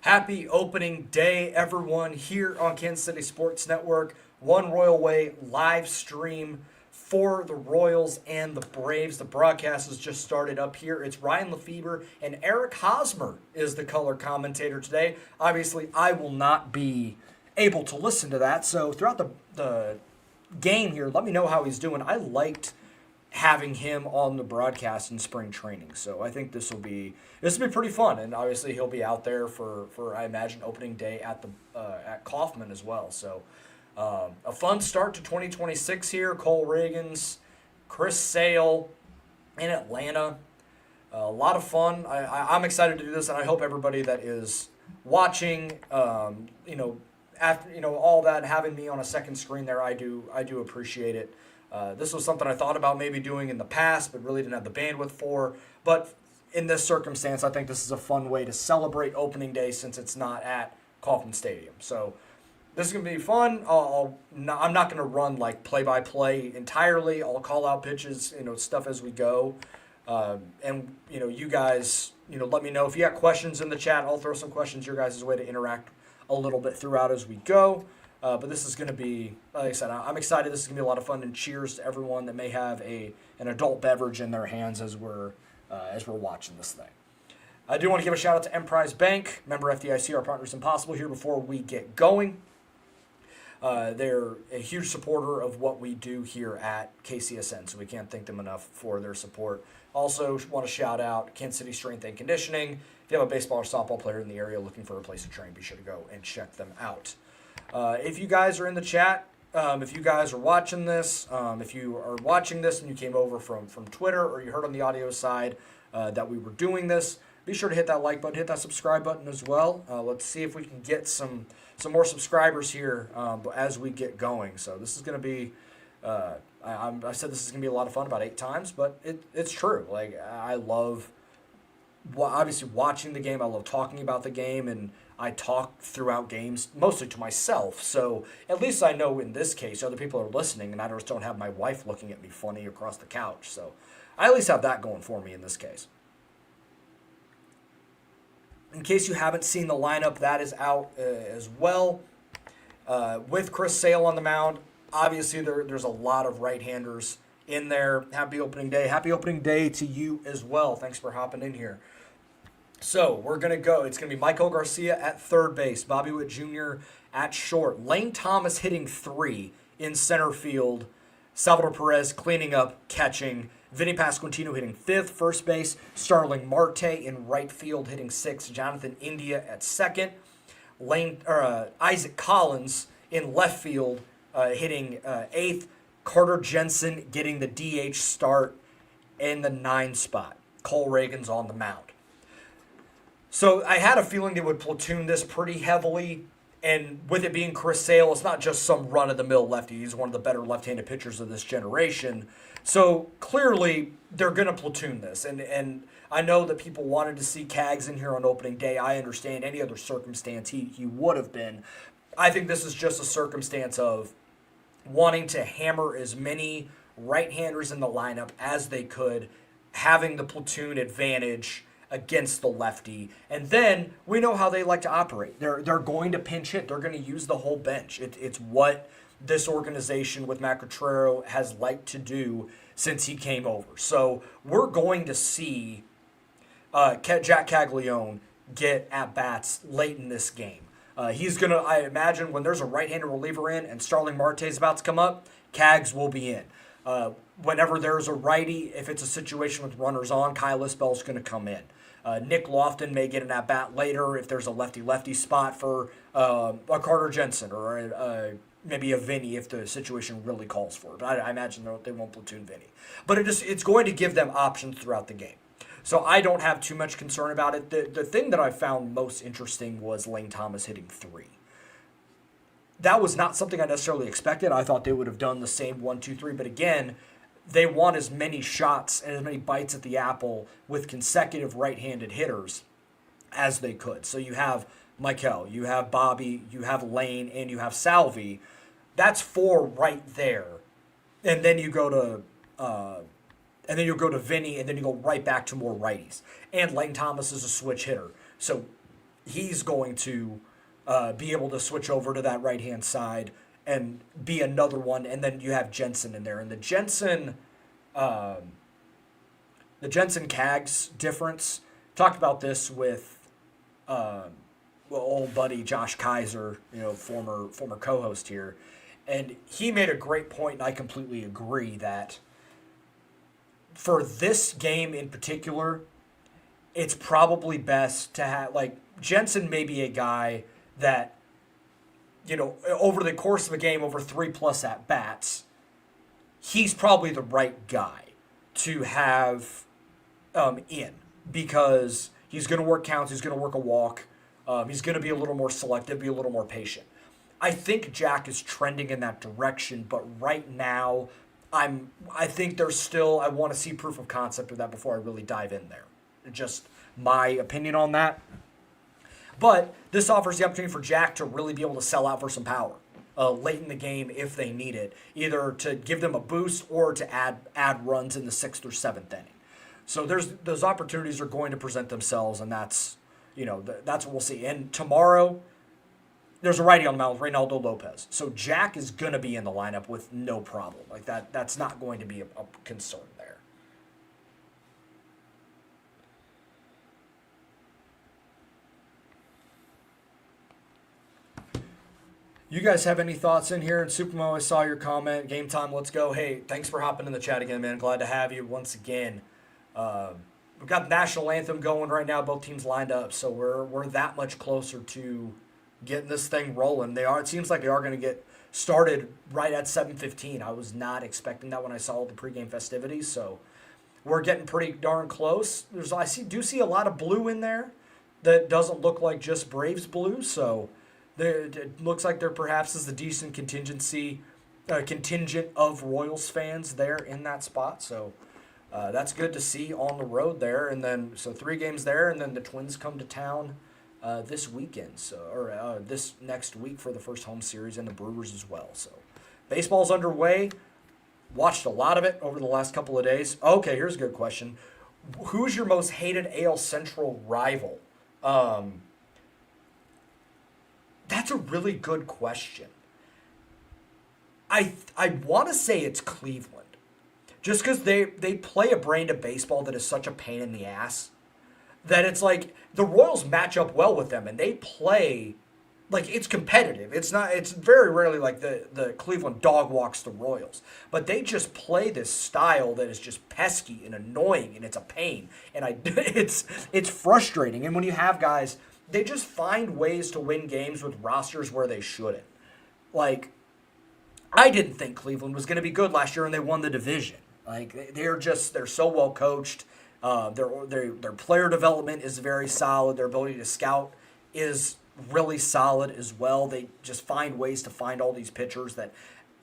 Happy opening day, everyone, here on Kansas City Sports Network. One Royal Way live stream for the Royals and the Braves. The broadcast has just started up here. It's Ryan Lefebvre and Eric Hosmer is the color commentator today. Obviously, I will not be able to listen to that. So throughout the game here, let me know how he's doing. I liked having him on the broadcast in spring training. So I think this will be pretty fun, and obviously he'll be out there for I imagine opening day at the at Kauffman as well. So a fun start to 2026 here. Cole Reagans, Chris Sale in Atlanta. A lot of fun. I'm excited to do this, and I hope everybody that is watching, after all that, having me on a second screen there, I do appreciate it. This was something I thought about maybe doing in the past, but really didn't have the bandwidth for. But in this circumstance, I think this is a fun way to celebrate opening day since it's not at Kauffman Stadium. So this is going to be fun. I'm not going to run like play-by-play entirely. I'll call out pitches, stuff as we go. And you guys, let me know if you got questions in the chat. I'll throw some questions your guys' way to interact a little bit throughout as we go. But this is going to be, like I said, I'm excited. This is going to be a lot of fun, and cheers to everyone that may have an adult beverage in their hands as we're watching this thing. I do want to give a shout out to Emprise Bank, member FDIC, our partners in Possible here before we get going. They're a huge supporter of what we do here at KCSN, so we can't thank them enough for their support. Also want to shout out Kansas City Strength and Conditioning. If you have a baseball or softball player in the area looking for a place to train, be sure to go and check them out. If you guys are in the chat, if you guys are watching this, if you are watching this and you came over from Twitter or you heard on the audio side that we were doing this, be sure to hit that like button, hit that subscribe button as well. Let's see if we can get some more subscribers here as we get going. So this is going to be, I said this is going to be a lot of fun about 8 times, but it's true. Like, I love obviously watching the game. I love talking about the game, and I talk throughout games mostly to myself. So at least I know in this case other people are listening, and I just don't have my wife looking at me funny across the couch. So I at least have that going for me in this case. In case you haven't seen the lineup, that is out as well. With Chris Sale on the mound, obviously there's a lot of right-handers in there. Happy opening day. Happy opening day to you as well. Thanks for hopping in here. So we're going to go. It's going to be Michael Garcia at third base, Bobby Witt Jr. at short, Lane Thomas hitting 3 in center field, Salvador Perez cleaning up, catching, Vinny Pasquantino hitting 5th, first base, Starling Marte in right field hitting 6th, Jonathan India at second, Isaac Collins in left field hitting 8th, Carter Jensen getting the DH start in the 9 spot. Cole Reagans on the mound. So I had a feeling they would platoon this pretty heavily, and with it being Chris Sale, it's not just some run-of-the-mill lefty. He's one of the better left-handed pitchers of this generation. So clearly they're going to platoon this, and I know that people wanted to see Cags in here on opening day. I understand any other circumstance he would have been. I think this is just a circumstance of wanting to hammer as many right-handers in the lineup as they could, having the platoon advantage against the lefty. And then we know how they like to operate. They're going to pinch hit. They're going to use the whole bench. It's what this organization with Matt Quatraro has liked to do since he came over. So we're going to see Jack Caglione get at-bats late in this game. He's going to, I imagine, when there's a right-handed reliever in and Starling Marte is about to come up, Cags will be in. Whenever there's a righty, if it's a situation with runners on, Kyle Isbell's going to come in. Nick Lofton may get an at-bat later if there's a lefty-lefty spot for a Carter Jensen or maybe a Vinny if the situation really calls for it. I imagine they won't platoon Vinny. But it's going to give them options throughout the game. So I don't have too much concern about it. The thing that I found most interesting was Lane Thomas hitting 3. That was not something I necessarily expected. I thought they would have done the same 1, 2, 3. But again, they want as many shots and as many bites at the apple with consecutive right-handed hitters as they could. So you have Michael, you have Bobby, you have Lane, and you have Salvi. That's 4 right there. And then you go to you'll go to Vinny, and then you go right back to more righties. And Lane Thomas is a switch hitter. So he's going to be able to switch over to that right hand side and be another one. And then you have Jensen in there, and the Jensen Cags difference. Talked about this with old buddy Josh Kaiser, former co-host here, and he made a great point, and I completely agree that for this game in particular, it's probably best to have, like, Jensen may be a guy that, over the course of a game, over 3+ at bats, he's probably the right guy to have in, because he's going to work counts, he's going to work a walk, he's going to be a little more selective, be a little more patient. I think Jack is trending in that direction, but right now, I think there's still, I want to see proof of concept of that before I really dive in there. Just my opinion on that. But this offers the opportunity for Jack to really be able to sell out for some power late in the game if they need it, either to give them a boost or to add runs in the 6th or 7th inning. So those opportunities are going to present themselves, and that's what we'll see. And tomorrow, there's a righty on the mound with Reynaldo Lopez. So Jack is going to be in the lineup with no problem. Like that's not going to be a concern there. You guys have any thoughts in here? And Supermo, I saw your comment. Game time, let's go. Hey, thanks for hopping in the chat again, man. Glad to have you once again. We've got the national anthem going right now. Both teams lined up, so we're that much closer to getting this thing rolling. It seems like they are going to get started right at 7:15. I was not expecting that when I saw the pregame festivities, so we're getting pretty darn close. Do see a lot of blue in there that doesn't look like just Braves blue, so it looks like there perhaps is a decent contingent of Royals fans there in that spot, so that's good to see on the road there. And then, so 3 games there, and then the Twins come to town this weekend, this next week for the first home series, and the Brewers as well. So baseball's underway. Watched a lot of it over the last couple of days. Okay, here's a good question. Who's your most hated AL Central rival? That's a really good question. I want to say it's Cleveland. Just because they play a brand of baseball that is such a pain in the ass that it's like the Royals match up well with them, and they play like it's competitive. It's very rarely like the Cleveland dog walks the Royals, but they just play this style that is just pesky and annoying, and it's a pain, and it's frustrating. And when you have guys, they just find ways to win games with rosters where they shouldn't. Like, I didn't think Cleveland was going to be good last year, and they won the division. Like, they're so well coached. Their player development is very solid. Their ability to scout is really solid as well. They just find ways to find all these pitchers that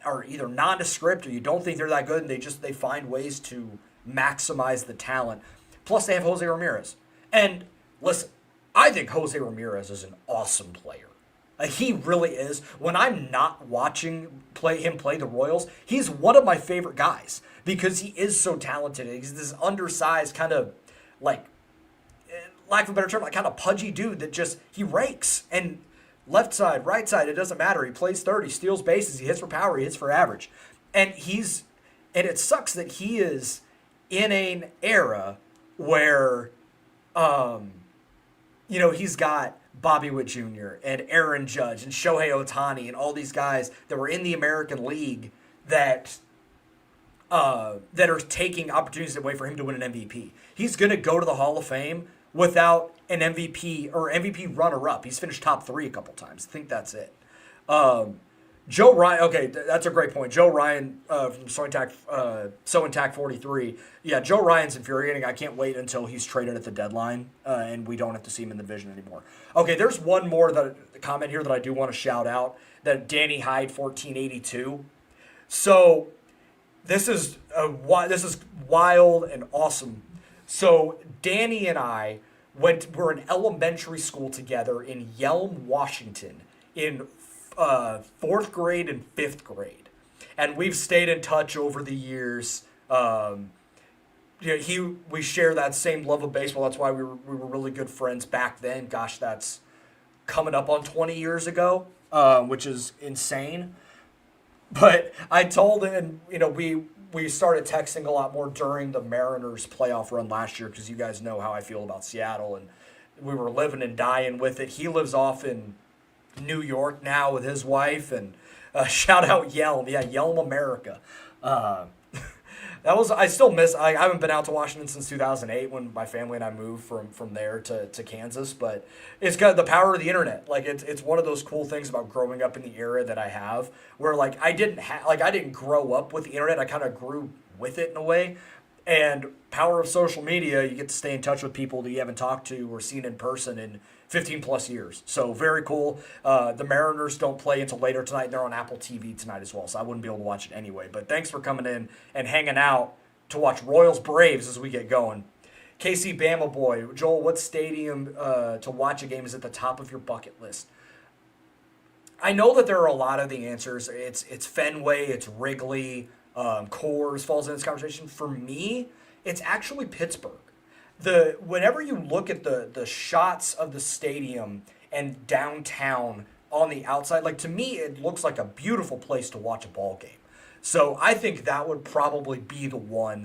are either nondescript or you don't think they're that good, and they find ways to maximize the talent. Plus, they have Jose Ramirez. And listen, I think Jose Ramirez is an awesome player. He really is. When I'm not watching him play the Royals, he's one of my favorite guys because he is so talented. He's this undersized kind of, like, lack of a better term, like kind of pudgy dude that he rakes. And left side, right side, it doesn't matter. He plays third, he steals bases, he hits for power, he hits for average. And it sucks that he is in an era where, he's got Bobby Witt Jr. and Aaron Judge and Shohei Ohtani and all these guys that were in the American League that are taking opportunities away for him to win an MVP. He's going to go to the Hall of Fame without an MVP or MVP runner-up. He's finished top 3 a couple times. I think that's it. Joe Ryan, okay, that's a great point. Joe Ryan from So Intact 43. Yeah, Joe Ryan's infuriating. I can't wait until he's traded at the deadline and we don't have to see him in the division anymore. Okay, there's one more comment here that I do want to shout out, that Danny Hyde 1482. So this is wild and awesome. So Danny and I were in elementary school together in Yelm, Washington, in 4th grade and 5th grade, and we've stayed in touch over the years. We share that same love of baseball. That's why we were really good friends back then. Gosh, that's coming up on 20 years ago, which is insane. But I told him, and we started texting a lot more during the Mariners playoff run last year because you guys know how I feel about Seattle, and we were living and dying with it. He lives off in New York now with his wife, and shout out Yelm, yeah, Yelm America. Uh, That was I still miss. I haven't been out to Washington since 2008 when my family and I moved from there to Kansas. But it's got the power of the internet. Like it's one of those cool things about growing up in the era that I have, where like I didn't grow up with the internet. I kind of grew with it in a way. And power of social media, you get to stay in touch with people that you haven't talked to or seen in person in 15 plus years. So very cool. The Mariners don't play until later tonight. They're on Apple TV tonight as well, so I wouldn't be able to watch it anyway. But thanks for coming in and hanging out to watch Royals Braves as we get going. KC Bama boy, Joel, what stadium to watch a game is at the top of your bucket list? I know that there are a lot of the answers. It's Fenway, it's Wrigley, Coors falls in this conversation. For me, it's actually Pittsburgh. Whenever you look at the shots of the stadium and downtown on the outside, like to me, it looks like a beautiful place to watch a ball game. So I think that would probably be the one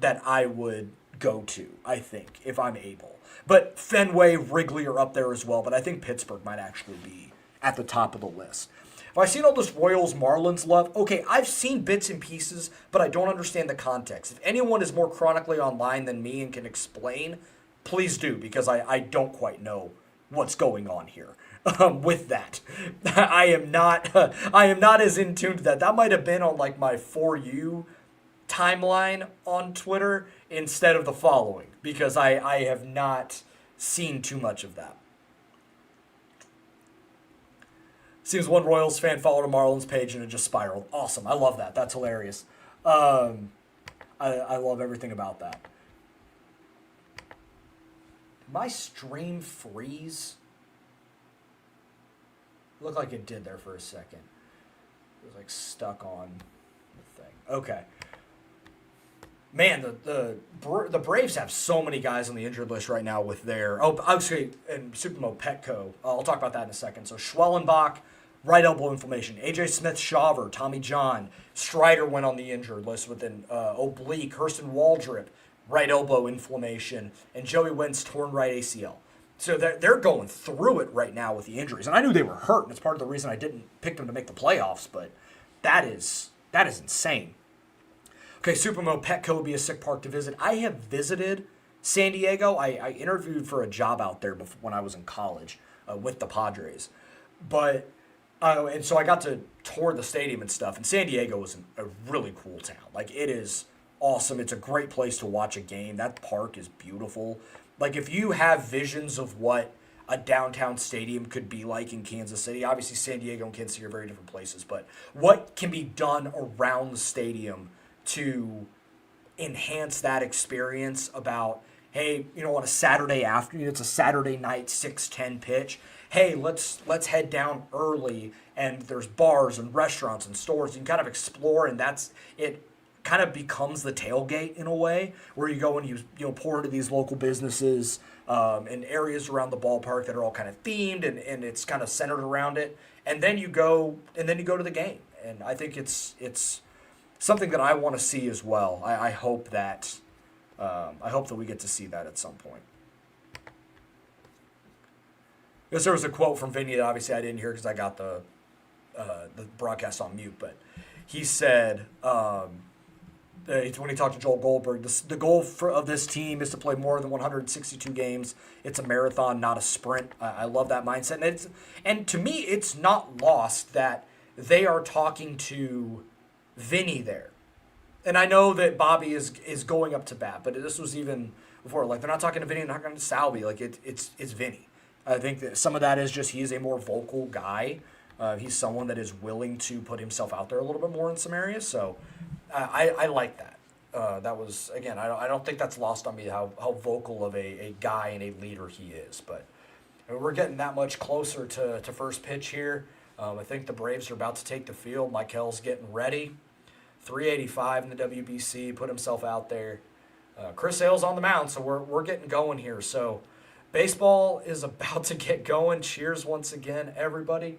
that I would go to, I think, if I'm able. But Fenway, Wrigley are up there as well, but I think Pittsburgh might actually be at the top of the list. Have I seen all this Royals Marlins love? Okay, I've seen bits and pieces, but I don't understand the context. If anyone is more chronically online than me and can explain, please do, because I don't quite know what's going on here. With that, I am not as in tune to that. That might have been on like my For You timeline on Twitter instead of the following, because I have not seen too much of that. Seems one Royals fan followed a Marlins page and it just spiraled. Awesome. I love that. That's hilarious. I love everything about that. Did my stream freeze? Looked like it did there for a second. It was like stuck on the thing. Okay. Man, the Braves have so many guys on the injured list right now with their... Oh, actually, and Supermo Petco. I'll talk about that in a second. So Schwellenbach, right elbow inflammation. A.J. Smith-Shawver, Tommy John. Strider went on the injured list with an oblique. Hurston Waldrip, right elbow inflammation. And Joey Wentz, torn right ACL. So they're going through it right now with the injuries. And I knew they were hurt, and it's part of the reason I didn't pick them to make the playoffs. But that is insane. Okay, Supermo Petco would be a sick park to visit. I have visited San Diego. I interviewed for a job out there when I was in college with the Padres. And so I got to tour the stadium and stuff. And San Diego is a really cool town. Like, it is awesome. It's a great place to watch a game. That park is beautiful. Like, if you have visions of what a downtown stadium could be like in Kansas City, obviously San Diego and Kansas City are very different places, but what can be done around the stadium to enhance that experience about, hey, on a Saturday afternoon, it's a Saturday night 6:10 pitch. Hey, let's head down early, and there's bars and restaurants and stores. You can kind of explore, and it kind of becomes the tailgate in a way, where you go and you pour into these local businesses and areas around the ballpark that are all kind of themed, and it's kind of centered around it. And then you go to the game, and I think it's something that I want to see as well. I hope that we get to see that at some point. Because there was a quote from Vinny that obviously I didn't hear because I got the broadcast on mute, but he said when he talked to Joel Goldberg, the goal of this team is to play more than 162 games. It's a marathon, not a sprint. I love that mindset, and to me, it's not lost that they are talking to Vinny there. And I know that Bobby is going up to bat, but this was even before. Like, they're not talking to Vinny, they're not talking to Salvi. Like, it's Vinny. I think that some of that is just he is a more vocal guy. He's someone that is willing to put himself out there a little bit more in some areas. So I like that. That was, again, I don't think that's lost on me how vocal of a guy and a leader he is. But we're getting that much closer to first pitch here. I think the Braves are about to take the field. Michael's getting ready. 385 in the WBC, put himself out there. Chris Sale's on the mound, so we're getting going here. So Baseball is about to get going. Cheers once again, everybody.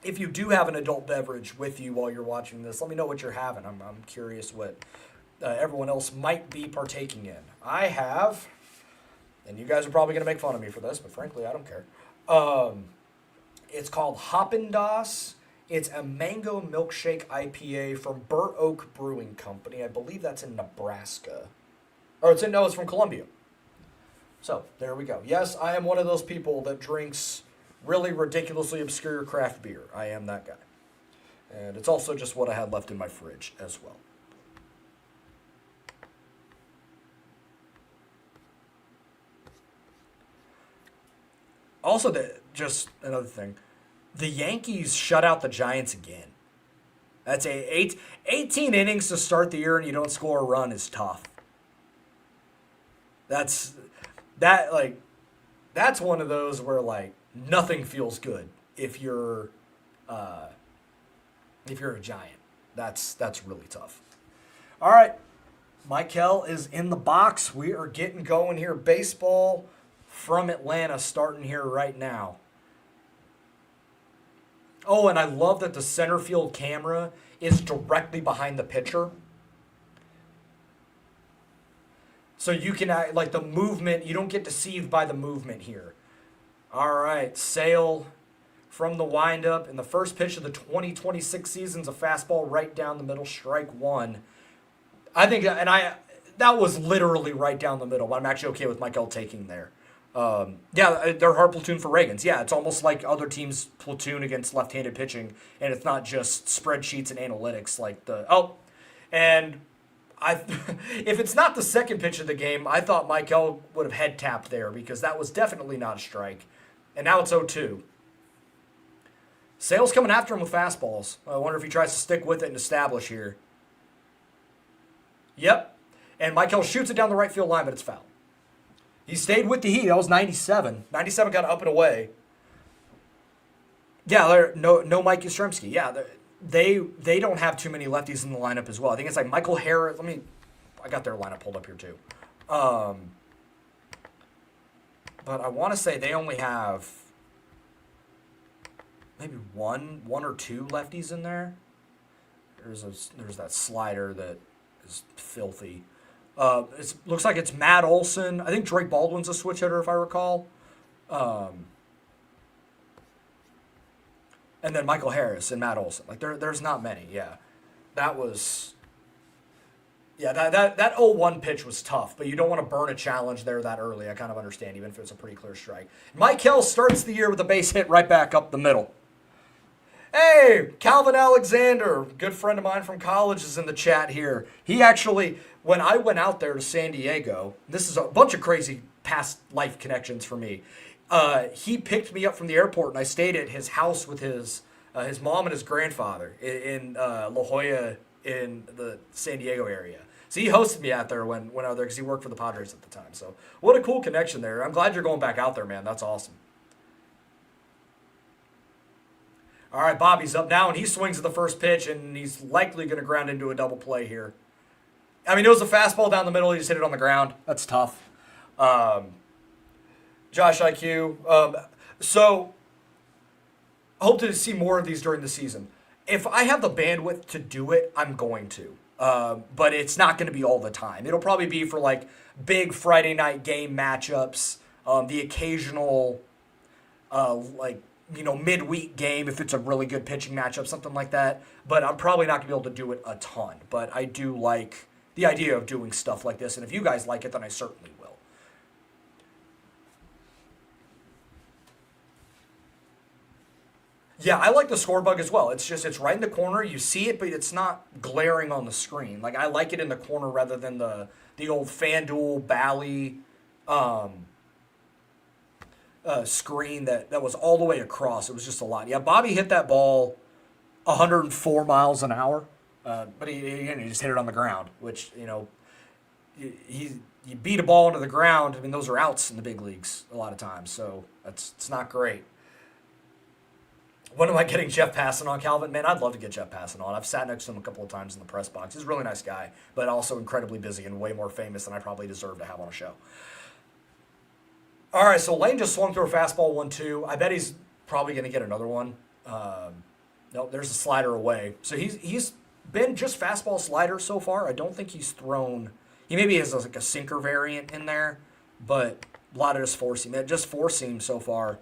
If you do have an adult beverage with you while you're watching this, let me know what you're having. I'm curious what everyone else might be partaking in. I have, and you guys are probably going to make fun of me for this, but frankly, I don't care. It's called Haagen-Dazs. It's a mango milkshake IPA from Burr Oak Brewing Company. I believe that's in Nebraska. Or it's from Columbia. So, there we go. Yes, I am one of those people that drinks really ridiculously obscure craft beer. I am that guy. And it's also just what I had left in my fridge as well. Also, just another thing. The Yankees shut out the Giants again. That's 18 innings to start the year and you don't score a run is tough. That's one of those where like nothing feels good if you're a Giant. That's really tough. All right, Michael is in the box. We are getting going here. Baseball from Atlanta starting here right now. Oh, and I love that the center field camera is directly behind the pitcher. So you can, like the movement, you don't get deceived by the movement here. All right, Sale from the windup. In the first pitch of the 2026 season's a fastball right down the middle, strike one. I think, that was literally right down the middle, but I'm actually okay with Michael taking there. They're hard platoon for Reagans. Yeah, it's almost like other teams platoon against left-handed pitching, and it's not just spreadsheets and analytics like if it's not the second pitch of the game, I thought Michael would have head tapped there because that was definitely not a strike. And now it's 0-2. Sale's coming after him with fastballs. I wonder if he tries to stick with it and establish here. Yep. And Michael shoots it down the right field line, but it's foul. He stayed with the heat. That was 97. 97 got up and away. Yeah, no Mike Yastrzemski. Yeah, they don't have too many lefties in the lineup as well. I think it's like Michael Harris. I got their lineup pulled up here too. But I want to say they only have maybe one or two lefties in there. There's that slider that is filthy. It looks like it's Matt Olson. I think Drake Baldwin's a switch hitter, if I recall. And then Michael Harris and Matt Olson. Like there's not many. Yeah, that 0-1 pitch was tough, but you don't want to burn a challenge there that early. I kind of understand, even if it's a pretty clear strike. Mike Hill starts the year with a base hit right back up the middle. Hey, Calvin Alexander, good friend of mine from college, is in the chat here. He actually, when I went out there to San Diego, this is a bunch of crazy past life connections for me. He picked me up from the airport, and I stayed at his house with his mom and his grandfather in La Jolla in the San Diego area. So he hosted me out there when I was there because he worked for the Padres at the time. So what a cool connection there. I'm glad you're going back out there, man. That's awesome. All right, Bobby's up now, and he swings at the first pitch, and he's likely going to ground into a double play here. I mean, it was a fastball down the middle. He just hit it on the ground. That's tough. Josh IQ. So, hope to see more of these during the season. If I have the bandwidth to do it, I'm going to. But it's not going to be all the time. It'll probably be for, like, big Friday night game matchups, the occasional, midweek game if it's a really good pitching matchup, something like that. But I'm probably not going to be able to do it a ton. But I do like the idea of doing stuff like this. And if you guys like it, then I certainly will. Yeah, I like the score bug as well. It's right in the corner. You see it, but it's not glaring on the screen. Like, I like it in the corner rather than the old FanDuel Bally screen that was all the way across. It was just a lot. Yeah, Bobby hit that ball 104 miles an hour, but he just hit it on the ground, which, you beat a ball into the ground. I mean, those are outs in the big leagues a lot of times, so it's not great. When am I getting Jeff Passan on, Calvin? Man, I'd love to get Jeff Passan on. I've sat next to him a couple of times in the press box. He's a really nice guy, but also incredibly busy and way more famous than I probably deserve to have on a show. All right, so Lane just swung through a fastball 1-2. I bet he's probably going to get another one. Nope, there's a slider away. So he's been just fastball slider so far. I don't think he's thrown. He maybe has like a sinker variant in there, but a lot of just four seam. Just four seam so far.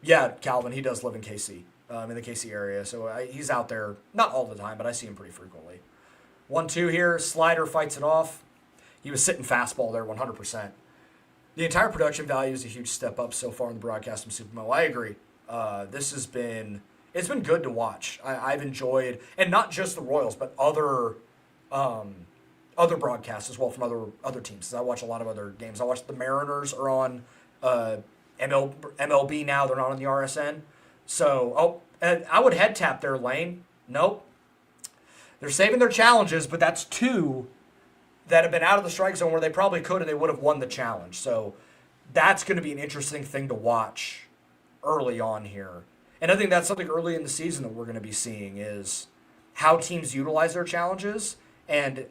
Yeah, Calvin, he does live in KC, in the KC area, so he's out there not all the time, but I see him pretty frequently. 1-2 here, slider fights it off. He was sitting fastball there 100%. The entire production value is a huge step up so far in the broadcast from Supermo. I agree. It's been good to watch. I've enjoyed, and not just the Royals, but other broadcasts as well from other teams. I watch a lot of other games. I watch the Mariners are on MLB now. They're not on the RSN. So, and I would head tap their Lane. Nope. They're saving their challenges, but that's two that have been out of the strike zone where they probably could and they would have won the challenge. So that's going to be an interesting thing to watch early on here. And I think that's something early in the season that we're going to be seeing is how teams utilize their challenges and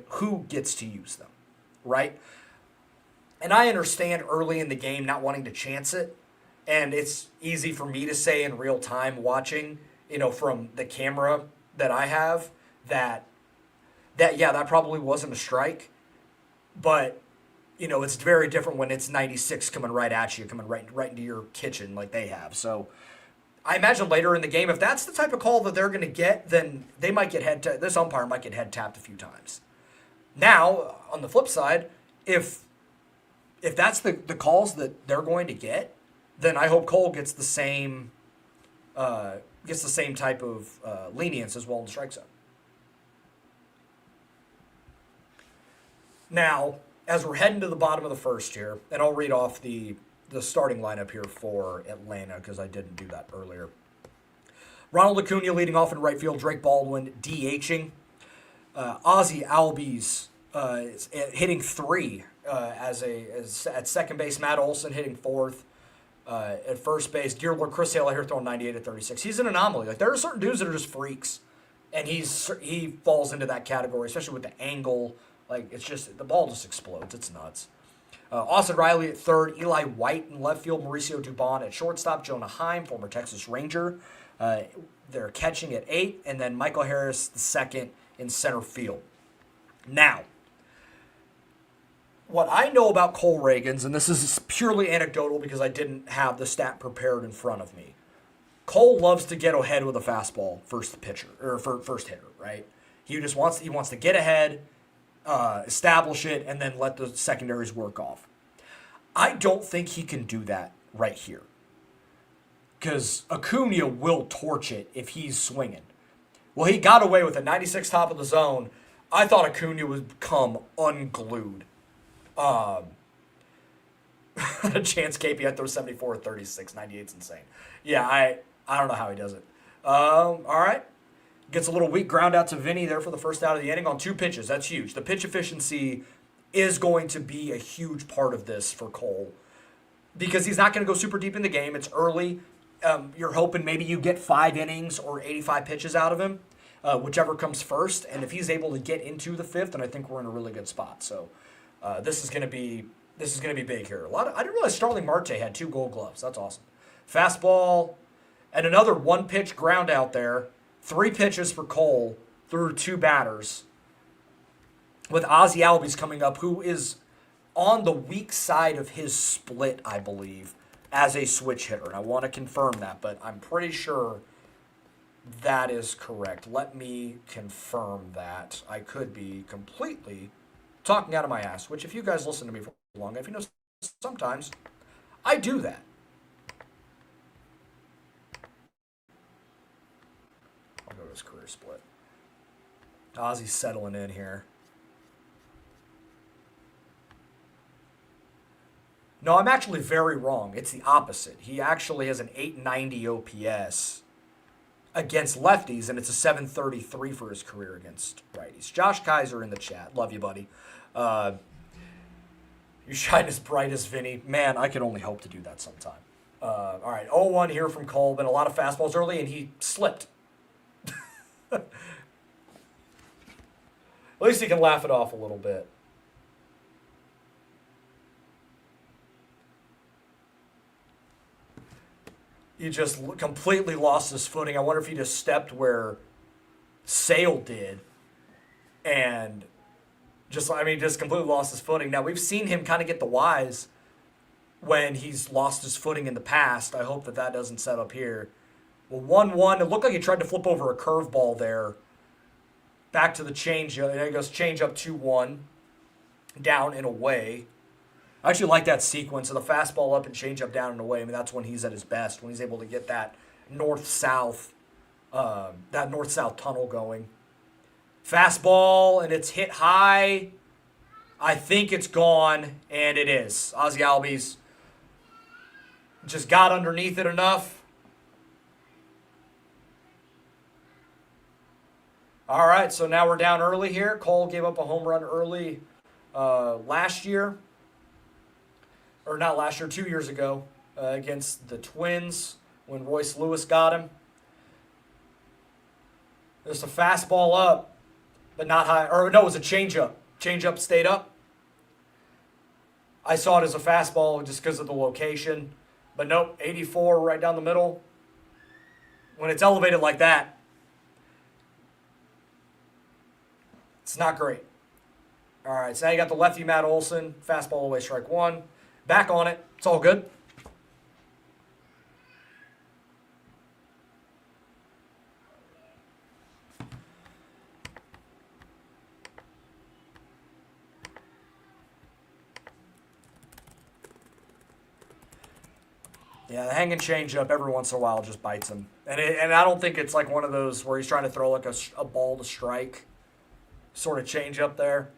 who gets to use them, right? And I understand early in the game not wanting to chance it, and it's easy for me to say in real time watching, from the camera that I have that probably wasn't a strike, but it's very different when it's 96 coming right at you, coming right into your kitchen like they have. So I imagine later in the game, if that's the type of call that they're going to get, then they might get this umpire might get head tapped a few times. Now, on the flip side, if that's the calls that they're going to get, then I hope Cole gets the same type of lenience as well in the strike zone. Now, as we're heading to the bottom of the first here, and I'll read off the starting lineup here for Atlanta because I didn't do that earlier. Ronald Acuna leading off in right field, Drake Baldwin DHing. Ozzie Albies is hitting 3 at second base. Matt Olson hitting 4th. At first base, dear Lord, Chris Hale here throwing 98 at 36. He's an anomaly. Like there are certain dudes that are just freaks, and he falls into that category, especially with the angle. Like it's just the ball just explodes. It's nuts. Austin Riley at third, Eli White in left field, Mauricio Dubon at shortstop, Jonah Heim, former Texas Ranger. They're catching at 8, and then Michael Harris the second in center field. Now, what I know about Cole Reagans, and this is purely anecdotal because I didn't have the stat prepared in front of me. Cole loves to get ahead with a fastball first hitter, right? He wants to get ahead, establish it, and then let the secondaries work off. I don't think he can do that right here because Acuna will torch it if he's swinging. Well, he got away with a 96 top of the zone. I thought Acuna would come unglued. A chance KP, I'd throw 74 at 36. 98's insane. Yeah, I don't know how he does it. All right. Gets a little weak ground out to Vinny there for the first out of the inning on 2 pitches. That's huge. The pitch efficiency is going to be a huge part of this for Cole because he's not going to go super deep in the game. It's early. You're hoping maybe you get 5 innings or 85 pitches out of him, whichever comes first. And if he's able to get into the 5th, then I think we're in a really good spot. So this is going to be big here. I didn't realize Starling Marte had 2 Gold Gloves. That's awesome. Fastball and another 1-pitch ground out there. 3 pitches for Cole through 2 batters. With Ozzie Albies coming up, who is on the weak side of his split, I believe, as a switch hitter. And I want to confirm that, but I'm pretty sure that is correct. Let me confirm that. I could be completely talking out of my ass, which if you guys listen to me for long, if you know, sometimes I do that. I'll go to his career split. Ozzie's settling in here. No, I'm actually very wrong. It's the opposite. He actually has an 890 OPS against lefties, and it's a 733 for his career against righties. Josh Kaiser in the chat. Love you, buddy. You shine as bright as Vinny. Man, I can only hope to do that sometime. All right, 0-1 here from Cole. Been a lot of fastballs early, and he slipped. At least he can laugh it off a little bit. he just completely lost his footing. I wonder if he just stepped where Sale did and just completely lost his footing. Now, we've seen him kind of get the wise when he's lost his footing in the past. I hope that doesn't set up here. Well, 1-1. It looked like he tried to flip over a curveball there. Back to the changeup. And there he goes, changeup 2-1. Down and away. I actually like that sequence of the fastball up and changeup down and away. I mean, that's when he's at his best, when he's able to get that north-south tunnel going. Fastball, and it's hit high. I think it's gone, and it is. Ozzie Albies just got underneath it enough. All right, so now we're down early here. Cole gave up a home run early last year. Or not last year, 2 years ago against the Twins when Royce Lewis got him. There's a fastball up, but not high. Or no, it was a changeup. Changeup stayed up. I saw it as a fastball just because of the location. But nope, 84 right down the middle. When it's elevated like that, it's not great. All right, so now you got the lefty Matt Olson. Fastball away, strike one. Back on it. It's all good. Yeah, the hanging changeup every once in a while just bites him. And I don't think it's like one of those where he's trying to throw like a ball to strike sort of changeup there.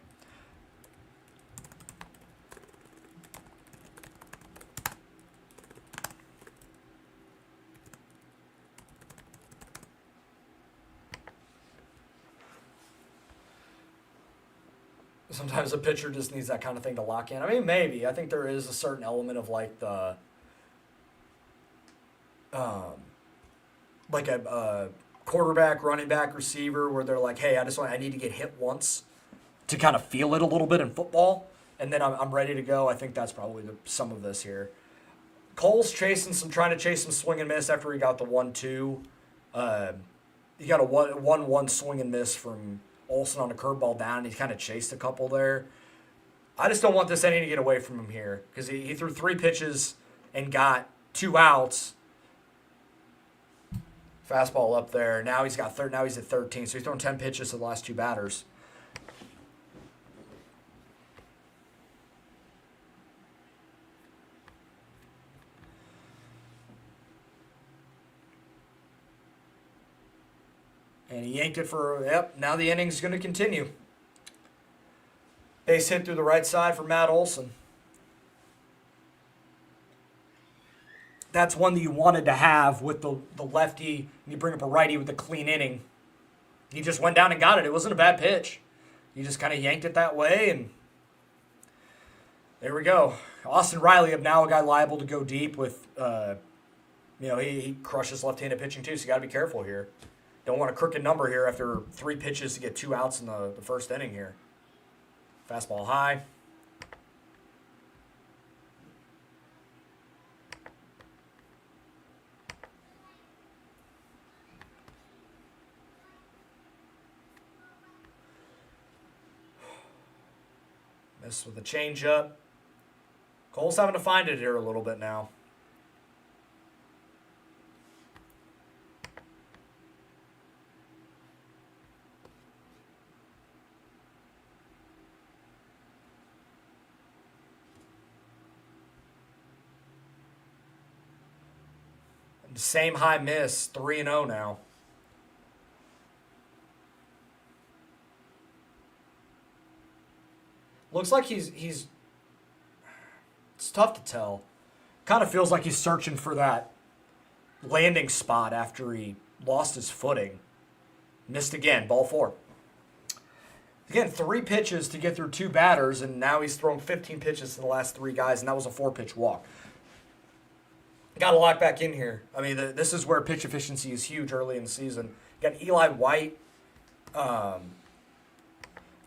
Sometimes a pitcher just needs that kind of thing to lock in. I mean, maybe. I think there is a certain element of like the like a quarterback, running back, receiver, where they're like, hey, I need to get hit once to kind of feel it a little bit in football, and then I'm ready to go. I think that's probably some of this here. Cole's trying to chase some swing and miss after he got the 1-2. He got a 1-1 swing and miss from Olsen on a curveball down, and he kind of chased a couple there. I just don't want this inning to get away from him here because he threw 3 pitches and got 2 outs. Fastball up there. Now he's at 13, so he's thrown 10 pitches to the last 2 batters. And he yanked it now the inning's going to continue. Base hit through the right side for Matt Olson. That's one that you wanted to have with the lefty, and you bring up a righty with a clean inning. He just went down and got it. It wasn't a bad pitch. He just kind of yanked it that way, and there we go. Austin Riley, now a guy liable to go deep with, he crushes left-handed pitching too, so you got to be careful here. Don't want a crooked number here after 3 pitches to get 2 outs in the first inning here. Fastball high. Miss with a changeup. Cole's having to find it here a little bit now. Same high miss, 3-0 now. Looks like he's it's tough to tell. Kind of feels like he's searching for that landing spot after he lost his footing. Missed again, ball 4. Again, 3 pitches to get through 2 batters, and now he's thrown 15 pitches to the last 3 guys, and that was a 4-pitch walk. Got to lock back in here. I mean, this is where pitch efficiency is huge early in the season. Got Eli White.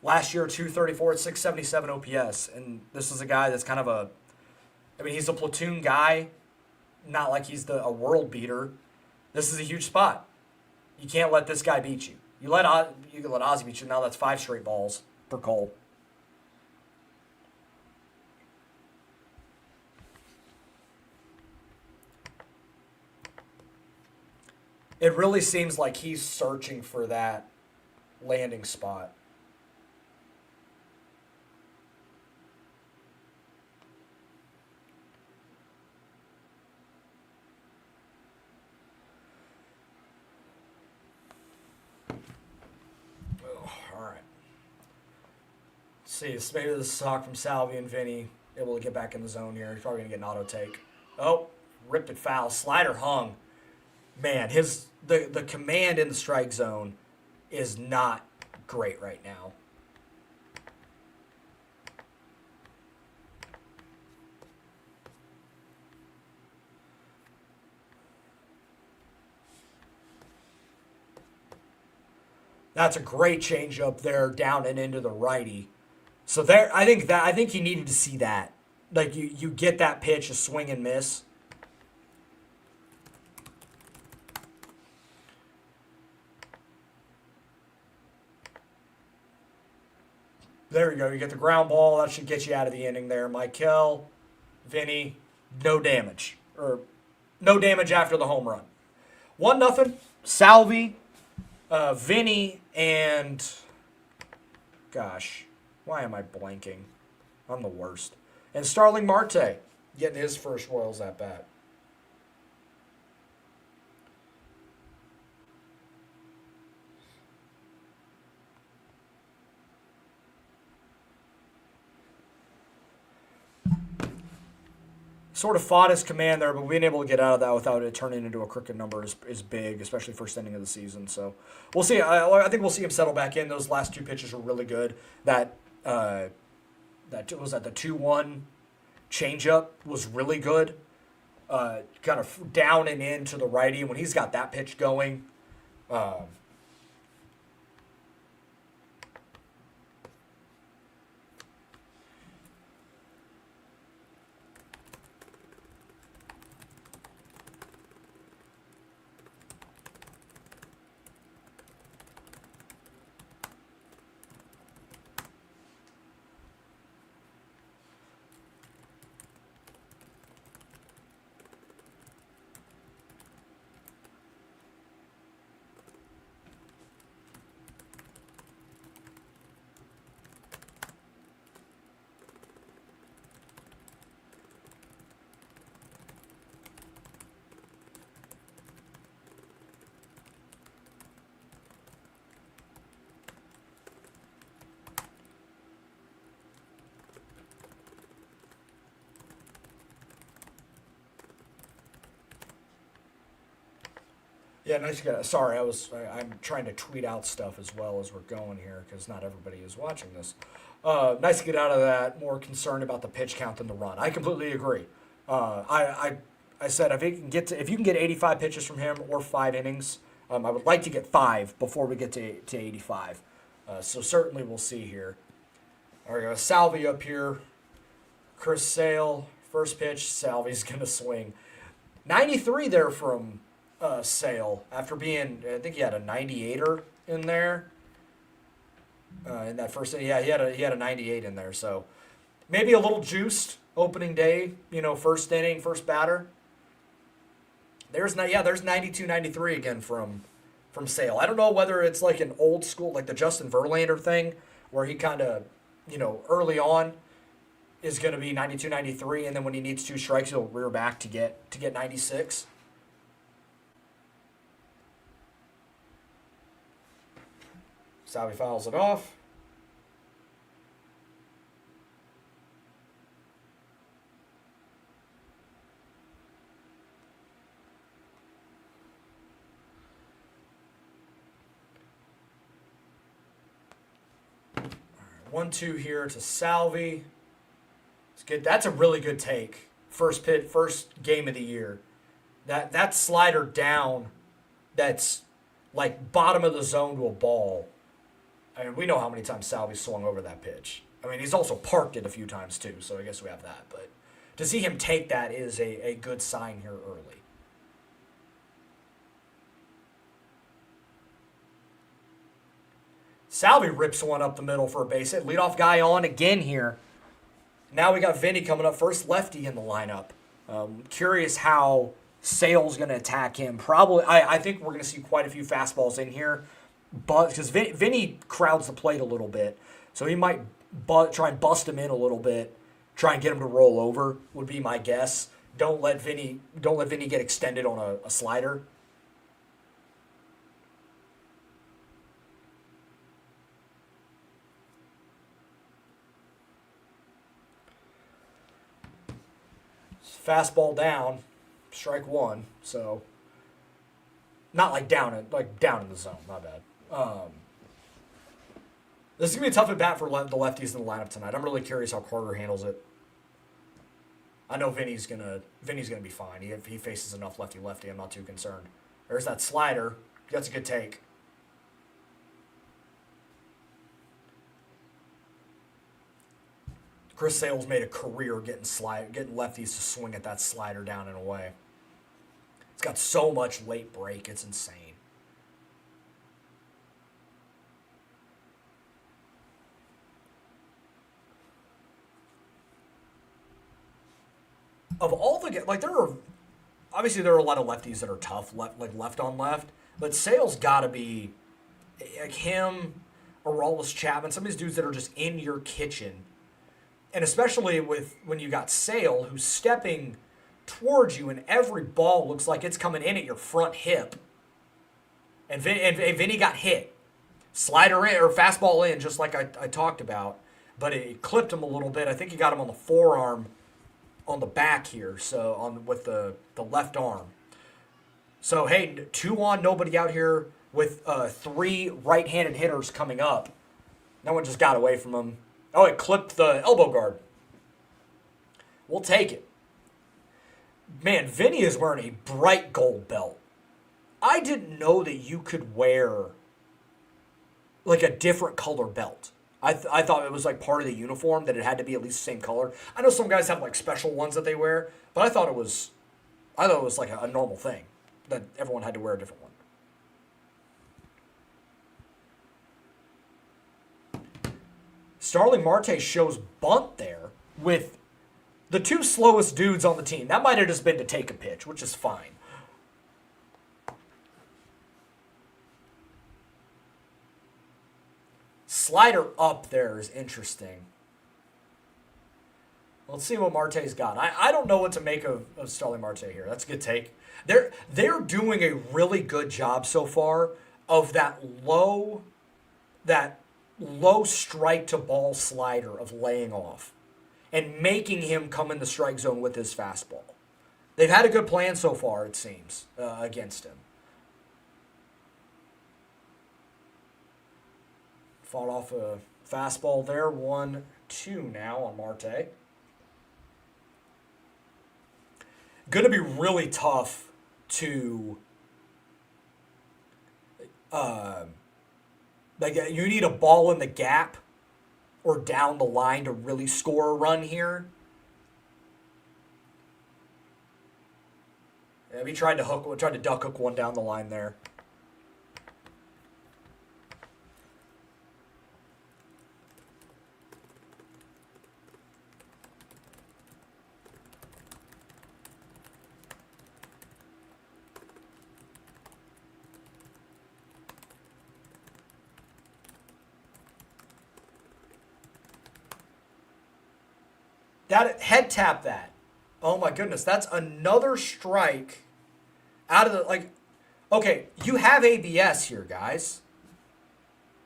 Last year, 234 at 677 OPS. And this is a guy that's kind of he's a platoon guy. not like he's a world beater. This is a huge spot. You can't let this guy beat you. You can let Ozzy beat you. Now that's 5 straight balls for Cole. It really seems like he's searching for that landing spot. Oh, all right. Let's see, maybe this is talk from Salvi and Vinny. Able to get back in the zone here. He's probably going to get an auto take. Oh, ripped it foul. Slider hung. Man, the command in the strike zone is not great right now. That's a great changeup there, down and into the righty. So there, I think he needed to see that. Like you get that pitch, a swing and miss. There you go. You get the ground ball. That should get you out of the inning there. Michael, Vinny, no damage. Or no damage after the home run. 1-0. Salvi, Vinny, and... Gosh, why am I blanking? I'm the worst. And Starling Marte getting his first Royals at bat. Sort of fought his command there, but being able to get out of that without it turning into a crooked number is big, especially first inning of the season. So we'll see. I think we'll see him settle back in. Those last 2 pitches were really good. That was that the 2-1 changeup was really good. Kind of down and in to the righty. When he's got that pitch going, yeah, nice. Sorry, I'm trying to tweet out stuff as well as we're going here because not everybody is watching this. Nice to get out of that. More concerned about the pitch count than the run. I completely agree. I said if you can get 85 pitches from him or 5 innings, I would like to get 5 before we get to 85. So certainly we'll see here. All right, Salvi up here. Chris Sale, first pitch. Salvi's gonna swing. 93 there from Sale after being, I think he had a 98er in there in that first inning. Yeah, he had a 98 in there. So maybe a little juiced opening day. First inning, first batter. There's 92, 93 again from Sale. I don't know whether it's like an old school, like the Justin Verlander thing, where he kind of, early on is going to be 92, 93, and then when he needs 2 strikes, he'll rear back to get 96. Salvi fouls it off. All right, 1-2 here to Salvi. It's good. That's a really good take. First game of the year. That slider down, that's like bottom of the zone to a ball. I mean, we know how many times Salvi swung over that pitch. I mean, he's also parked it a few times too, so I guess we have that. But to see him take that is a good sign here early. Salvi rips one up the middle for a base hit. Leadoff guy on again here. Now we got Vinny coming up, first lefty in the lineup. Curious how Sale's going to attack him. Probably, I think we're going to see quite a few fastballs in here, but because Vinny crowds the plate a little bit, so he might try and bust him in a little bit, try and get him to roll over. Would be my guess. Don't let Vinny get extended on a slider. Fastball down, strike one. So not like down in the zone. My bad. This is gonna be a tough at bat for the lefties in the lineup tonight. I'm really curious how Carter handles it. I know Vinny's gonna be fine. If he faces enough lefty, I'm not too concerned. There's that slider. That's a good take. Chris Sale's made a career getting lefties to swing at that slider down and away. It's got so much late break, it's insane. Of all the there are a lot of lefties that are tough, left on left, but Sale's got to be like him, Aroldis Chapman, some of these dudes that are just in your kitchen. And especially when you got Sale, who's stepping towards you, and every ball looks like it's coming in at your front hip. And Vinny got hit. Slider in, or fastball in, just like I talked about. But it clipped him a little bit. I think he got him on the forearm on the back here, so with the left arm. So, hey, 2 on, nobody out here with 3 right-handed hitters coming up. No one just got away from him. Oh, it clipped the elbow guard. We'll take it. Man, Vinny is wearing a bright gold belt. I didn't know that you could wear like a different color belt. I thought it was like part of the uniform that it had to be at least the same color. I know some guys have like special ones that they wear, but I thought it was like a normal thing that everyone had to wear a different one. Starling Marte shows bunt there with the 2 slowest dudes on the team. That might have just been to take a pitch, which is fine. Slider up there is interesting. Let's see what Marte's got. I don't know what to make of Starling Marte here. That's a good take. They're doing a really good job so far of that low strike to ball slider of laying off and making him come in the strike zone with his fastball. They've had a good plan so far, it seems, against him. Fought off a fastball there. 1-2 now on Marte. Going to be really tough to you need a ball in the gap or down the line to really score a run here. Yeah, we tried to duck hook one down the line there. That head tap that. Oh my goodness, that's another strike out of the okay, you have ABS here, guys.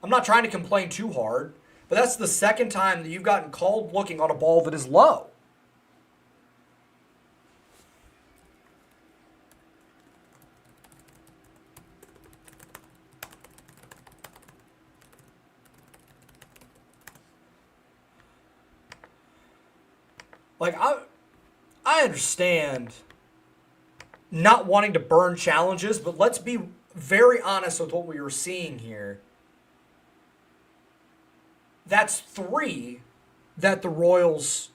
I'm not trying to complain too hard, but that's the second time that you've gotten called looking on a ball that is low. Like, I understand not wanting to burn challenges, but let's be very honest with what we were seeing here. That's 3 that the Royals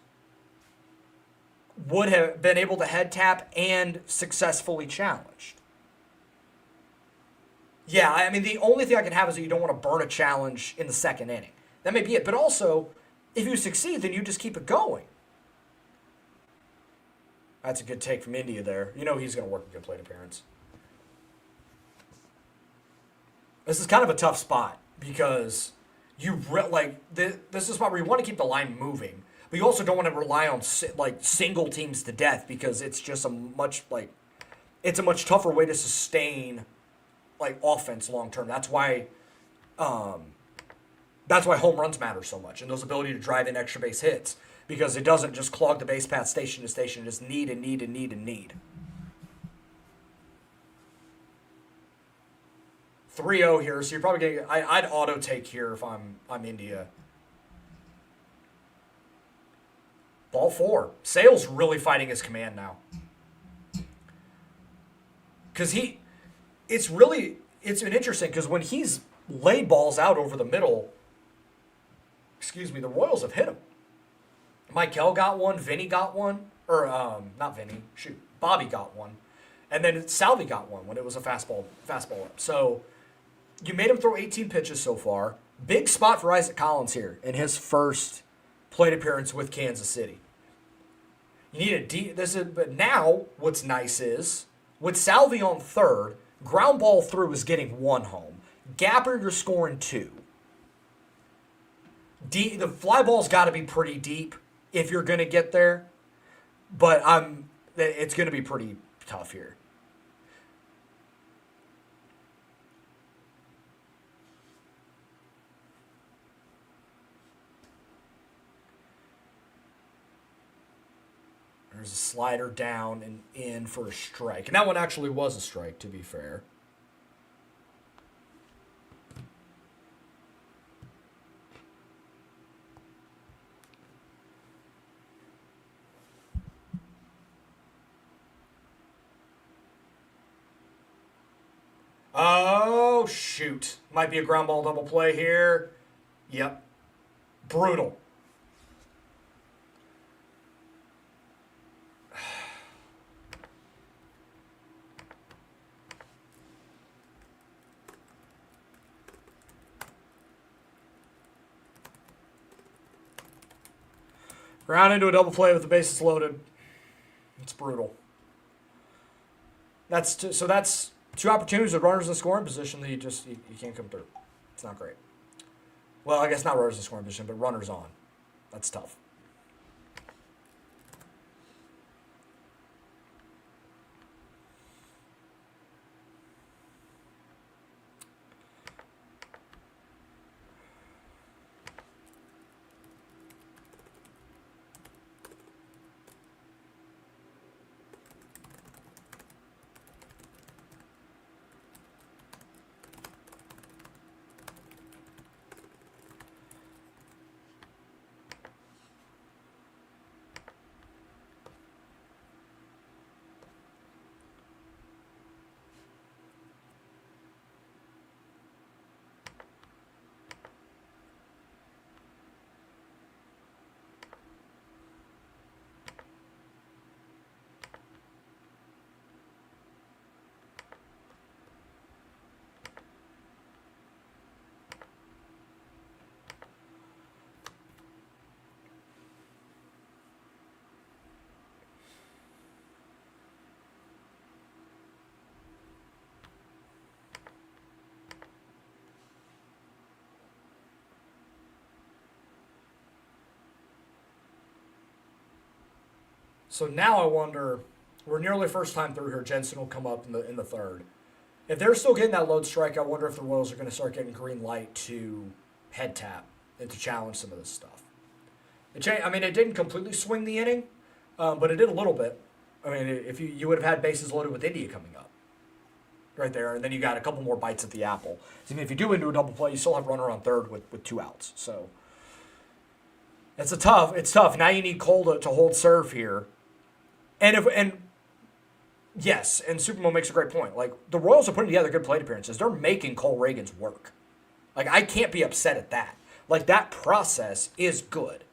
would have been able to head tap and successfully challenged. Yeah, I mean, the only thing I can have is that you don't want to burn a challenge in the second inning. That may be it. But also, if you succeed, then you just keep it going. That's a good take from India there. You know he's going to work a good plate appearance. This is kind of a tough spot because this is a spot where you want to keep the line moving, but you also don't want to rely on single teams to death because it's just it's a much tougher way to sustain offense long term. That's why home runs matter so much, and those ability to drive in extra base hits, because it doesn't just clog the base path station to station. It just need and need and need and need. 3-0 here, so you're probably getting. I'd auto take here if I'm India. Ball 4. Sale's really fighting his command now, because it's been interesting because when he's laid balls out over the middle, the Royals have hit him. Michael got one, Vinny got one, or not Vinny, Bobby got one, and then Salvi got one when it was a fastball up. So you made him throw 18 pitches so far. Big spot for Isaac Collins here in his first plate appearance with Kansas City. You need but now what's nice is with Salvi on third, ground ball through is getting 1 home. Gapper, you're scoring 2. The fly ball's got to be pretty deep if you're going to get there, but it's going to be pretty tough here. There's a slider down and in for a strike. And that one actually was a strike, to be fair. Oh, shoot. Might be a ground ball double play here. Yep. Brutal. Ground into a double play with the bases loaded. It's brutal. That's 2 opportunities with runners in scoring position that you can't come through. It's not great. Well, I guess not runners in scoring position, but runners on. That's tough. So now I wonder, we're nearly first time through here. Jensen will come up in the third. If they're still getting that load strike, I wonder if the Royals are going to start getting green light to head tap and to challenge some of this stuff. It didn't completely swing the inning, but it did a little bit. I mean, if you would have had bases loaded with India coming up right there, and then you got a couple more bites at the apple. So even if you do into a double play, you still have runner on third with 2 outs. So it's tough. Now you need Cole to hold serve here. And Supermo makes a great point. Like, the Royals are putting together good plate appearances. They're making Cole Reagan's work. Like, I can't be upset at that. Like, that process is good.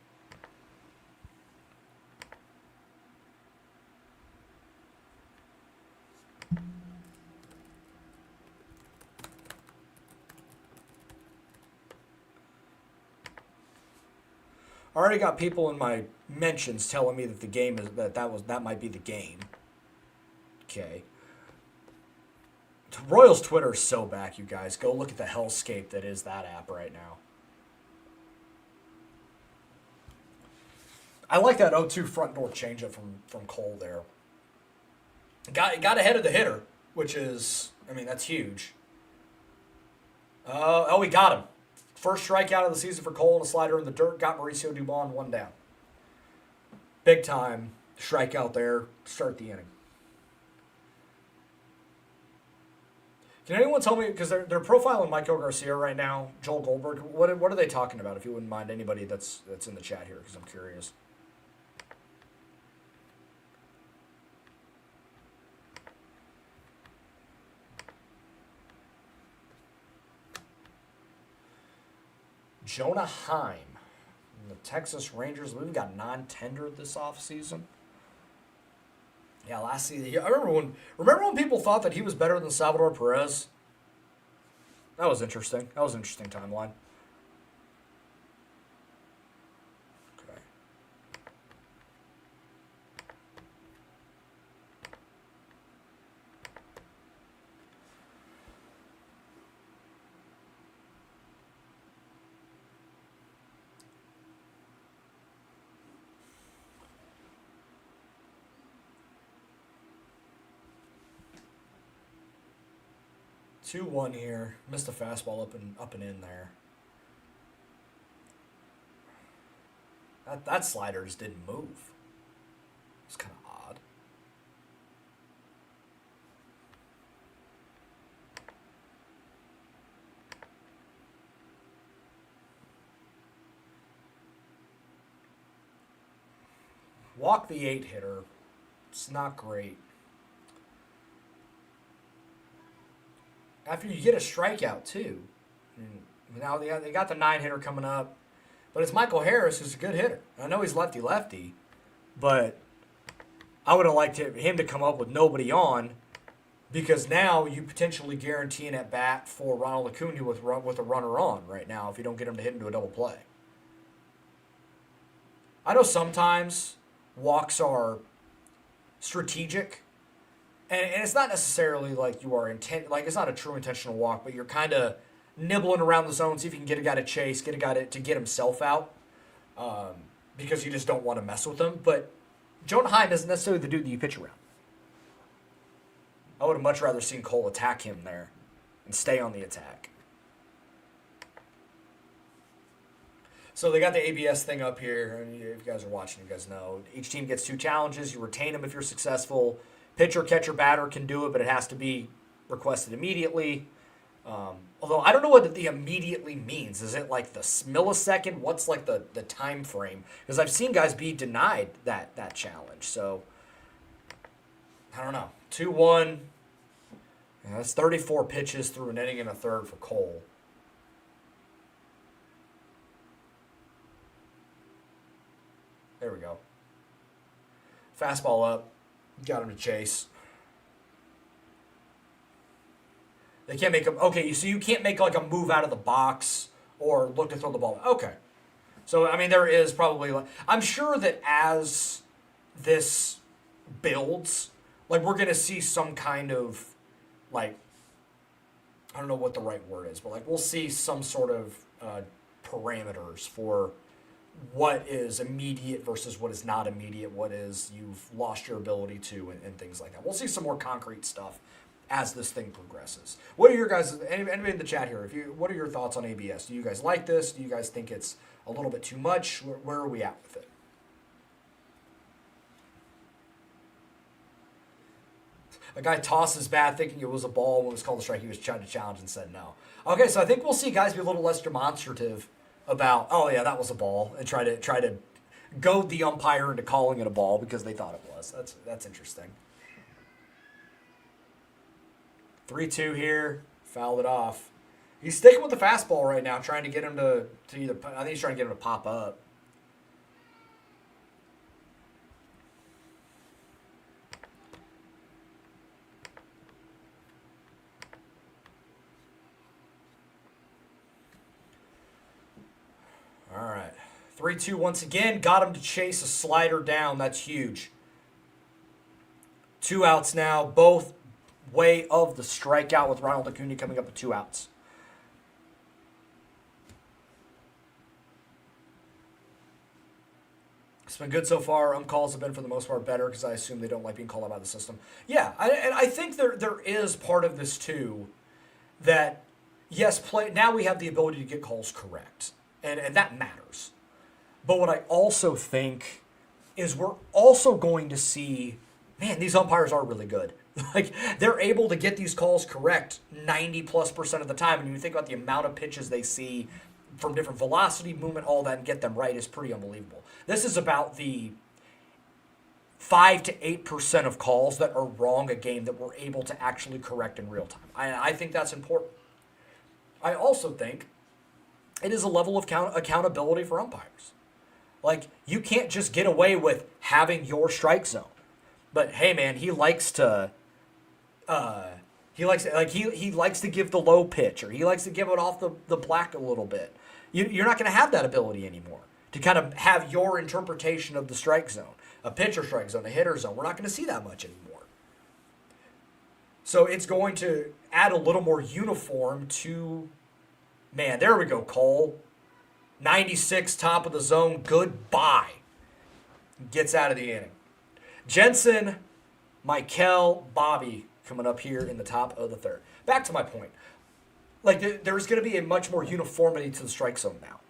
I already got people in my mentions telling me that the game is that might be the game. Okay. Royals Twitter is so back, you guys. Go look at the hellscape that is that app right now. I like that 0-2 front door changeup from Cole there. Got ahead of the hitter, which is, I mean, that's huge. We got him. First strikeout of the season for Cole and a slider in the dirt. Got Mauricio Dubon 1 down. Big time strikeout there. Start the inning. Can anyone tell me, because they're profiling Michael Garcia right now, Joel Goldberg, what are they talking about, if you wouldn't mind, anybody that's in the chat here, because I'm curious. Jonah Heim, the Texas Rangers. We've got non-tendered this offseason. Yeah, last season. I remember when people thought that he was better than Salvador Perez? That was interesting. That was an interesting timeline. Okay. Two one here. Missed a fastball up and in there. That slider just didn't move. It's kind of odd. Walk the 8-hitter. It's not great. After you get a strikeout, too. Now they got the 9-hitter coming up. But it's Michael Harris, who's a good hitter. I know he's lefty-lefty, but I would have liked him to come up with nobody on, because now you potentially guarantee an at-bat for Ronald Acuna with a runner on right now if you don't get him to hit into a double play. I know sometimes walks are strategic, and it's not necessarily like you are like it's not a true intentional walk, but you're kind of nibbling around the zone, see if you can get a guy to chase, get a guy to get himself out, because you just don't want to mess with him. But Jonah Heim isn't necessarily the dude that you pitch around. I would have much rather seen Cole attack him there and stay on the attack. So they got the ABS thing up here, and if you guys are watching, you guys know. Each team gets 2 challenges. You retain them if you're successful. Pitcher, catcher, batter can do it, but it has to be requested immediately. Although I don't know what the immediately means. Is it like the millisecond? What's like the time frame? Because I've seen guys be denied that challenge. So I don't know. 2-1. Yeah, that's 34 pitches through an inning and a third for Cole. There we go. Fastball up. Got him to chase. They can't make him. Okay, so you can't make like a move out of the box or look to throw the ball. Okay. So, I mean, there is probably. I'm sure that as this builds, like, we're going to see some kind of, like, I don't know what the right word is, but, like, we'll see some sort of parameters for what is immediate versus what is not immediate, what is you've lost your ability to, and things like that. We'll see some more concrete stuff as this thing progresses. What are your guys, anybody in the chat here, what are your thoughts on ABS? Do you guys like this? Do you guys think it's a little bit too much? Where are we at with it? A guy tossed his bat thinking it was a ball. When it was called a strike, he was trying to challenge and said no. Okay, so I think we'll see guys be a little less demonstrative about, oh yeah, that was a ball, and try to goad the umpire into calling it a ball because they thought it was. That's interesting. 3-2 here, fouled it off. He's sticking with the fastball right now, trying to get him to either. I think he's trying to get him to pop up. All right, 3-2 once again. Got him to chase a slider down. That's huge. 2 outs now, both way of the strikeout with Ronald Acuna coming up with 2 outs. It's been good so far. Calls have been, for the most part, better because I assume they don't like being called out by the system. Yeah, and I think there is part of this, too, that, yes, now we have the ability to get calls correct, and that matters. But what I also think is we're also going to see, man, these umpires are really good. Like, they're able to get these calls correct 90+% of the time, and you think about the amount of pitches they see from different velocity, movement, all that, and get them right is pretty unbelievable. This is about the 5 to 8% of calls that are wrong a game that we're able to actually correct in real time. I think that's important. I also think it is a level of accountability for umpires. Like, you can't just get away with having your strike zone. But hey, man, he likes to give the low pitch, or he likes to give it off the black a little bit. You're not going to have that ability anymore to kind of have your interpretation of the strike zone, a pitcher strike zone, a hitter zone. We're not going to see that much anymore. So it's going to add a little more uniform to, man, there we go, Cole. 96, top of the zone, goodbye. Gets out of the inning. Jensen, Michael, Bobby coming up here in the top of the third. Back to my point. Like, there's going to be a much more uniformity to the strike zone now.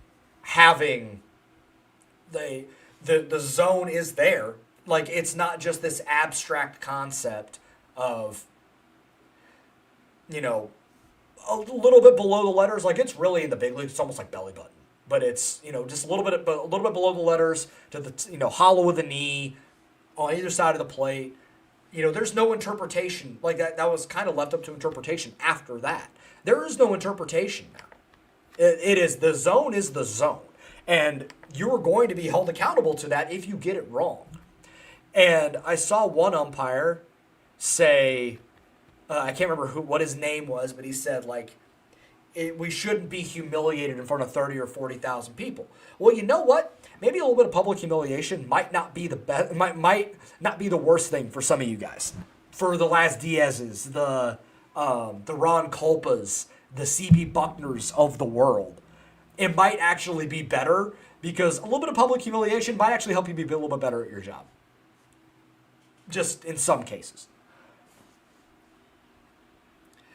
Having the zone is there. Like, it's not just this abstract concept of, you know, a little bit below the letters. Like, it's really in the big leagues. It's almost like belly button. But it's, you know, just a little bit below the letters to the, you know, hollow of the knee on either side of the plate. You know, there's no interpretation. Like, that was kind of left up to interpretation after that. There is no interpretation now. It is, the zone is the zone. And you're going to be held accountable to that if you get it wrong. And I saw one umpire say, I can't remember what his name was, but he said, like, we shouldn't be humiliated in front of 30 or 40,000 people. Well, you know what? Maybe a little bit of public humiliation might not be the best. Might not be the worst thing for some of you guys. For the Laz Diaz's, the Ron Culpas, the CB Buckners of the world, it might actually be better because a little bit of public humiliation might actually help you be a little bit better at your job. Just in some cases.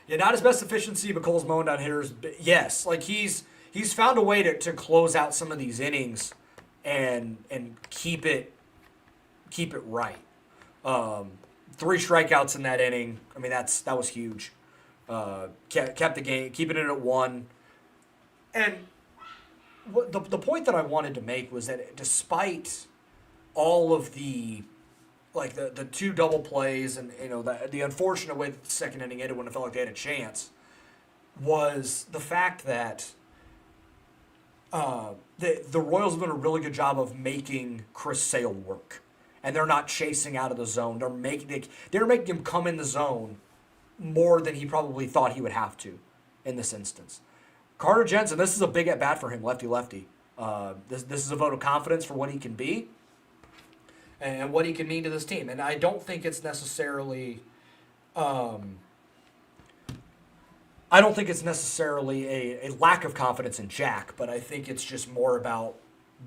Yeah, not his best efficiency, but Cole's mowing down hitters. But yes, like he's found a way to close out some of these innings and keep it right. 3 strikeouts in that inning. I mean, that was huge. Kept the game, keeping it at 1. And the point that I wanted to make was that despite all of the, like, the 2 double plays and, you know, the unfortunate way that the second inning ended when it felt like they had a chance, was the fact that the Royals have done a really good job of making Chris Sale work. And they're not chasing out of the zone. They're making him come in the zone more than he probably thought he would have to in this instance. Carter Jensen, this is a big at-bat for him, lefty-lefty. This is a vote of confidence for what he can be and what he can mean to this team. And I don't think it's necessarily a lack of confidence in Jack, but I think it's just more about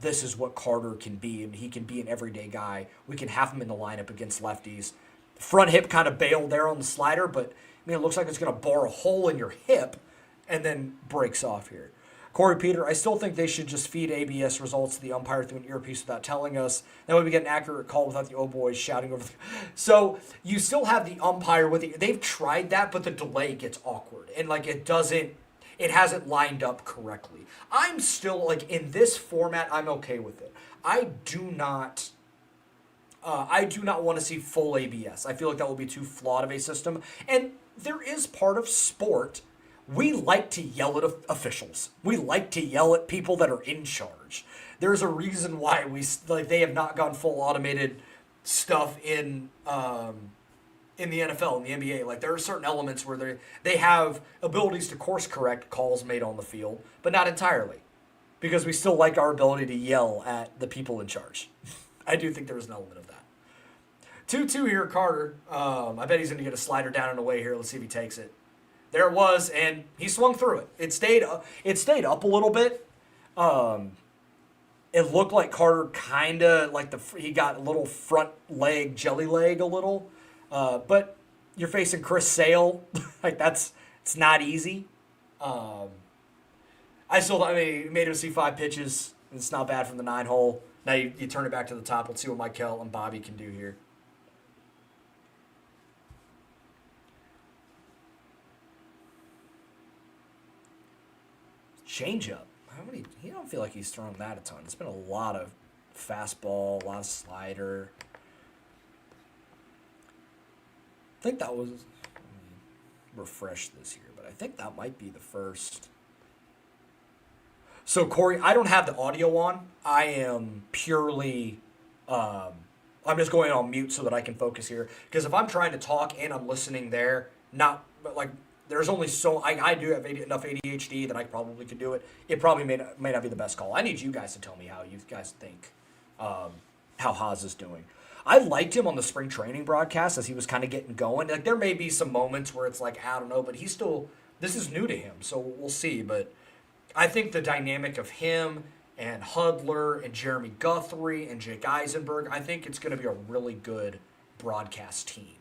this is what Carter can be, and he can be an everyday guy. We can have him in the lineup against lefties. Front hip kind of bailed there on the slider, but I mean, it looks like it's going to bore a hole in your hip and then breaks off here. Corey Peter, I still think they should just feed ABS results to the umpire through an earpiece without telling us. That way we get an accurate call without the boys shouting over. So you still have the umpire with it. They've tried that, but the delay gets awkward. And, like, it hasn't lined up correctly. I'm still, like, in this format, I'm okay with it. I do not want to see full ABS. I feel like that will be too flawed of a system. And there is part of sport. We like to yell at officials. We like to yell at people that are in charge. There's a reason why they have not gone full automated stuff in the NFL, in the NBA. Like, there are certain elements where they have abilities to course correct calls made on the field, but not entirely. because we still like our ability to yell at the people in charge. I do think there was an element of that. 2-2 here, Carter. I bet he's going to get a slider down and away here. Let's see if he takes it. There it was, and he swung through it. It stayed up a little bit. It looked like Carter kind of like he got a little front leg, jelly leg a little. But you're facing Chris Sale. Like it's not easy. I mean, made him see 5 pitches. It's not bad from the 9 hole. Now you turn it back to the top. Let's see what Michael and Bobby can do here. Changeup. You don't feel like he's thrown that a ton. It's been a lot of fastball, a lot of slider. I think that was, let me refresh this here, but I think that might be the first. So, Corey, I don't have the audio on. I am purely, I'm just going on mute so that I can focus here. Because if I'm trying to talk and I'm listening there, there's only I do have enough ADHD that I probably could do it. It probably may not be the best call. I need you guys to tell me how you guys think how Haas is doing. I liked him on the spring training broadcast as he was kind of getting going. Like, there may be some moments where it's like, I don't know, but this is new to him, so we'll see. But I think the dynamic of him and Hudler and Jeremy Guthrie and Jake Eisenberg, I think it's going to be a really good broadcast team.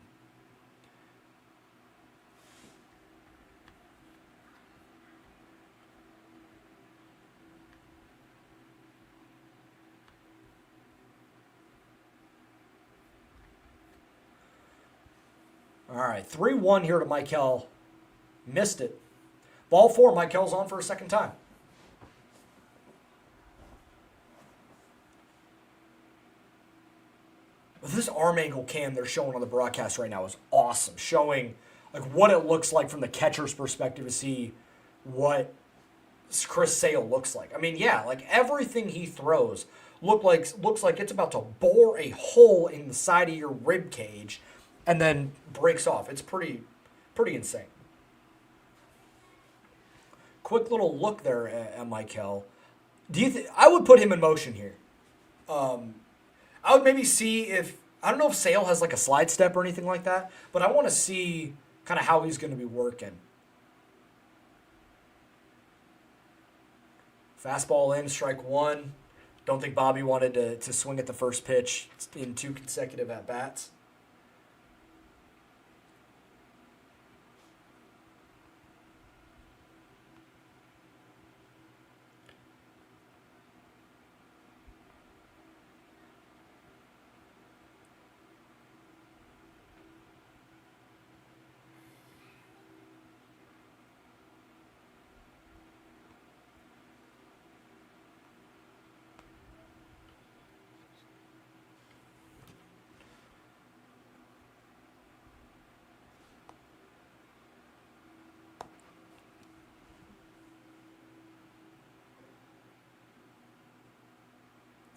All right, 3-1 here to Michael. Missed it. Ball 4, Michael's on for a second time. This arm angle cam they're showing on the broadcast right now is awesome, showing like what it looks like from the catcher's perspective to see what Chris Sale looks like. I mean, yeah, like everything he throws looks like it's about to bore a hole in the side of your rib cage and then breaks off. It's pretty insane. Quick little look there at Michael. I would put him in motion here. I would maybe see I don't know if Sale has like a slide step or anything like that, but I want to see kind of how he's going to be working. Fastball in, strike 1. Don't think Bobby wanted to swing at the first pitch in 2 consecutive at-bats.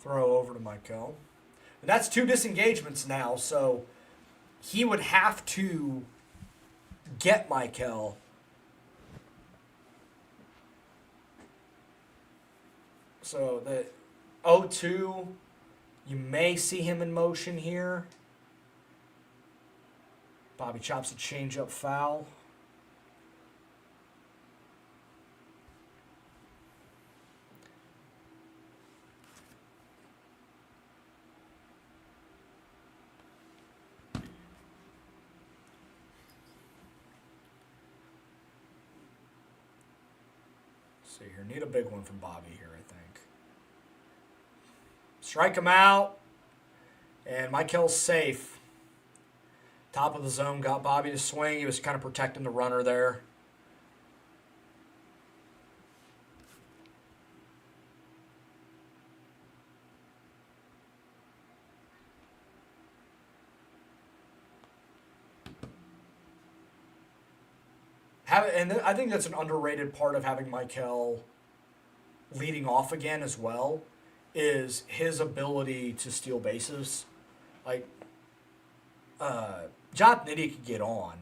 Throw over to Michael. And that's 2 disengagements now, so he would have to get Michael. So the 0-2, you may see him in motion here. Bobby chops a changeup foul. See here, need a big one from Bobby here, I think. Strike him out, and Michael's safe. Top of the zone, got Bobby to swing. He was kind of protecting the runner there. And I think that's an underrated part of having Michael leading off again as well, is his ability to steal bases. Like, Jonathan Idiot could get on,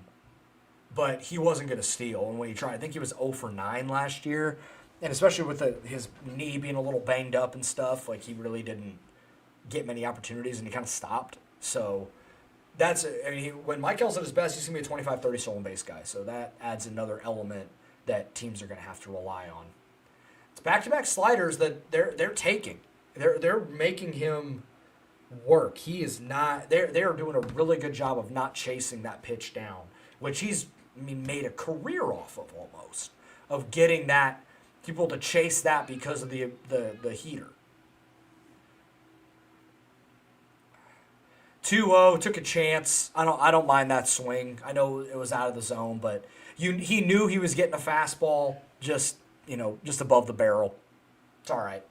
but he wasn't going to steal. And when he tried, I think he was 0 for 9 last year. And especially with his knee being a little banged up and stuff, like he really didn't get many opportunities and he kind of stopped. So when Michael's at his best, he's going to be a 25, 30 stolen base guy. So that adds another element that teams are going to have to rely on. It's back-to-back sliders that they're taking. They're making him work. He is not. They're doing a really good job of not chasing that pitch down, which he's made a career off of almost, of getting that people to chase that because of the heater. 2-0, took a chance. I don't mind that swing. I know it was out of the zone, but he knew he was getting a fastball just above the barrel. It's all right.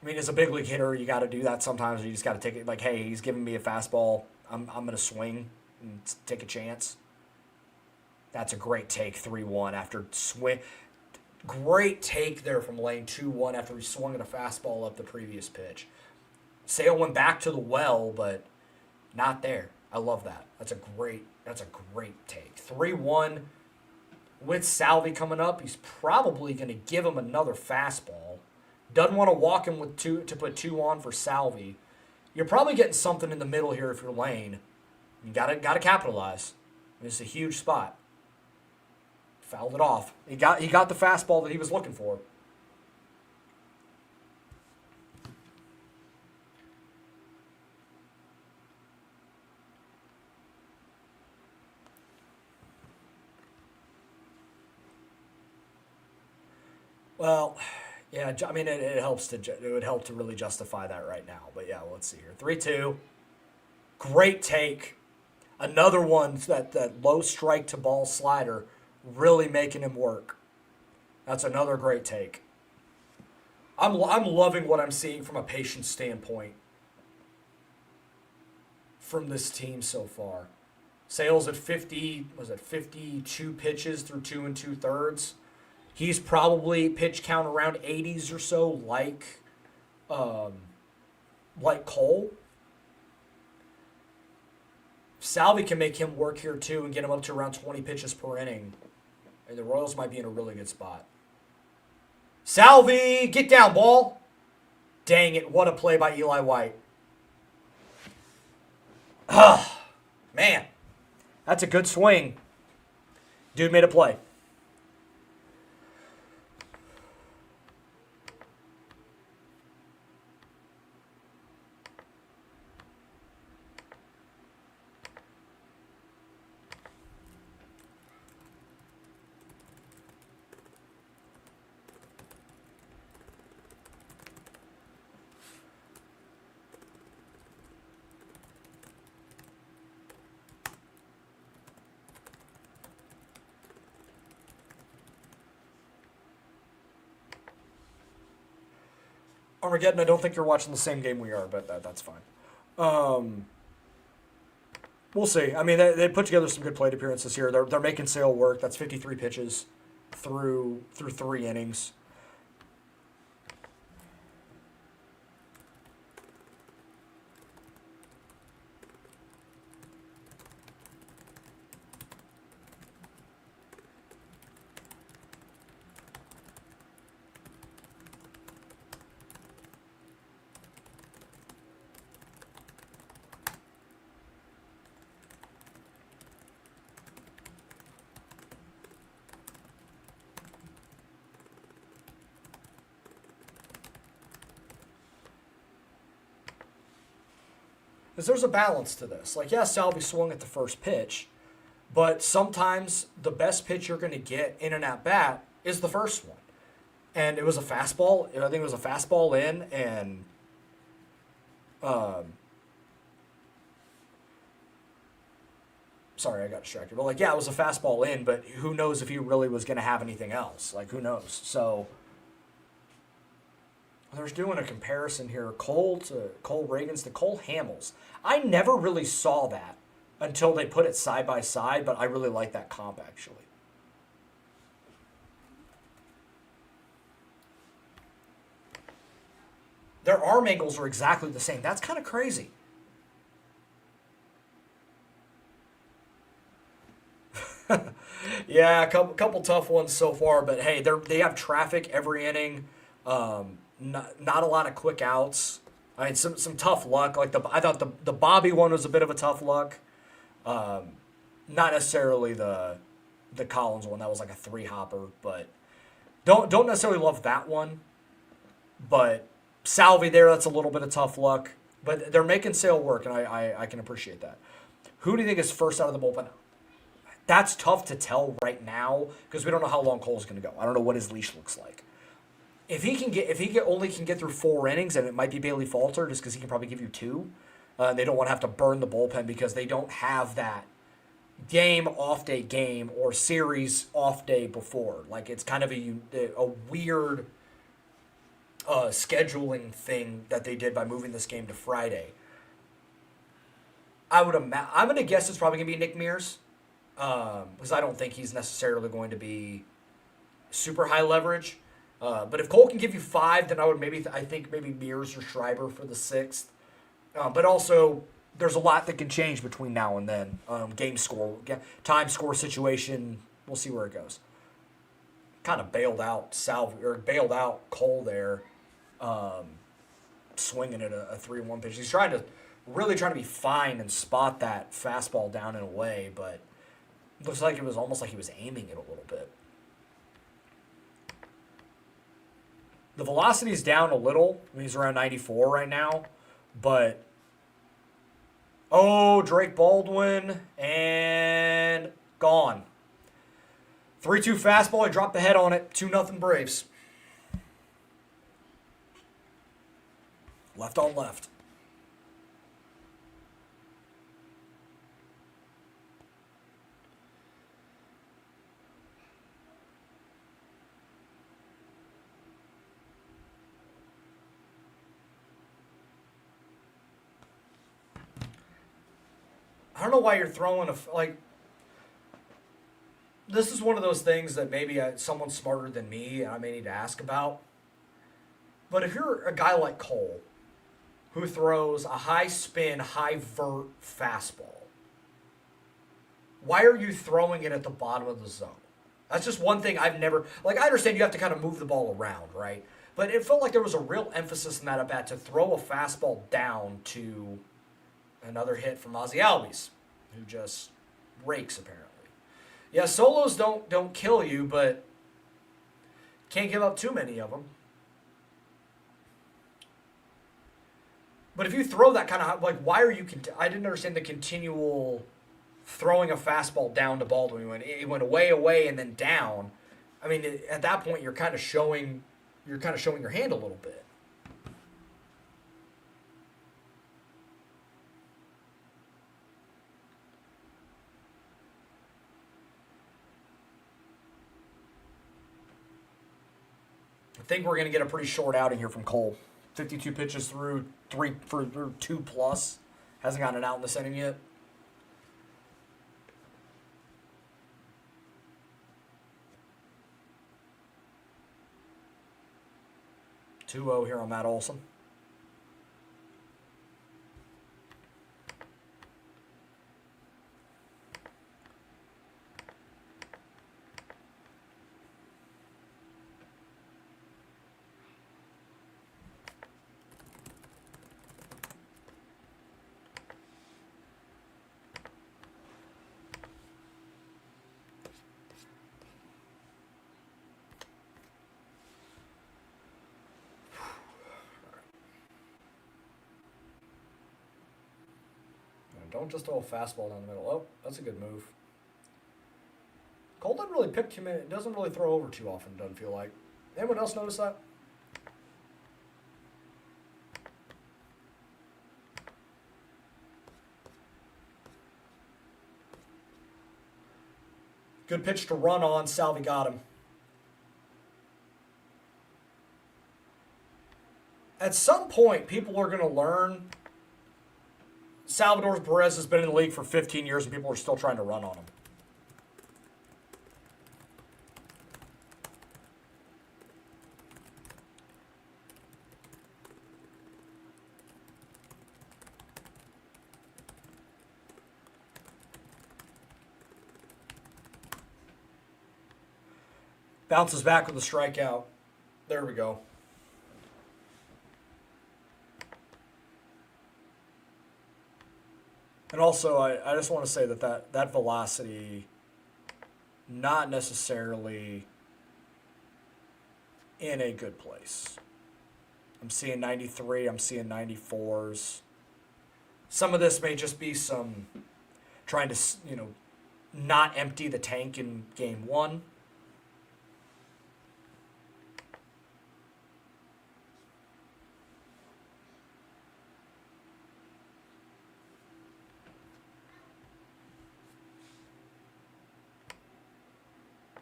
I mean, as a big league hitter, you got to do that sometimes. You just got to take it like, hey, he's giving me a fastball. I'm going to swing and take a chance. That's a great take, 3-1 after swing. Great take there from Lane, 2-1 after he swung at a fastball up the previous pitch. Sale went back to the well, but not there. I love that. That's a great take. 3-1 with Salvi coming up. He's probably going to give him another fastball. Doesn't want to walk him with two to put 2 on for Salvi. You're probably getting something in the middle here if you're Lane. You gotta capitalize. It's a huge spot. Fouled it off. He got the fastball that he was looking for. Well, yeah, I mean, it would help to really justify that right now. But yeah, let's see here. 3-2. Great take. Another one, that low strike to ball slider, really making him work. That's another great take. I'm loving what I'm seeing from a patient standpoint from this team so far. Sales at 52 pitches through 2 2/3. He's probably pitch count around 80s or so, like Cole. Salvi can make him work here too and get him up to around 20 pitches per inning. And the Royals might be in a really good spot. Salvi, get down, ball. Dang it, what a play by Eli White. Man, that's a good swing. Dude made a play. Armageddon, I don't think you're watching the same game we are, but that's fine. We'll see. I mean, they put together some good plate appearances here. They're making Sale work. That's 53 pitches through 3 innings. Because there's a balance to this. Like, yeah, Salvi swung at the first pitch, but sometimes the best pitch you're going to get in an at-bat is the first one. And it was a fastball. I think it was a fastball in, and sorry, I got distracted. But, like, yeah, it was a fastball in, but who knows if he really was going to have anything else. Like, who knows? So there's doing a comparison here, Cole Reagans to Cole Hamels. I never really saw that until they put it side by side, but I really like that comp, actually. Their arm angles are exactly the same. That's kind of crazy. Yeah, a couple tough ones so far, but hey, they have traffic every inning. Not a lot of quick outs. I mean, some tough luck. Like I thought the Bobby one was a bit of a tough luck. Not necessarily the Collins one. That was like a three hopper, but don't necessarily love that one. But Salvi there, that's a little bit of tough luck. But they're making Sale work, and I can appreciate that. Who do you think is first out of the bullpen? That's tough to tell right now because we don't know how long Cole's going to go. I don't know what his leash looks like. If he only can get through 4 innings, and it might be Bailey Falter just because he can probably give you two. They don't want to have to burn the bullpen because they don't have that game off day game or series off day before. Like it's kind of a weird scheduling thing that they did by moving this game to Friday. I'm gonna guess it's probably gonna be Nick Mears because I don't think he's necessarily going to be super high leverage. But if Cole can give you 5, then I think maybe Mears or Schreiber for the 6th. But also, there's a lot that can change between now and then. Game score, time score situation. We'll see where it goes. Kind of bailed out Cole there, swinging at a 3-1 pitch. He's really trying to be fine and spot that fastball down and away, but it looks like it was almost like he was aiming it a little bit. The velocity is down a little. I mean, he's around 94 right now, but Drake Baldwin and gone. 3-2 fastball. He dropped the head on it. 2-0 Braves. Left on left. I don't know why you're throwing this is one of those things that maybe someone smarter than me I may need to ask about. But if you're a guy like Cole, who throws a high spin, high vert fastball, why are you throwing it at the bottom of the zone? That's just one thing I've never I understand you have to kind of move the ball around, right? But it felt like there was a real emphasis in that at bat to throw a fastball down to another hit from Ozzie Albies, who just rakes apparently. Yeah, solos don't kill you, but can't give up too many of them. But if you throw that kind of why are you? I didn't understand the continual throwing a fastball down to Baldwin. It went away, and then down. I mean, at that point, you're kind of showing your hand a little bit. I think we're going to get a pretty short outing here from Cole. 52 pitches through 2 plus. Hasn't gotten an out in this inning yet. (2-0) here on Matt Olson. Don't just throw a fastball down the middle. Oh, that's a good move. Cole doesn't really pick too many. Doesn't really throw over too often. Doesn't feel like. Anyone else notice that? Good pitch to run on. Salvi got him. At some point, people are going to learn. Salvador Perez has been in the league for 15 years, and people are still trying to run on him. Bounces back with a strikeout. There we go. And also, I just want to say that velocity, not necessarily in a good place. I'm seeing 93. I'm seeing 94s. Some of this may just be some trying to, not empty the tank in game one.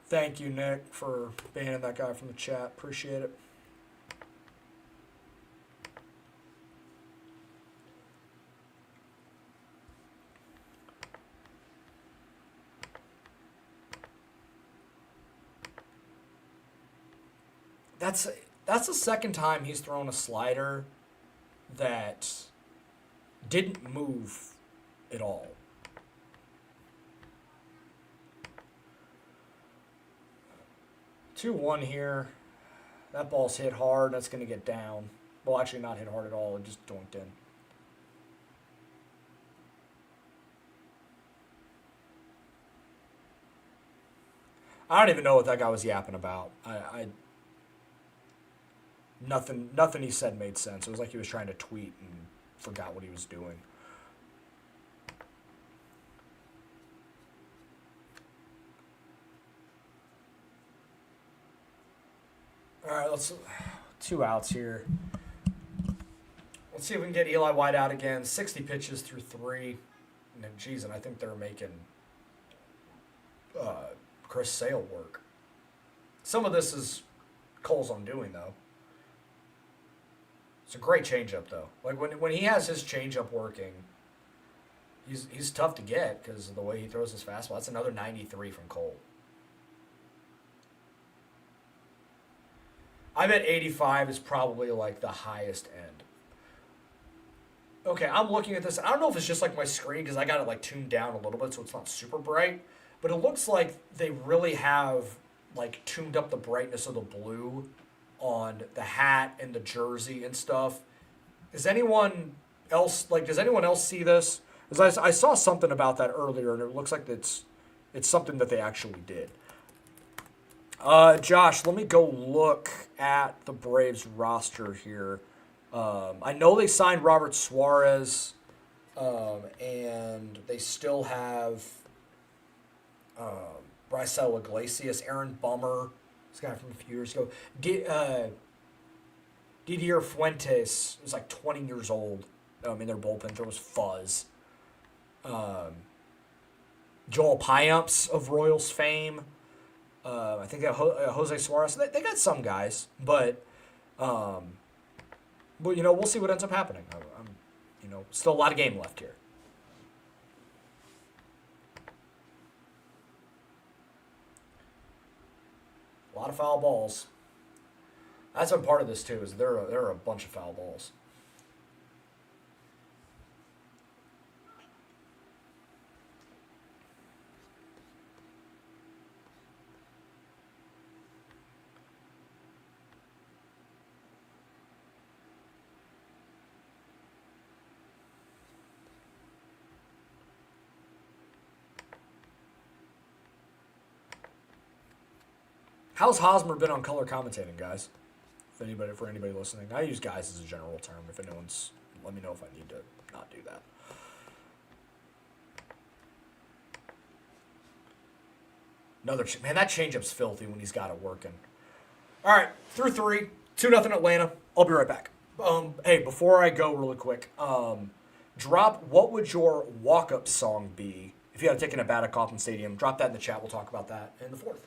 Thank you, Nick, for banning that guy from the chat. Appreciate it. That's the second time he's thrown a slider that didn't move at all. Two one here. That ball's hit hard. That's going to get down. Well, actually not hit hard at all. It just doinked in. I don't even know what that guy was yapping about. Nothing he said made sense. It was like he was trying to tweet and forgot what he was doing. All right, let's 2 outs here. Let's see if we can get Eli White out again. 60 pitches through 3. And geez, and I think they're making Chris Sale work. Some of this is Cole's undoing, though. It's a great changeup, though. Like when he has his changeup working, he's tough to get because of the way he throws his fastball. That's another 93 from Cole. I bet 85 is probably like the highest end. Okay, I'm looking at this. I don't know if it's just like my screen because I got it like tuned down a little bit so it's not super bright. But it looks like they really have like tuned up the brightness of the blue on the hat and the jersey and stuff. Does anyone else see this? Because I saw something about that earlier and it looks like it's something that they actually did. Josh, let me go look at the Braves roster here. I know they signed Robert Suarez, and they still have Raisel Iglesias, Aaron Bummer, this guy from a few years ago. Didier Fuentes was like 20 years old in their bullpen. There was Fuzz. Joel Payamps of Royals fame. I think that Jose Suarez. They got some guys, but we'll see what ends up happening. Still a lot of game left here. A lot of foul balls. That's been part of this too. Is there are a bunch of foul balls. How's Hosmer been on color commentating, guys? For anybody listening, I use guys as a general term. If anyone's, let me know if I need to not do that. Man, that changeup's filthy when he's got it working. All right, through 3, 2-0 Atlanta. I'll be right back. Hey, before I go, really quick, drop what would your walk-up song be if you had a ticket at Bat at Kauffman Stadium? Drop that in the chat. We'll talk about that in the 4th.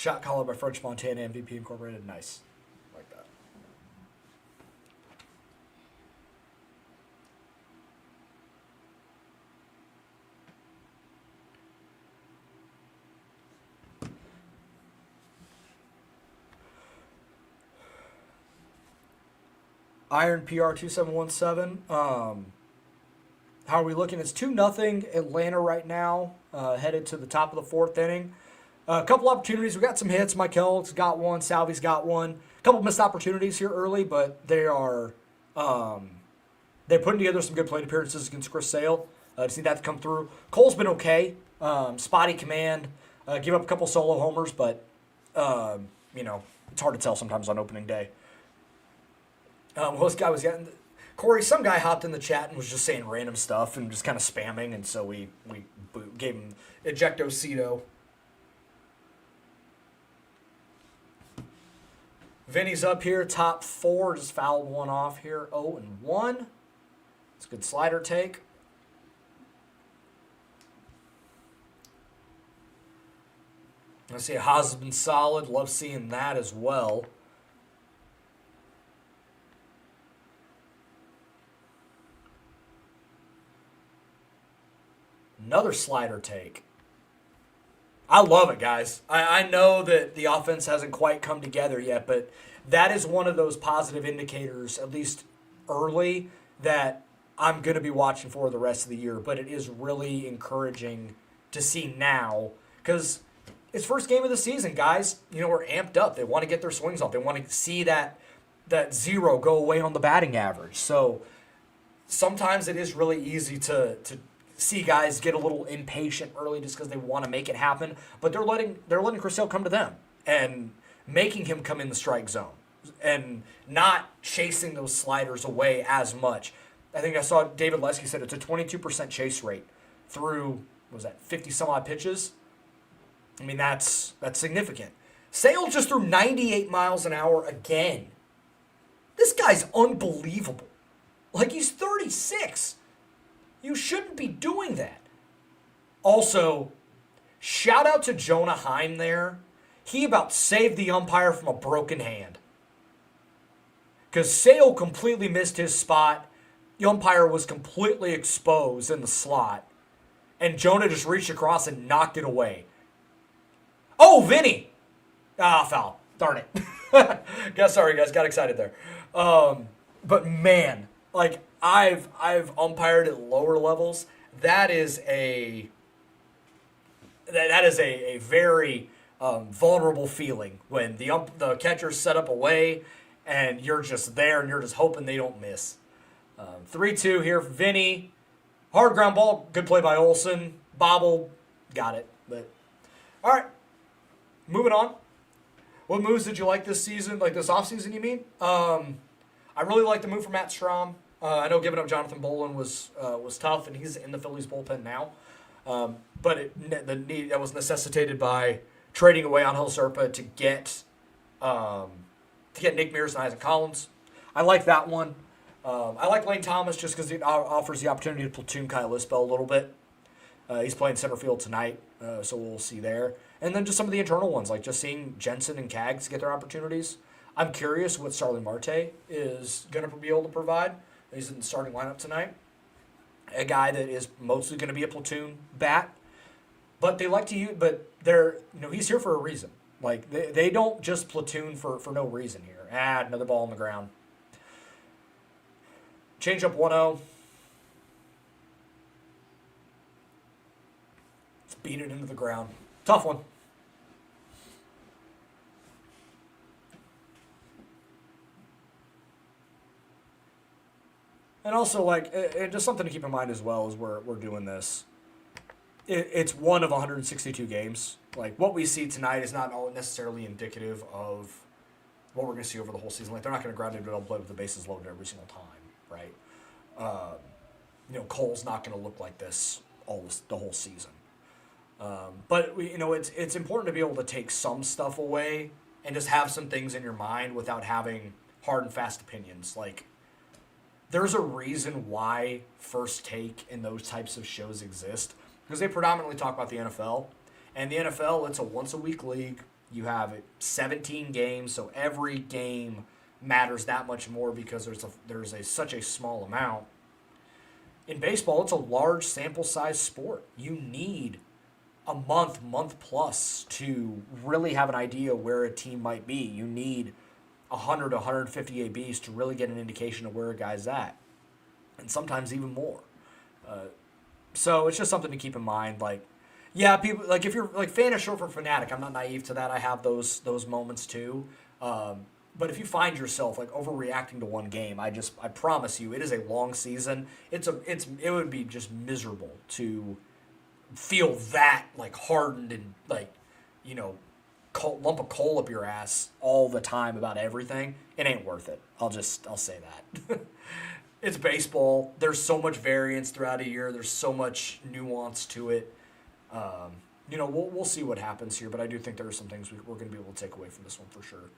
Shot caller by French Montana, MVP Incorporated. Nice. Like that. Iron PR 2717. How are we looking? It's 2-0 Atlanta right now, headed to the top of the fourth inning. A couple opportunities. We got some hits. Mike Hill's got one. Salvy's got one. A couple missed opportunities here early, but they are they're putting together some good plate appearances against Chris Sale. To see that to come through. Cole's been okay. Spotty command. Give up a couple solo homers, but it's hard to tell sometimes on opening day. This guy was getting. Corey, some guy hopped in the chat and was just saying random stuff and just kind of spamming, and so we gave him ejectocito. Vinny's up here, top 4, just fouled one off here, 0-1. It's a good slider take. I see Haas has been solid. Love seeing that as well. Another slider take. I love it, guys. I know that the offense hasn't quite come together yet, but that is one of those positive indicators, at least early, that I'm going to be watching for the rest of the year. But it is really encouraging to see now because it's first game of the season, guys. We're amped up. They want to get their swings off. They want to see that zero go away on the batting average. So sometimes it is really easy to see guys get a little impatient early just because they want to make it happen, but they're letting Chris Sale come to them and making him come in the strike zone and not chasing those sliders away as much. I think I saw David Lesky said it's a 22% chase rate through 50 some odd pitches. I mean that's significant. Sale just threw 98 miles an hour again. This guy's unbelievable. Like he's 36. You shouldn't be doing that. Also, shout out to Jonah Heim there. He about saved the umpire from a broken hand. Because Sale completely missed his spot. The umpire was completely exposed in the slot. And Jonah just reached across and knocked it away. Oh, Vinny! Foul. Darn it. Sorry, guys. Got excited there. But man, I've umpired at lower levels. That is a very vulnerable feeling when the catcher's set up away and you're just there and you're just hoping they don't miss. 3-2 here for Vinny. Hard ground ball. Good play by Olsen. Bobble. Got it. But all right. Moving on. What moves did you like this season? Like this offseason, you mean? I really like the move for Matt Strahm. I know giving up Jonathan Bolin was tough, and he's in the Phillies bullpen now. But that was necessitated by trading away Angel Serpa to get Nick Mears and Isaac Collins. I like that one. I like Lane Thomas just because it offers the opportunity to platoon Kyle Isbell a little bit. He's playing center field tonight, so we'll see there. And then just some of the internal ones, like just seeing Jensen and Kaggs get their opportunities. I'm curious what Starling Marte is going to be able to provide. He's in the starting lineup tonight. A guy that is mostly going to be a platoon bat. But they like to use, but he's here for a reason. Like they don't just platoon for no reason here. Another ball on the ground. Change up 1-0. Let's beat it into the ground. Tough one. And also, just something to keep in mind as well as we're doing this. It's one of 162 games. Like, what we see tonight is not necessarily indicative of what we're going to see over the whole season. Like, they're not going to ground into double play with the bases loaded every single time, right? Cole's not going to look like this the whole season. But it's important to be able to take some stuff away and just have some things in your mind without having hard and fast opinions. Like, there's a reason why First Take and those types of shows exist, because they predominantly talk about the NFL. And the NFL, it's a once-a-week league. You have 17 games, so every game matters that much more because there's such a small amount. In baseball, it's a large sample size sport. You need a month plus to really have an idea where a team might be. You need 100 to 150 ABs to really get an indication of where a guy's at, and sometimes even more. So it's just something to keep in mind. Like, yeah, people like if you're like fan is short for fanatic. I'm not naive to that. I have those moments too. But if you find yourself like overreacting to one game, I promise you, it is a long season. It would be just miserable to feel that like hardened and like, lump of coal up your ass all the time about everything. It ain't worth it. I'll say that. It's baseball. There's so much variance throughout a year. There's so much nuance to it. We'll see what happens here, but I do think there are some things we're going to be able to take away from this one for sure.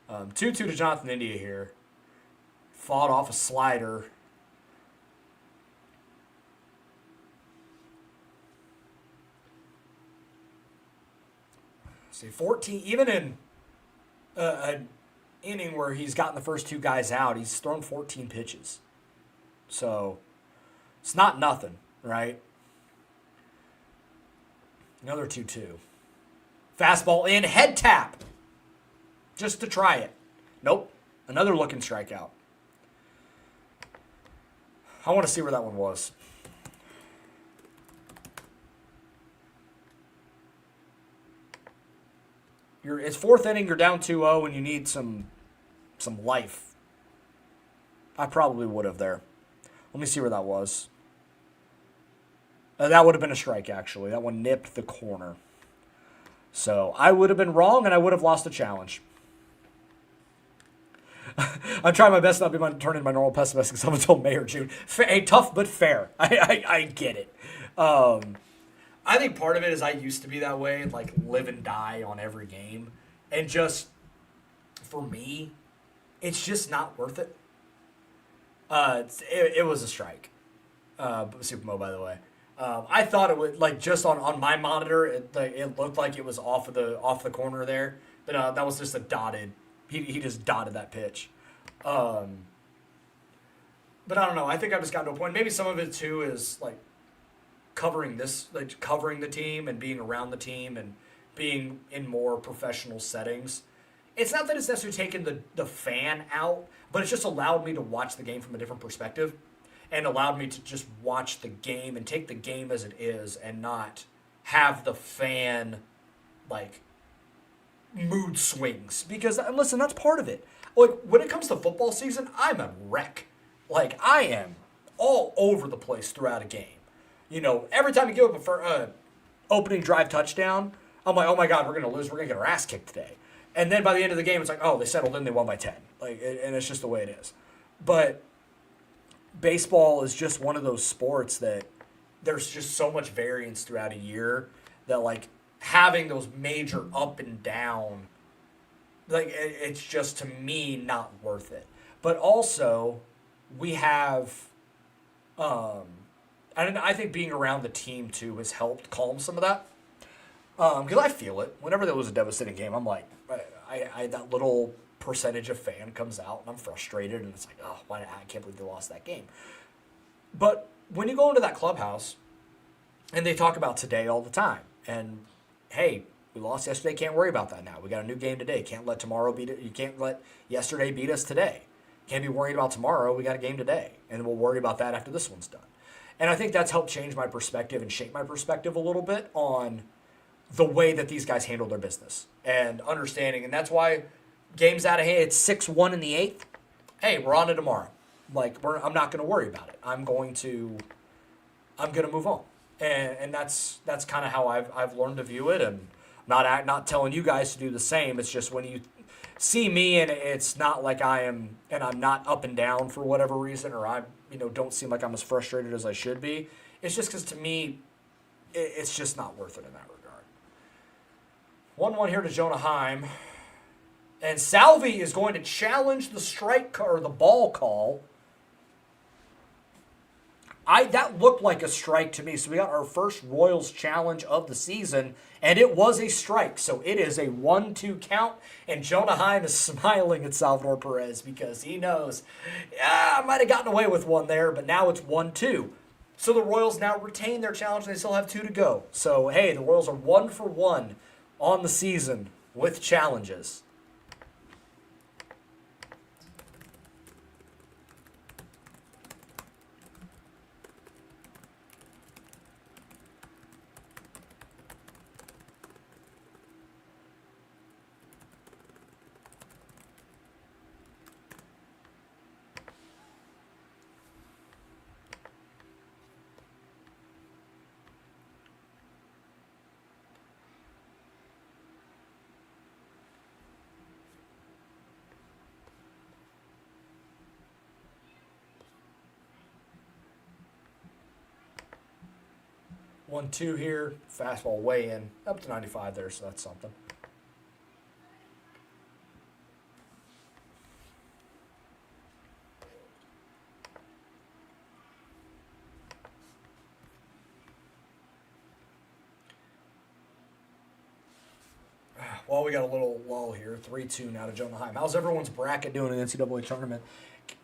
2-2 to Jonathan India here. Fought off a slider. See, 14, even in an inning where he's gotten the first two guys out, he's thrown 14 pitches. So, it's not nothing, right? Another 2-2. Fastball in, head tap. Just to try it. Nope. Another looking strikeout. I want to see where that one was. It's fourth inning, you're down 2-0, and you need some life. I probably would have there. Let me see where that was. That would have been a strike, actually. That one nipped the corner. So I would have been wrong, and I would have lost the challenge. I'm trying my best not to turn into my normal pessimistic self until May or June. Hey, tough but fair. I get it. I think part of it is I used to be that way, like live and die on every game. And just, for me, it's just not worth it. It was a strike. Super Mo, by the way. I thought it would, like, just on my monitor, it looked like it was off the corner there. But that was just a dotted. He just dotted that pitch. But I don't know. I think I've just gotten to a point. Maybe some of it, too, is, like, covering the team and being around the team and being in more professional settings. It's not that it's necessarily taken the fan out, but it's just allowed me to watch the game from a different perspective and allowed me to just watch the game and take the game as it is and not have the fan, like, mood swings. Because, listen, that's part of it. Like, when it comes to football season, I'm a wreck. Like, I am all over the place throughout a game. Every time you give up a opening drive touchdown, I'm like, oh my God, we're going to lose. We're going to get our ass kicked today. And then by the end of the game, it's like, oh, they settled in, they won by 10. Like, and it's just the way it is. But baseball is just one of those sports that there's just so much variance throughout a year that, like, having those major up and down, like, it's just, to me, not worth it. But also, we have, and I think being around the team, too, has helped calm some of that. Because I feel it. Whenever there was a devastating game, I'm like, that little percentage of fan comes out, and I'm frustrated, and it's like, oh, I can't believe they lost that game. But when you go into that clubhouse, and they talk about today all the time, and, hey, we lost yesterday, can't worry about that now. We got a new game today. Can't let tomorrow beat it. You can't let yesterday beat us today. Can't be worried about tomorrow. We got a game today, and we'll worry about that after this one's done. And I think that's helped change my perspective and shape my perspective a little bit on the way that these guys handle their business and understanding. And that's why games out of hand, it's 6-1 in the 8th. Hey, we're on to tomorrow. Like, I'm not going to worry about it. I'm going to move on. And that's kind of how I've learned to view it. And not telling you guys to do the same. It's just when you see me and it's not like I'm not up and down for whatever reason, or I don't seem like I'm as frustrated as I should be. It's just because, to me, it's just not worth it in that regard. 1-1 here to Jonah Heim. And Salvi is going to challenge the strike or the ball call. That looked like a strike to me. So we got our first Royals challenge of the season, and it was a strike. So it is a 1-2 count, and Jonah Heim is smiling at Salvador Perez because he knows, yeah, I might have gotten away with one there, but now it's 1-2. So the Royals now retain their challenge, and they still have 2 to go. So, hey, the Royals are 1 for 1 on the season with challenges. One, two here. Fastball way in. Up to 95 there, so that's something. Well, we got a little lull here. 3-2 now to Jonah Heim. How's everyone's bracket doing in the NCAA tournament?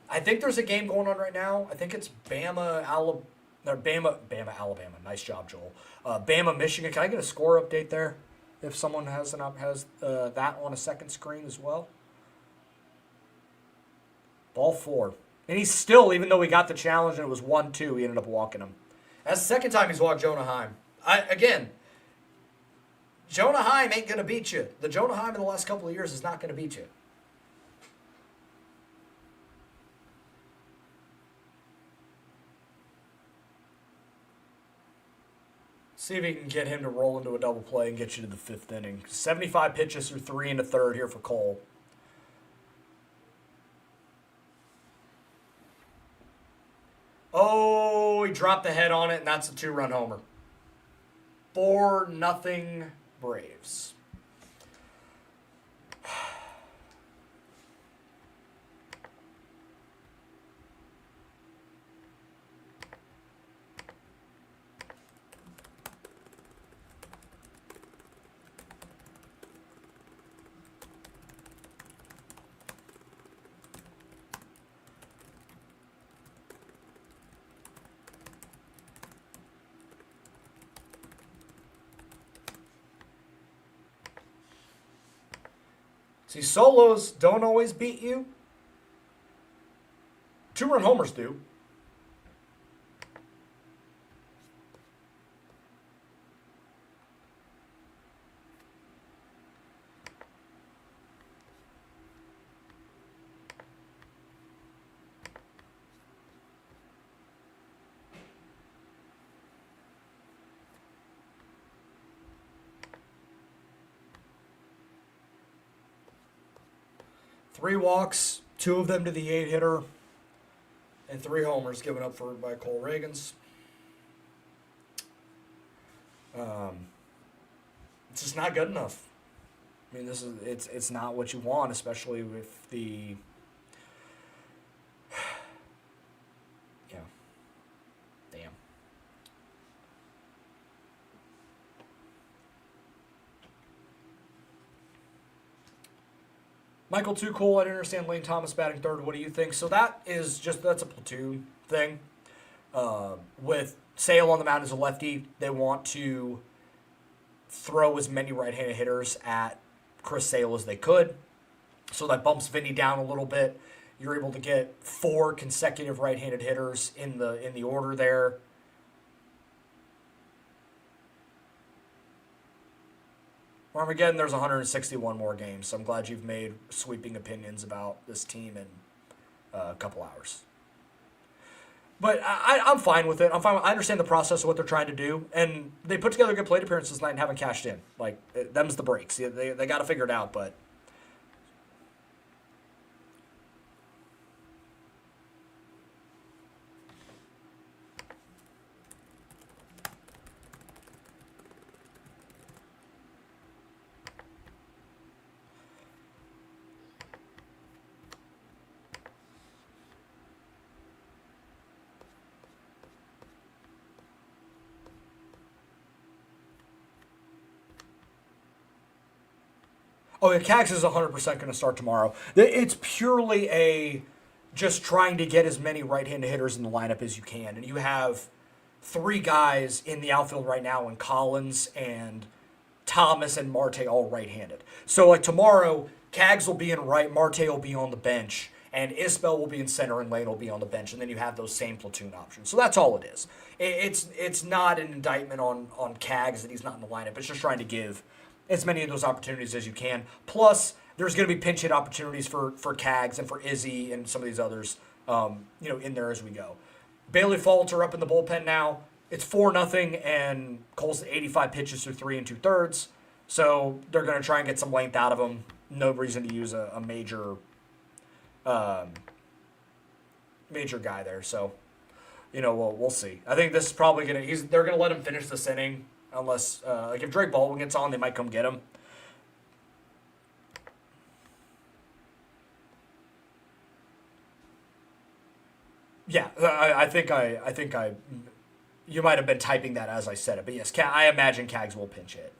I think there's a game going on right now. I think it's Bama, Alabama. Alabama. Nice job, Joel. Bama, Michigan. Can I get a score update there? If someone has that on a second screen as well. Ball 4. And he's still, even though he got the challenge and it was 1-2, he ended up walking him. That's the second time he's walked Jonah Heim. Again, Jonah Heim ain't going to beat you. The Jonah Heim in the last couple of years is not going to beat you. See if he can get him to roll into a double play and get you to the 5th inning. 75 pitches through 3 1/3 here for Cole. Oh, he dropped the head on it, and that's a 2-run homer. 4-0 Braves. See, solos don't always beat you. 2-run homers do. Three walks, 2 of them to the 8-hitter, and 3 homers given up by Cole Reagans. It's just not good enough. I mean, it's not what you want, especially with the damn. Michael, too cool. I didn't understand Lane Thomas batting third. What do you think? So that's a platoon thing. With Sale on the mound as a lefty, they want to throw as many right-handed hitters at Chris Sale as they could. So that bumps Vinny down a little bit. You're able to get 4 consecutive right-handed hitters in the order there. Armageddon, there's 161 more games, so I'm glad you've made sweeping opinions about this team in a couple hours. But I'm fine with it. I understand the process of what they're trying to do, and they put together good plate appearances tonight and haven't cashed in. Like, them's the breaks. They got to figure it out, but Oh, yeah, Cax is 100% going to start tomorrow. It's purely a just trying to get as many right-handed hitters in the lineup as you can. And you have three guys in the outfield right now in Collins and Thomas and Marte all right-handed. So like tomorrow, Cags will be in right, Marte will be on the bench, and Isbell will be in center, and Lane will be on the bench, and then you have those same platoon options. So that's all it is. It's not an indictment on Cags that he's not in the lineup. It's just trying to give as many of those opportunities as you can. Plus, there's going to be pinch hit opportunities for Cags and for Izzy and some of these others, in there as we go. Bailey Falter up in the bullpen now. It's 4-0, and Cole's 85 pitches through 3 2/3. So they're going to try and get some length out of him. No reason to use a major guy there. So, we'll see. I think this is probably they're going to let him finish this inning unless, if Drake Baldwin gets on, they might come get him. Yeah, I think you might have been typing that as I said it, but yes, I imagine Cags will pinch hit.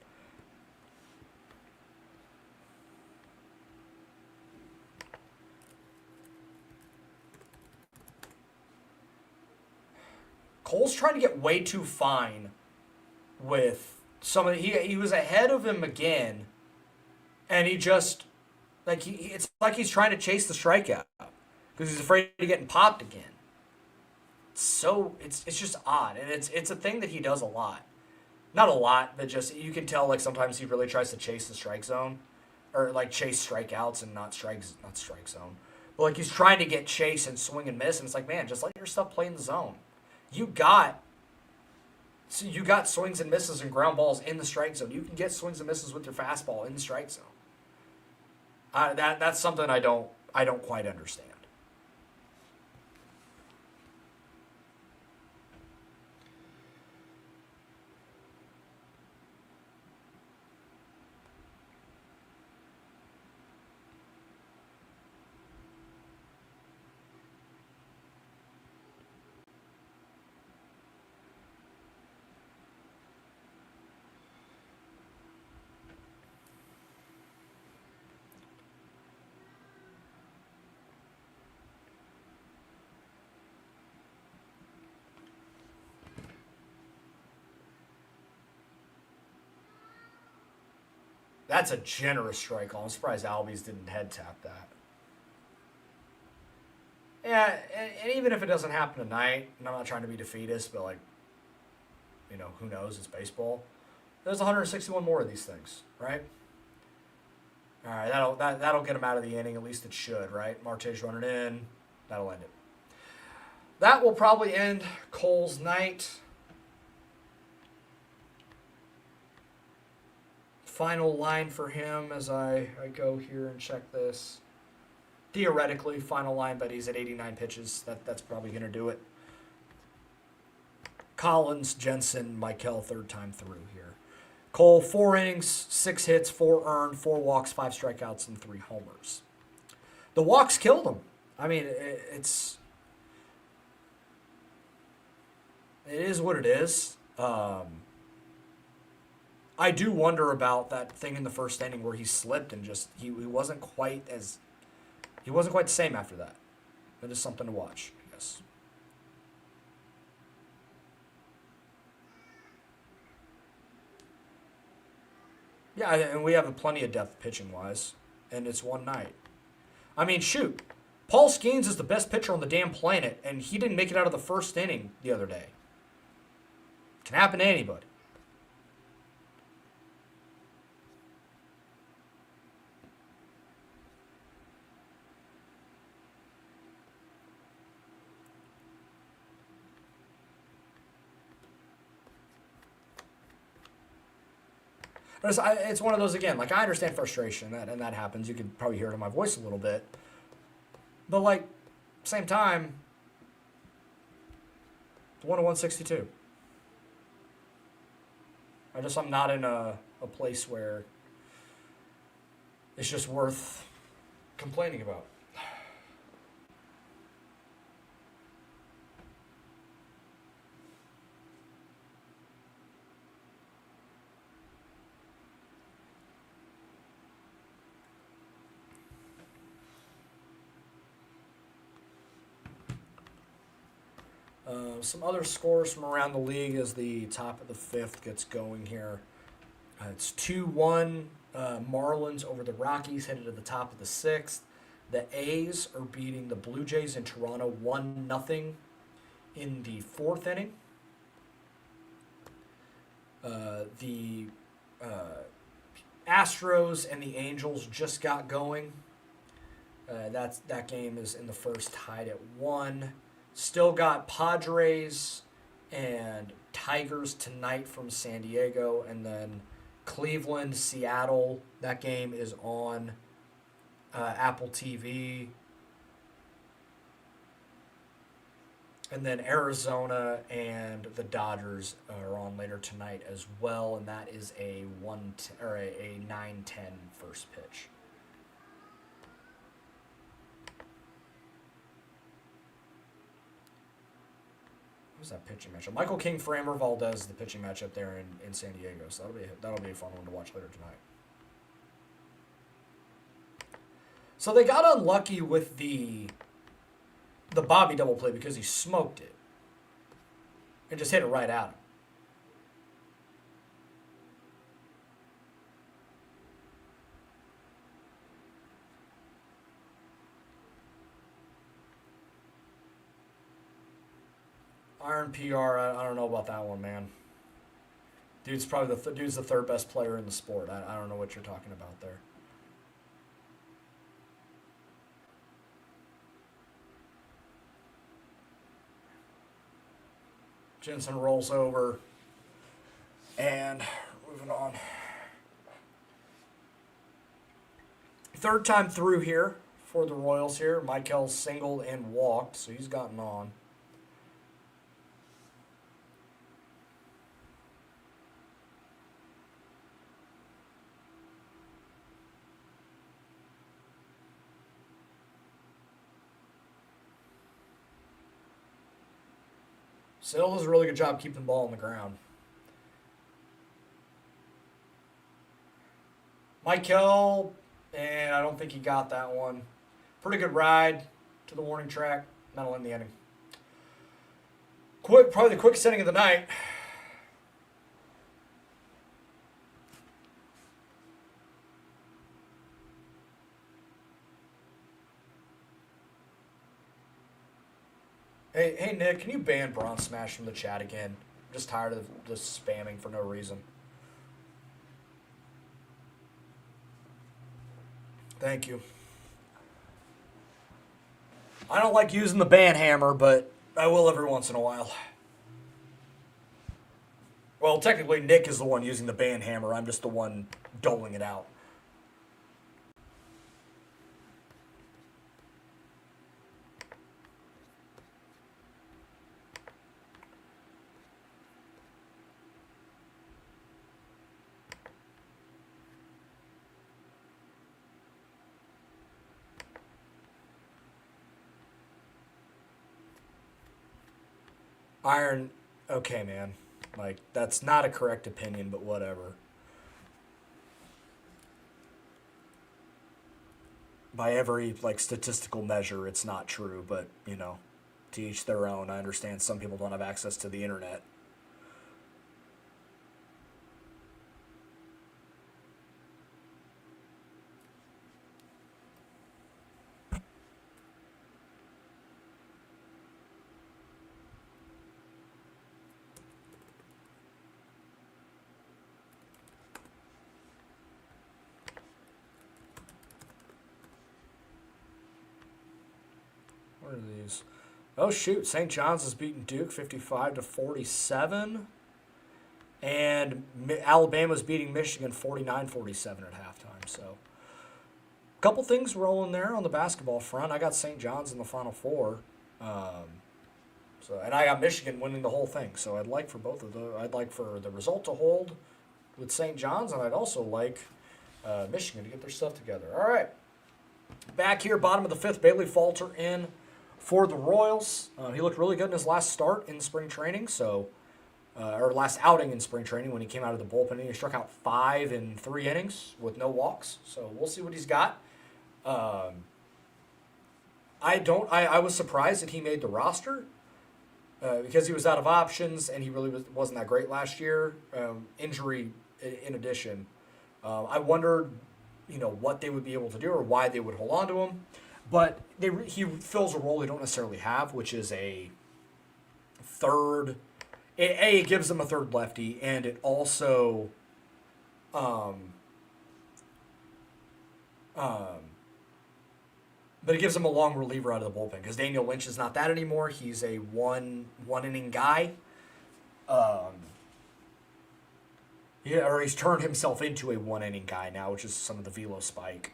Cole's trying to get way too fine with some of he was ahead of him again, and he just it's like he's trying to chase the strikeout because he's afraid of getting popped again. So it's just odd, and it's a thing that he does a lot. Not a lot, but just you can tell sometimes he really tries to chase the strike zone, or chase strikeouts and not strike zone. But he's trying to get chase and swing and miss, and it's man, just let your stuff play in the zone. You got swings and misses and ground balls in the strike zone. You can get swings and misses with your fastball in the strike zone. That's something I don't quite understand. That's a generous strike call. I'm surprised Albies didn't head tap that. Yeah, and even if it doesn't happen tonight, and I'm not trying to be defeatist, but who knows? It's baseball. There's 161 more of these things, right? All right, that'll get him out of the inning. At least it should, right? Marte's running in. That'll end it. That will probably end Cole's night. Final line for him as I go here and check this. Theoretically, final line, but he's at 89 pitches. That's probably going to do it. Collins, Jensen, Michael, third time through here. Cole, 4 innings, 6 hits, 4 earned, 4 walks, 5 strikeouts, and 3 homers. The walks killed him. I mean, it is what it is. I do wonder about that thing in the first inning where he slipped and just he wasn't quite the same after that. That is something to watch, I guess. Yeah, and we have plenty of depth pitching wise, and it's one night. I mean, shoot, Paul Skeens is the best pitcher on the damn planet, and he didn't make it out of the first inning the other day. Can happen to anybody. But it's one of those, again, I understand frustration, and that happens. You can probably hear it in my voice a little bit. But, same time, 1-162. I'm not in a place where it's just worth complaining about. Some other scores from around the league as the top of the fifth gets going here. It's 2-1 Marlins over the Rockies, headed to the top of the sixth. The A's are beating the Blue Jays in Toronto 1-0 in the fourth inning. The Astros and the Angels just got going. That game is in the first, tied at 1. Still got Padres and Tigers tonight from San Diego, and then Cleveland, Seattle. That game is on Apple TV. And then Arizona and the Dodgers are on later tonight as well, and that is a 9:10 first pitch. Who's that pitching matchup? Michael King, Framber Valdez is the pitching matchup there in San Diego, so that'll be a fun one to watch later tonight. So they got unlucky with the Bobby double play because he smoked it and just hit it right at him. Iron PR, I don't know about that one, man. Dude's probably dude's the third best player in the sport. I don't know what you're talking about there. Jensen rolls over, and moving on. Third time through here for the Royals here. Michael singled and walked, so he's gotten on. Sill does a really good job keeping the ball on the ground. Michael, and I don't think he got that one. Pretty good ride to the warning track. That'll end the inning. Probably the quickest inning of the night. Hey Nick, can you ban Bronze Smash from the chat again? I'm just tired of just spamming for no reason. Thank you. I don't like using the ban hammer, but I will every once in a while. Well, technically Nick is the one using the ban hammer. I'm just the one doling it out. Iron, okay, man. Like, that's not a correct opinion, but whatever. By every, statistical measure, it's not true, but, to each their own. I understand some people don't have access to the internet. What are these? Oh shoot! St. John's has beaten Duke 55-47, and Alabama's beating Michigan 49-47 at halftime. So, a couple things rolling there on the basketball front. I got St. John's in the Final Four, and I got Michigan winning the whole thing. So I'd like for both of those. I'd like for the result to hold with St. John's, and I'd also like Michigan to get their stuff together. All right, back here, bottom of the fifth, Bailey Falter in for the Royals. He looked really good in his last start in spring training, or last outing in spring training when he came out of the bullpen. He struck out 5 in 3 innings with no walks, so we'll see what he's got. I was surprised that he made the roster. because he was out of options and he really wasn't that great last year. Injury in addition. I wondered, what they would be able to do or why they would hold on to him. But he fills a role they don't necessarily have, which is a third. It gives them a third lefty, and it also, but it gives them a long reliever out of the bullpen because Daniel Lynch is not that anymore. He's a one inning guy. Or he's turned himself into a 1 inning guy now, which is some of the velo spike.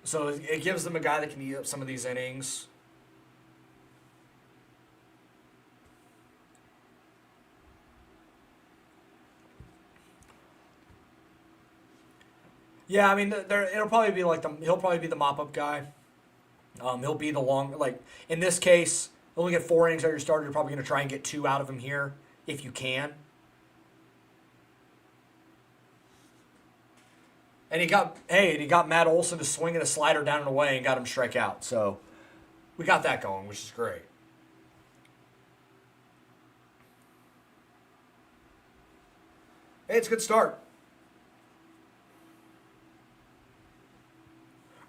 So it gives them a guy that can eat up some of these innings. Yeah, I mean, it'll probably be he'll probably be the mop-up guy. He'll be the in this case, you'll only get 4 innings out of your starter. You're probably going to try and get 2 out of him here if you can. And he got Matt Olson to swing at a slider down and away and got him strike out. So we got that going, which is great. Hey, it's a good start.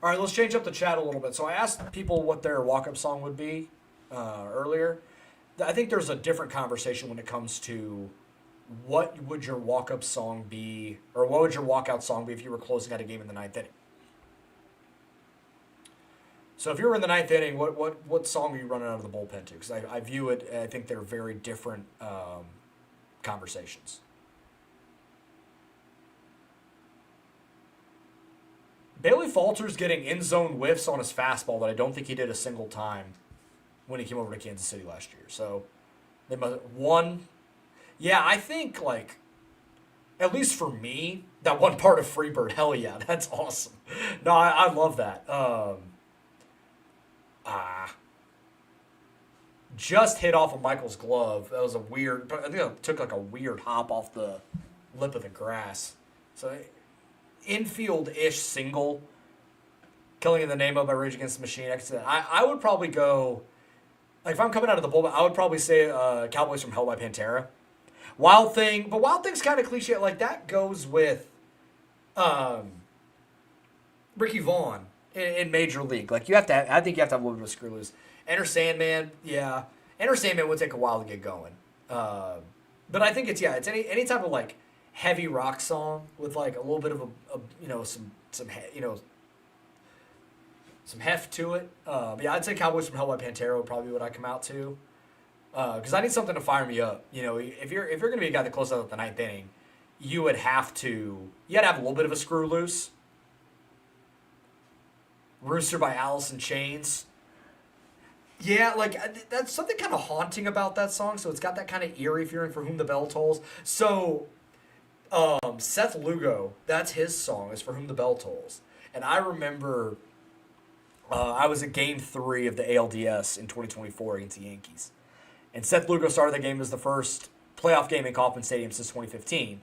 All right, let's change up the chat a little bit. So I asked people what their walk-up song would be earlier. I think there's a different conversation when it comes to what would your walk-up song be, or what would your walkout song be if you were closing out a game in the 9th inning? So if you were in the 9th inning, what song are you running out of the bullpen to? Because I view it, I think they're very different conversations. Bailey Falter's getting in-zone whiffs on his fastball that I don't think he did a single time when he came over to Kansas City last year. So they must Yeah, I think, at least for me, that one part of Freebird, hell yeah, that's awesome. No, I love that. Just hit off of Michael's glove. That was I think it took a weird hop off the lip of the grass. So, infield-ish single, Killing in the Name of by Rage Against the Machine. I would probably go, if I'm coming out of the bullpen, I would probably say Cowboys from Hell by Pantera. Wild Thing, but Wild Thing's kind of cliche. That goes with Ricky Vaughn in Major League. I think you have to have a little bit of screw loose. Enter Sandman, yeah. Enter Sandman would take a while to get going. But I think it's any type of heavy rock song with a little bit of some heft to it. But yeah, I'd say Cowboys from Hell by Pantera would probably be what I come out to. Because I need something to fire me up. If you're going to be a guy that closes out the 9th inning, you would have to have a little bit of a screw loose. Rooster by Alice in Chains. Yeah, that's something kind of haunting about that song. So it's got that kind of eerie feeling For Whom the Bell Tolls. So Seth Lugo, that's his song, is For Whom the Bell Tolls. And I remember I was at Game 3 of the ALDS in 2024 against the Yankees. And Seth Lugo started the game as the first playoff game in Kauffman Stadium since 2015.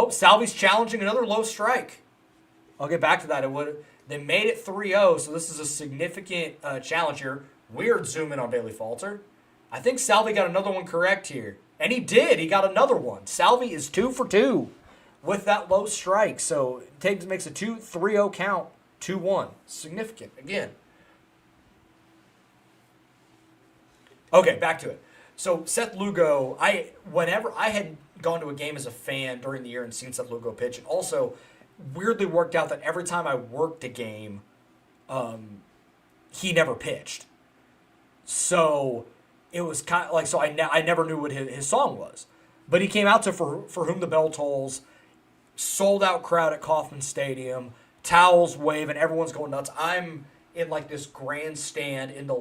Salvi's challenging another low strike. I'll get back to that. They made it 3-0, so this is a significant challenge here. Weird zoom in on Bailey Falter. I think Salvi got another one correct here. And he did. He got another one. Salvi is 2 for 2 with that low strike. So it makes a 3-0 count, 2-1. Significant, again. Okay, back to it. So Seth Lugo, whenever I had gone to a game as a fan during the year and seen Seth Lugo pitch, and also weirdly worked out that every time I worked a game, he never pitched. So it was kind of I never knew what his song was. But he came out to For Whom the Bell Tolls, sold out crowd at Kauffman Stadium, towels waving, everyone's going nuts. I'm in this grandstand in the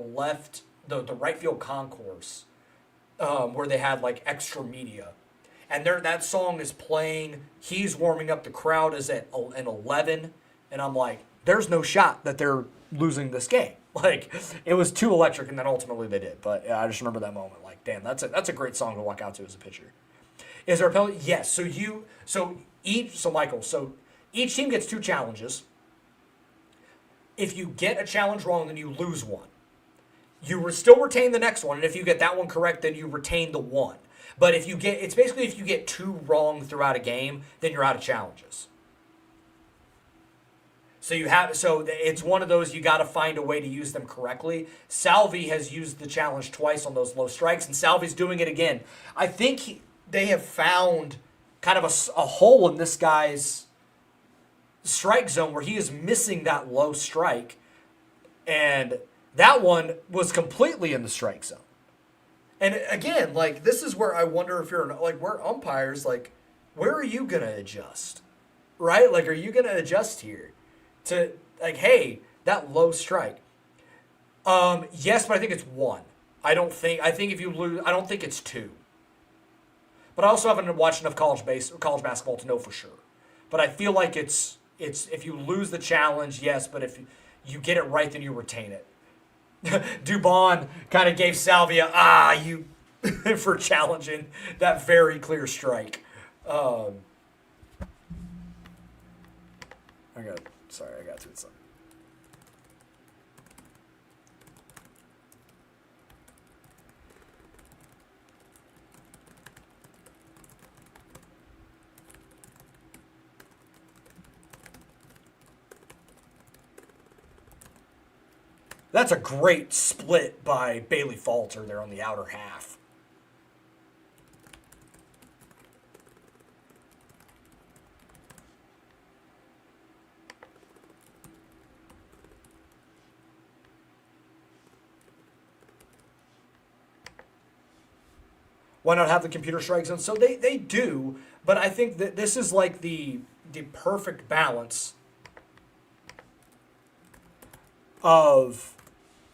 right field concourse, where they had extra media, and that song is playing. He's warming up. The crowd is at an 11, and I'm like, there's no shot that they're losing this game. It was too electric, and then ultimately they did. But I just remember that moment. Damn, that's a great song to walk out to as a pitcher. Is there a penalty? Yes. Michael. So each team gets 2 challenges. If you get a challenge wrong, then you lose one. You still retain the next one, and if you get that one correct, then you retain the one. But it's basically if you get two wrong throughout a game, then you're out of challenges. So it's one of those you got to find a way to use them correctly. Salvi has used the challenge twice on those low strikes, and Salvi's doing it again. I think they have found kind of a hole in this guy's strike zone where he is missing that low strike, and that one was completely in the strike zone. And again, like, this is where I wonder if you're like, where umpires, like, where are you gonna adjust, right? Like, are you gonna adjust here to, like, hey, that low strike? Yes, but I think it's one. I think if you lose, I don't think it's two. But I also haven't watched enough college basketball to know for sure. But I feel like it's if you lose the challenge, yes, but if you get it right, then you retain it. Dubon kind of gave Salvia, you for challenging that very clear strike. I got to it something. That's a great split by Bailey Falter there on the outer half. Why not have the computer strike zone? So they do, but I think that this is like the perfect balance of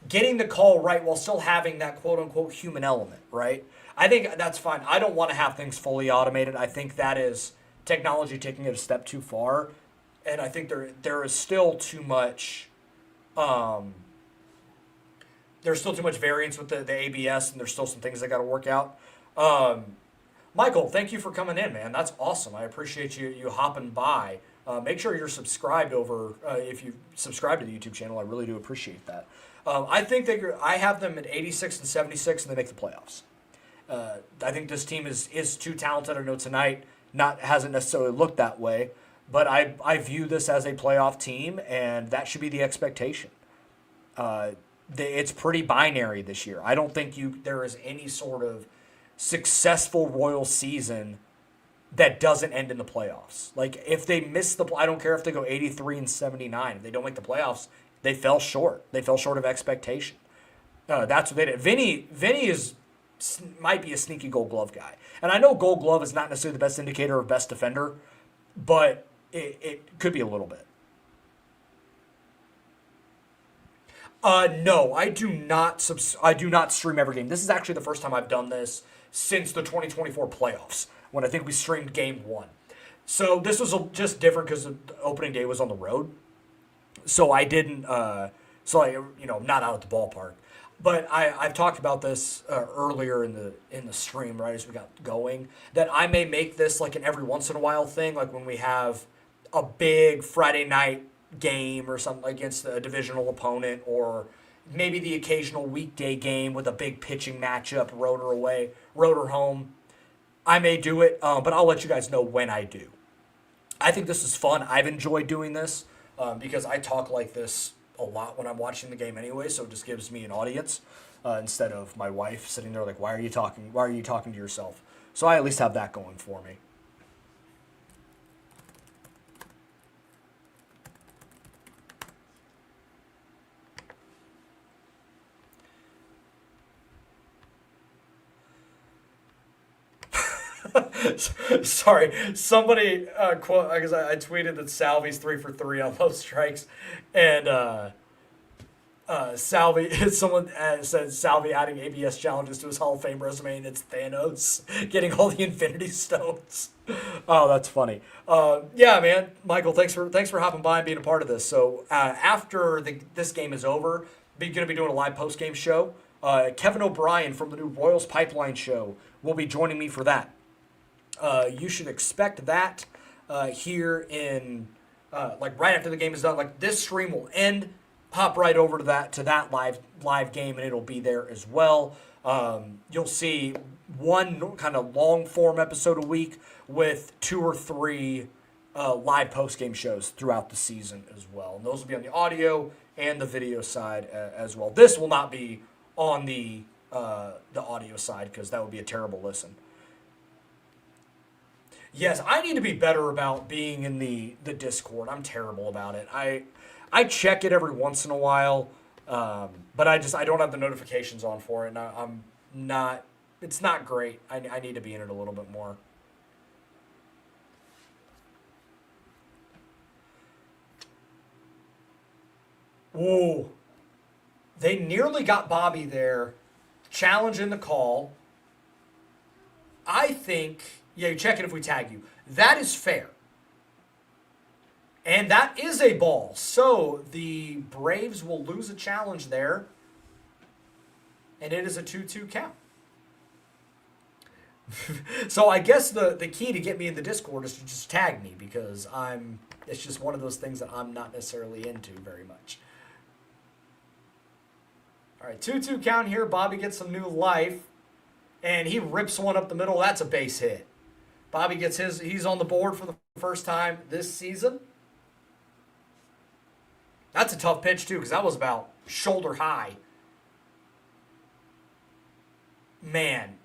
getting the call right while still having that quote-unquote human element, right? I think that's fine. I don't want to have things fully automated. I think that is technology taking it a step too far, and I think there is still too much there's still too much variance with the ABS, and there's still some things that got to work out. Michael, thank you for coming in, man. That's awesome. I appreciate you hopping by. Make sure you're subscribed if you subscribe to the YouTube channel. I really do appreciate that. I think I have them at 86 and 76, and they make the playoffs. I think this team is too talented. I know tonight hasn't necessarily looked that way, but I view this as a playoff team, and that should be the expectation. It's pretty binary this year. I don't think there is any sort of successful Royals season that doesn't end in the playoffs. Like, if they miss I don't care if they go 83 and 79. If they don't make the playoffs, they fell short. They fell short of expectation. That's what they did. Vinny might be a sneaky Gold Glove guy. And I know Gold Glove is not necessarily the best indicator of best defender, but it could be a little bit. No, I do not stream every game. This is actually the first time I've done this since the 2024 playoffs, when I think we streamed game 1. So this was just different because the opening day was on the road. So I didn't, not out at the ballpark. But I've talked about this earlier in the stream, right, as we got going, that I may make this like an every once in a while thing, like when we have a big Friday night game or something against a divisional opponent, or maybe the occasional weekday game with a big pitching matchup, road or home. I may do it, but I'll let you guys know when I do. I think this is fun. I've enjoyed doing this because I talk like this a lot when I'm watching the game anyway, so it just gives me an audience instead of my wife sitting there like, why are you talking to yourself? So I at least have that going for me. Sorry, somebody quote, because I tweeted that Salvi's 3 for 3 on low strikes, and someone said Salvi adding ABS challenges to his Hall of Fame resume, and it's Thanos getting all the Infinity Stones. Oh, that's funny. Yeah, man, Michael, thanks for hopping by and being a part of this. So after this game is over, we're going to be doing a live post game show. Kevin O'Brien from the new Royals Pipeline show will be joining me for that. You should expect that here in right after the game is done. Like, this stream will end. hop right over to that live game, and it'll be there as well. You'll see one kind of long form episode a week with 2 or 3 live post game shows throughout the season as well. And those will be on the audio and the video side as well. This will not be on the audio side because that would be a terrible listen. Yes, I need to be better about being in the Discord. I'm terrible about it. I check it every once in a while, but I don't have the notifications on for it, and I'm not. It's not great. I need to be in it a little bit more. Whoa. They nearly got Bobby there, challenging the call. I think, yeah, you check it if we tag you. That is fair. And that is a ball. So the Braves will lose a challenge there. And it is a 2-2 count. So I guess the key to get me in the Discord is to just tag me because it's just one of those things that I'm not necessarily into very much. All right, 2-2 count here. Bobby gets some new life. And he rips one up the middle. That's a base hit. Bobby gets he's on the board for the first time this season. That's a tough pitch, too, because that was about shoulder high. Man.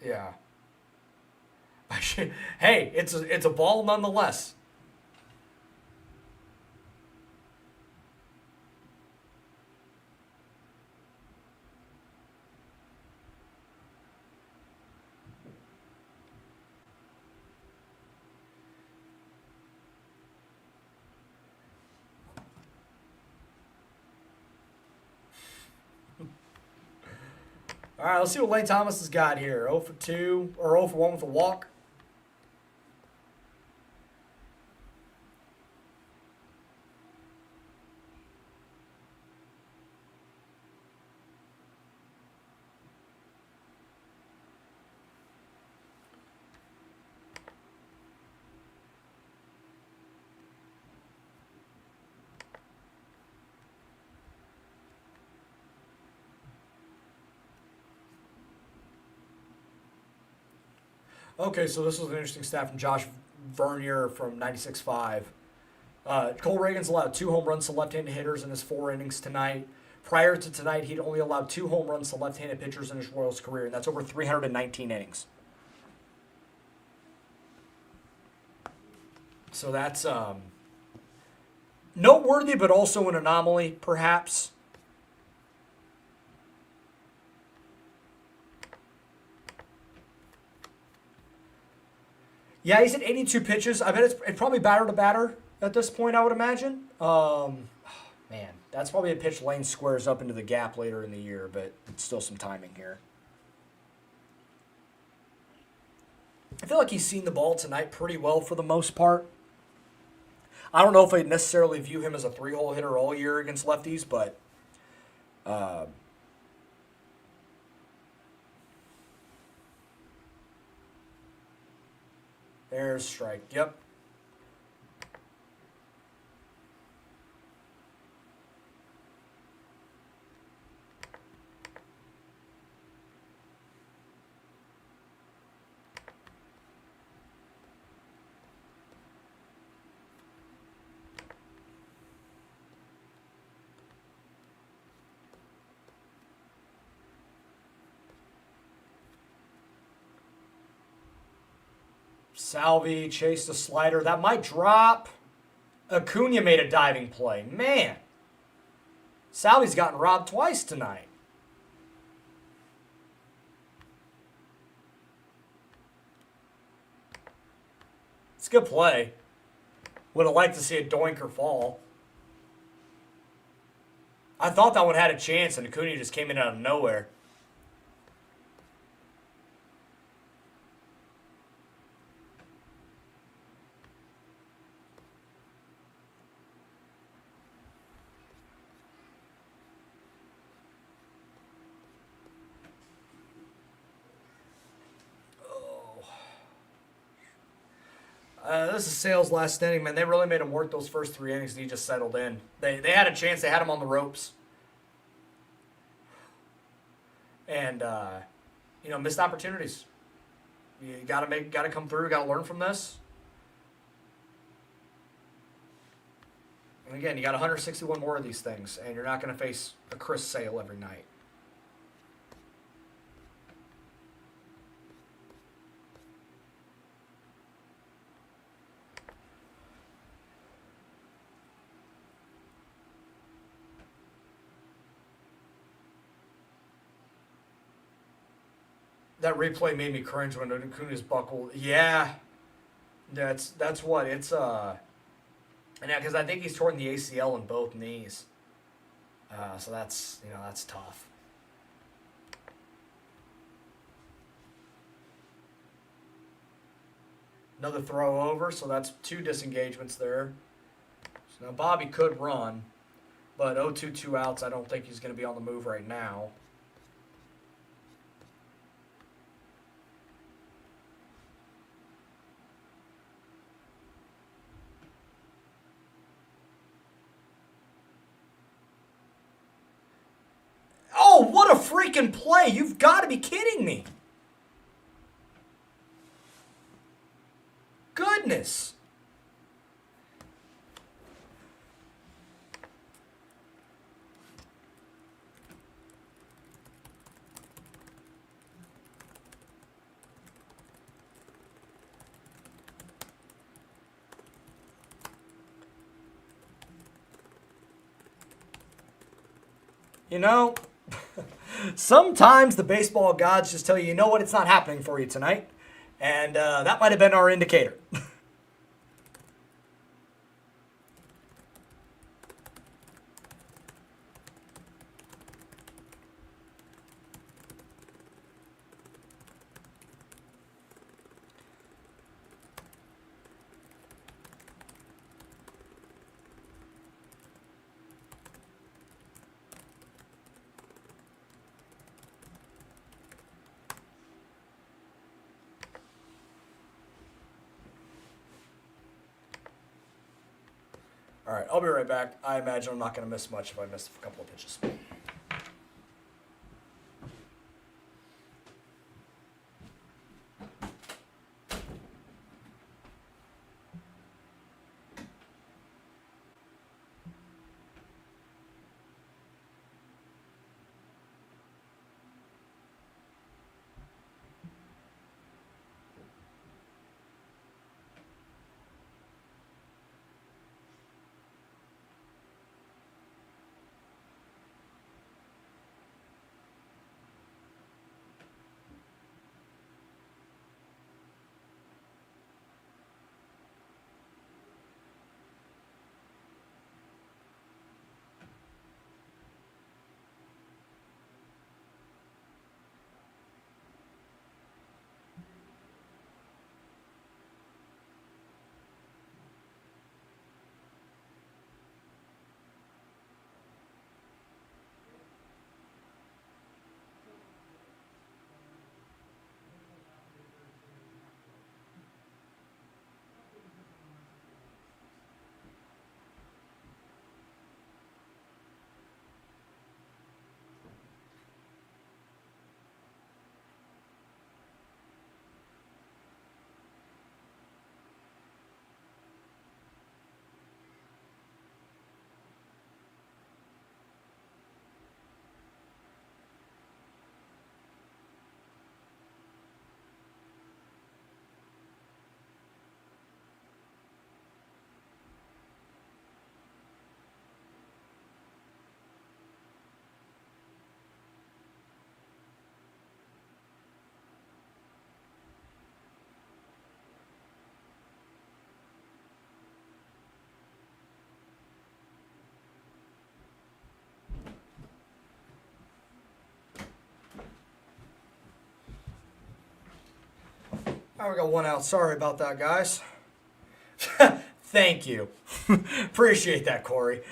Yeah. Hey, it's a ball nonetheless. All right, let's see what Lane Thomas has got here. 0 for 2, or 0 for 1 with a walk. Okay, so this was an interesting stat from Josh Vernier from 96.5. Cole Reagan's allowed 2 home runs to left-handed hitters in his 4 innings tonight. Prior to tonight, he'd only allowed 2 home runs to left-handed pitchers in his Royals career, and that's over 319 innings. So that's noteworthy, but also an anomaly, perhaps. Yeah, he's at 82 pitches. I bet it's probably batter to batter at this point, I would imagine. Man, that's probably a pitch Lane squares up into the gap later in the year, but it's still some timing here. I feel like he's seen the ball tonight pretty well for the most part. I don't know if I'd necessarily view him as a 3-hole hitter all year against lefties, but there's strike. Yep. Salvi chased a slider. That might drop. Acuna made a diving play. Man. Salvi's gotten robbed twice tonight. It's a good play. Would have liked to see a doinker fall. I thought that one had a chance, and Acuna just came in out of nowhere. This is Sale's last inning, man. They really made him work those first 3 innings, and he just settled in. They had a chance. They had him on the ropes. And, missed opportunities. You got to come through. Got to learn from this. And again, you got 161 more of these things, and you're not going to face a Chris Sale every night. That replay made me cringe when Acuna's buckled. Yeah, that's what it's and because I think he's torn the ACL in both knees. So that's tough. Another throw over, so that's 2 disengagements there. So now Bobby could run, but 0-2, 2 outs. I don't think he's going to be on the move right now. Oh, what a freaking play. You've got to be kidding me. Goodness. Sometimes the baseball gods just tell you, you know what, it's not happening for you tonight. And that might have been our indicator. All right, I'll be right back. I imagine I'm not going to miss much if I miss a couple of pitches. All right, we got 1 out. Sorry about that, guys. Thank you. Appreciate that, Corey.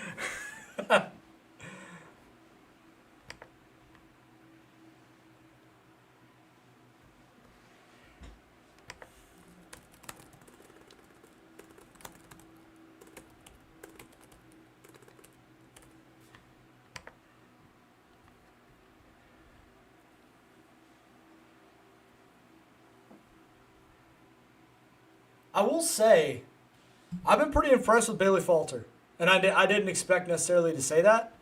I will say, I've been pretty impressed with Bailey Falter, and I didn't expect necessarily to say that.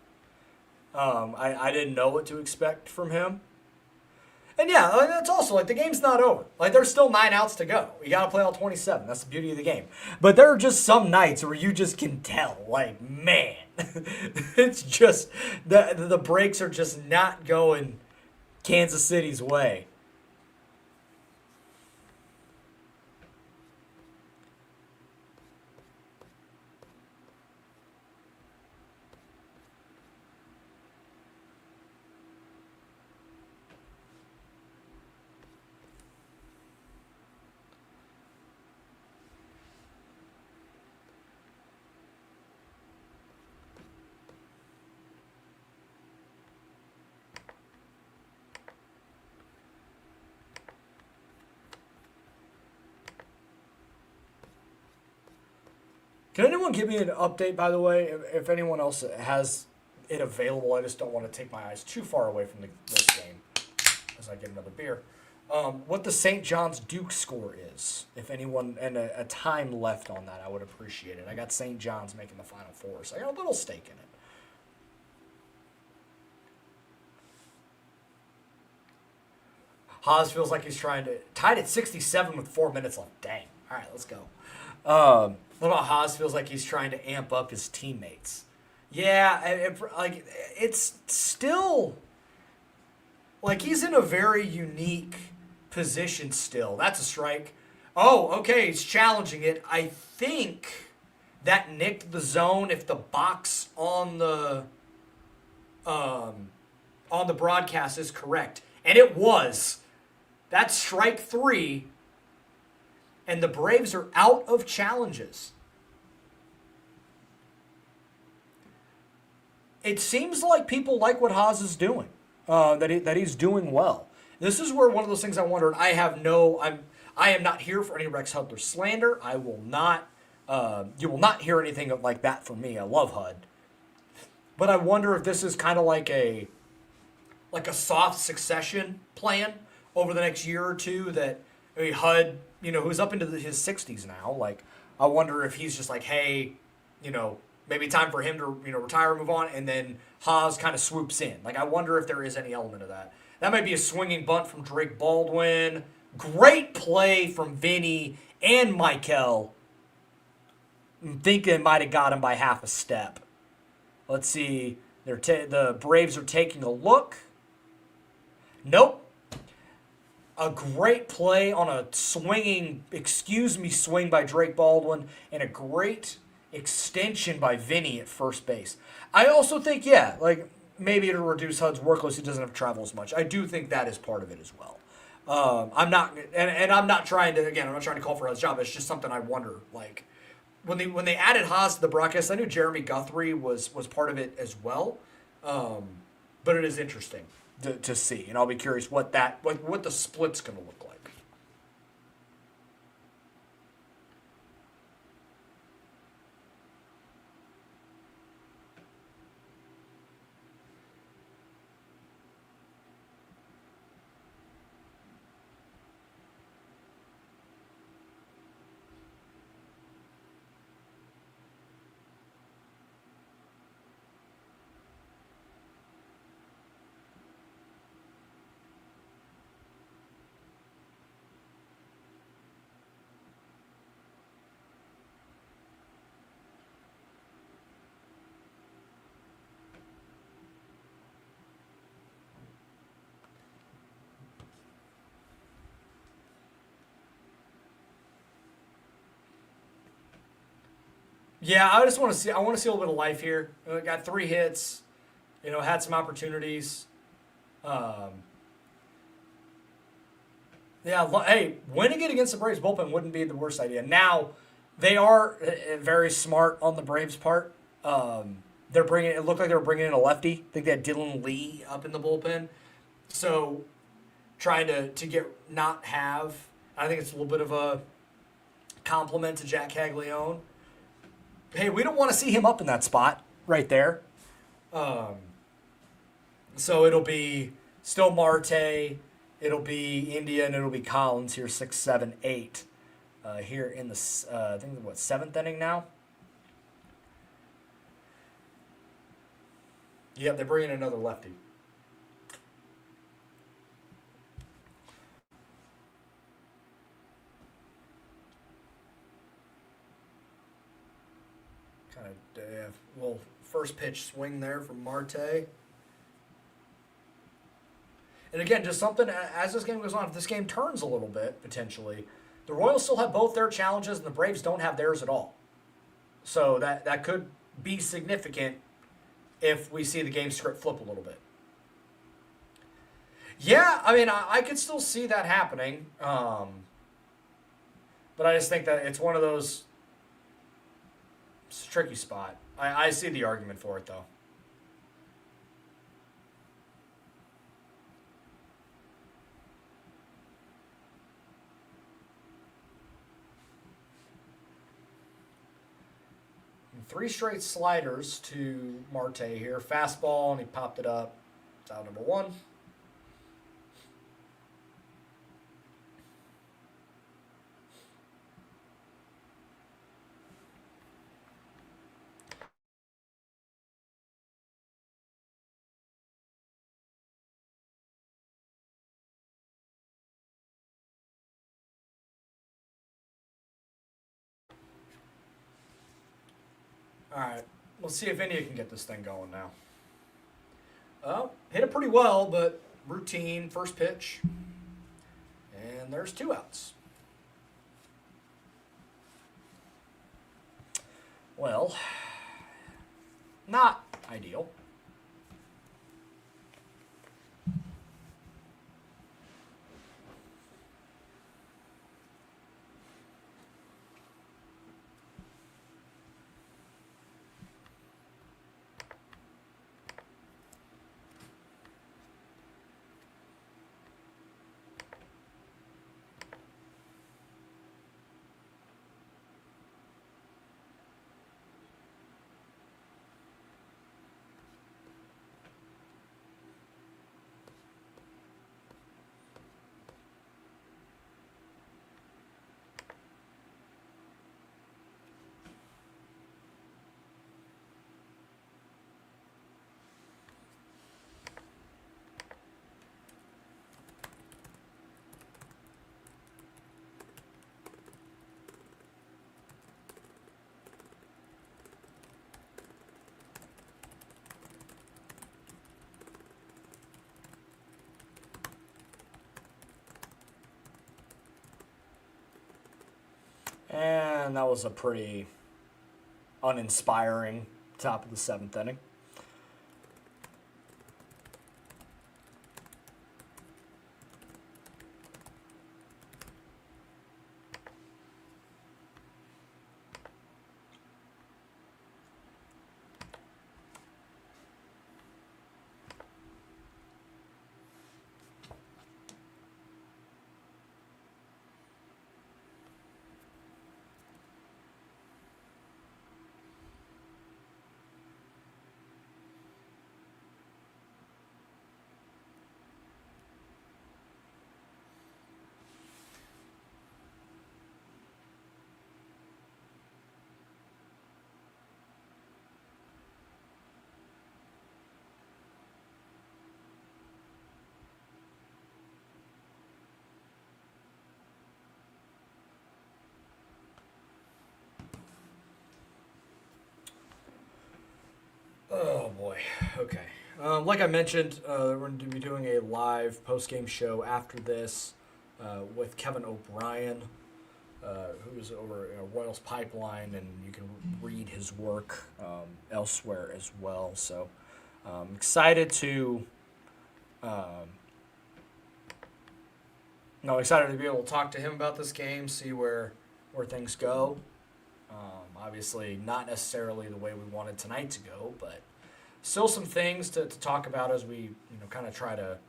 I didn't know what to expect from him. And yeah, that's also like the game's not over. Like there's still 9 outs to go. You got to play all 27. That's the beauty of the game. But there are just some nights where you just can tell, like, man, it's just the breaks are just not going Kansas City's way. Can anyone give me an update, by the way, if anyone else has it available? I just don't want to take my eyes too far away from this game as I get another beer. What the St. John's Duke score is, if anyone, and a time left on that, I would appreciate it. I got St. John's making the Final Four, so I got a little stake in it. Haas feels like he's trying to, tied at 67 with 4 minutes left. Dang. All right, let's go. What about Haas feels like he's trying to amp up his teammates? Yeah, it's still like he's in a very unique position still. That's a strike. Oh, okay, he's challenging it. I think that nicked the zone if the box on the broadcast is correct. And it was. That's strike 3. And the Braves are out of challenges. It seems like people like what Haas is doing, that he's doing well. This is where one of those things I wondered. I am not here for any Rex Hudler slander. I will not. You will not hear anything like that from me. I love Hud, but I wonder if this is kind of like a soft succession plan over the next year or two. That Hud, who's up into his 60s now. Like, I wonder if he's just like, hey, maybe time for him to retire, move on, and then Haas kind of swoops in. Like, I wonder if there is any element of that. That might be a swinging bunt from Drake Baldwin. Great play from Vinny and Michael. I'm thinking it might have got him by half a step. Let's see. The Braves are taking a look. Nope. A great play on a swing by Drake Baldwin, and a great extension by Vinny at first base. I also think, maybe it'll reduce Hud's workload so he doesn't have to travel as much. I do think that is part of it as well. I'm not trying to call for Hud's job. It's just something I wonder. Like, when they added Haas to the broadcast, I knew Jeremy Guthrie was part of it as well. But it is interesting to see, and I'll be curious what the split's going to look like. Yeah, I want to see a little bit of life here. Got 3 hits, had some opportunities. Hey, winning it against the Braves bullpen wouldn't be the worst idea. Now, they are very smart on the Braves' part. It looked like they were bringing in a lefty. I think they had Dylan Lee up in the bullpen. So, trying to I think it's a little bit of a compliment to Jack Caglione. Hey, we don't want to see him up in that spot right there. So it'll be still Marte, it'll be India, and it'll be Collins here, 6, 7, 8. here in the I think what, seventh inning now. Yep, they bring in another lefty. Kind of little first pitch swing there from Marte. And again, just something as this game goes on, if this game turns a little bit, potentially, the Royals still have both their challenges and the Braves don't have theirs at all. So that could be significant if we see the game script flip a little bit. Yeah, I mean, I could still see that happening. But I just think that it's one of those. It's a tricky spot. I see the argument for it, though. Three straight sliders to Marte here. Fastball, and he popped it up. It's out number one. All right, let's see if India can get this thing going now. Hit it pretty well, but routine first pitch. And there's 2 outs. Well, not ideal. And that was a pretty uninspiring top of the 7th inning. Oh boy. Okay. Like I mentioned, we're going to be doing a live post-game show after this with Kevin O'Brien, who's over Royals Pipeline, and you can read his work elsewhere as well. So excited to excited to be able to talk to him about this game, see where things go. Obviously, not necessarily the way we wanted tonight to go, but still some things to talk about as we kind of try to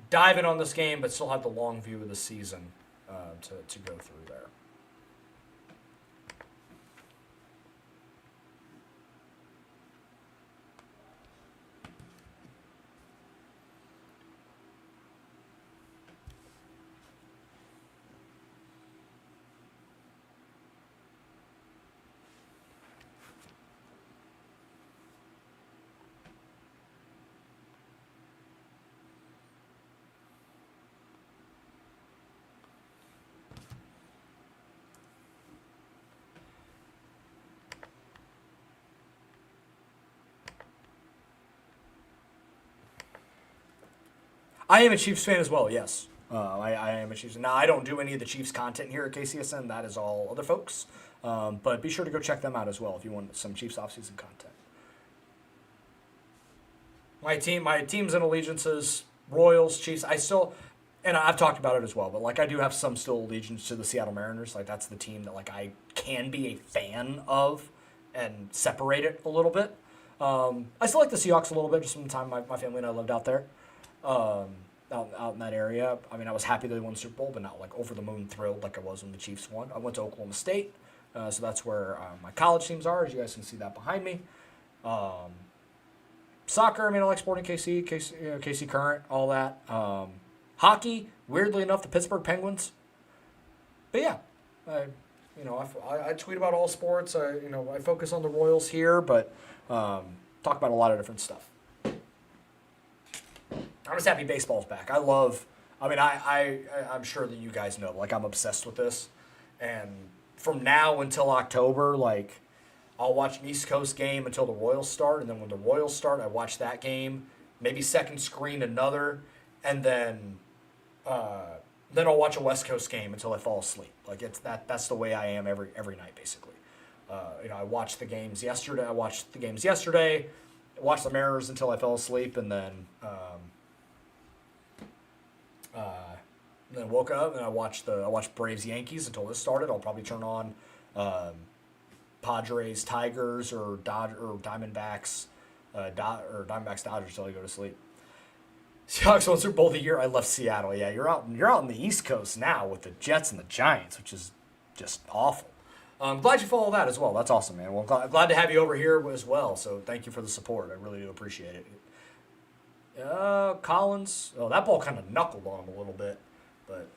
dive in on this game, but still have the long view of the season to go through there. I am a Chiefs fan as well, yes. I am a Chiefs fan. Now, I don't do any of the Chiefs content here at KCSN. That is all other folks. But be sure to go check them out as well if you want some Chiefs offseason content. My teams and allegiances, Royals, Chiefs. And I've talked about it as well, but like I do have some still allegiance to the Seattle Mariners. Like that's the team that like I can be a fan of and separate it a little bit. I still like the Seahawks a little bit, just from the time my family and I lived out there, out in that area. I mean, I was happy they won the Super Bowl, but not like over the moon thrilled like I was when the Chiefs won. I went to Oklahoma State, so that's where my college teams are, as you guys can see that behind me. Soccer, I mean, I like Sporting KC Current, all that. Hockey, weirdly enough, the Pittsburgh Penguins. But yeah, I tweet about all sports. I focus on the Royals here, but talk about a lot of different stuff. I'm just happy baseball's back. I'm sure that you guys know, like I'm obsessed with this. And from now until October, like I'll watch an East Coast game until the Royals start, and then when the Royals start, I watch that game, maybe second screen another, and then I'll watch a West Coast game until I fall asleep. Like that's the way I am every night basically. I watched the games yesterday. Watched the Mariners until I fell asleep, and then woke up and I watched Braves Yankees until this started. I'll probably turn on Padres Tigers or Diamondbacks Diamondbacks Dodgers until I go to sleep. Seahawks won Super Bowl of the year. I left Seattle. Yeah, you're out on the East Coast now with the Jets and the Giants, which is just awful. I'm glad you follow that as well. That's awesome, man. Well, glad to have you over here as well. So thank you for the support. I really do appreciate it. Collins. Oh, that ball kind of knuckled on him a little bit, but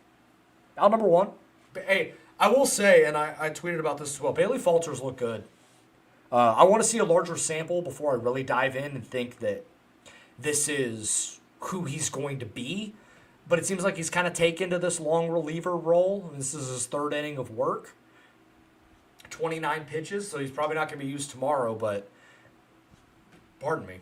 out number one. But, hey, I will say, and I tweeted about this as well. Bailey Falters look good. I want to see a larger sample before I really dive in and think that this is who he's going to be. But it seems like he's kind of taken to this long reliever role. This is his third inning of work. 29 pitches, so he's probably not going to be used tomorrow, but pardon me.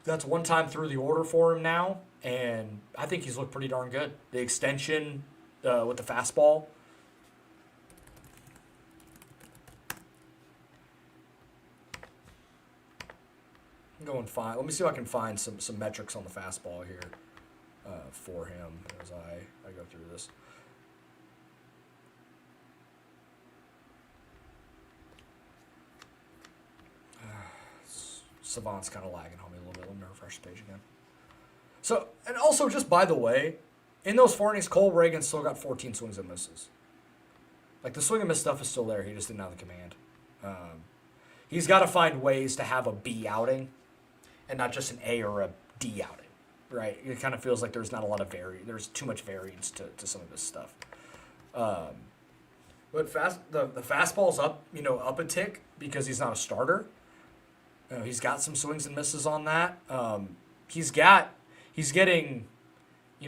That's one time through the order for him now, and I think he's looked pretty darn good. The extension with the fastball. Let me see if I can find some metrics on the fastball here for him as I go through this. Savant's kind of lagging on me a little bit. Let me refresh the page again. So, and also, just by the way, in those 4 innings, Cole Reagan still got 14 swings and misses. Like, the swing and miss stuff is still there. He just didn't have the command. He's got to find ways to have a B outing and not just an A or a D outing, right? It kind of feels like there's not a lot of there's too much variance to some of this stuff. But the fastball's up, up a tick because he's not a starter. He's got some swings and misses on that. He's getting,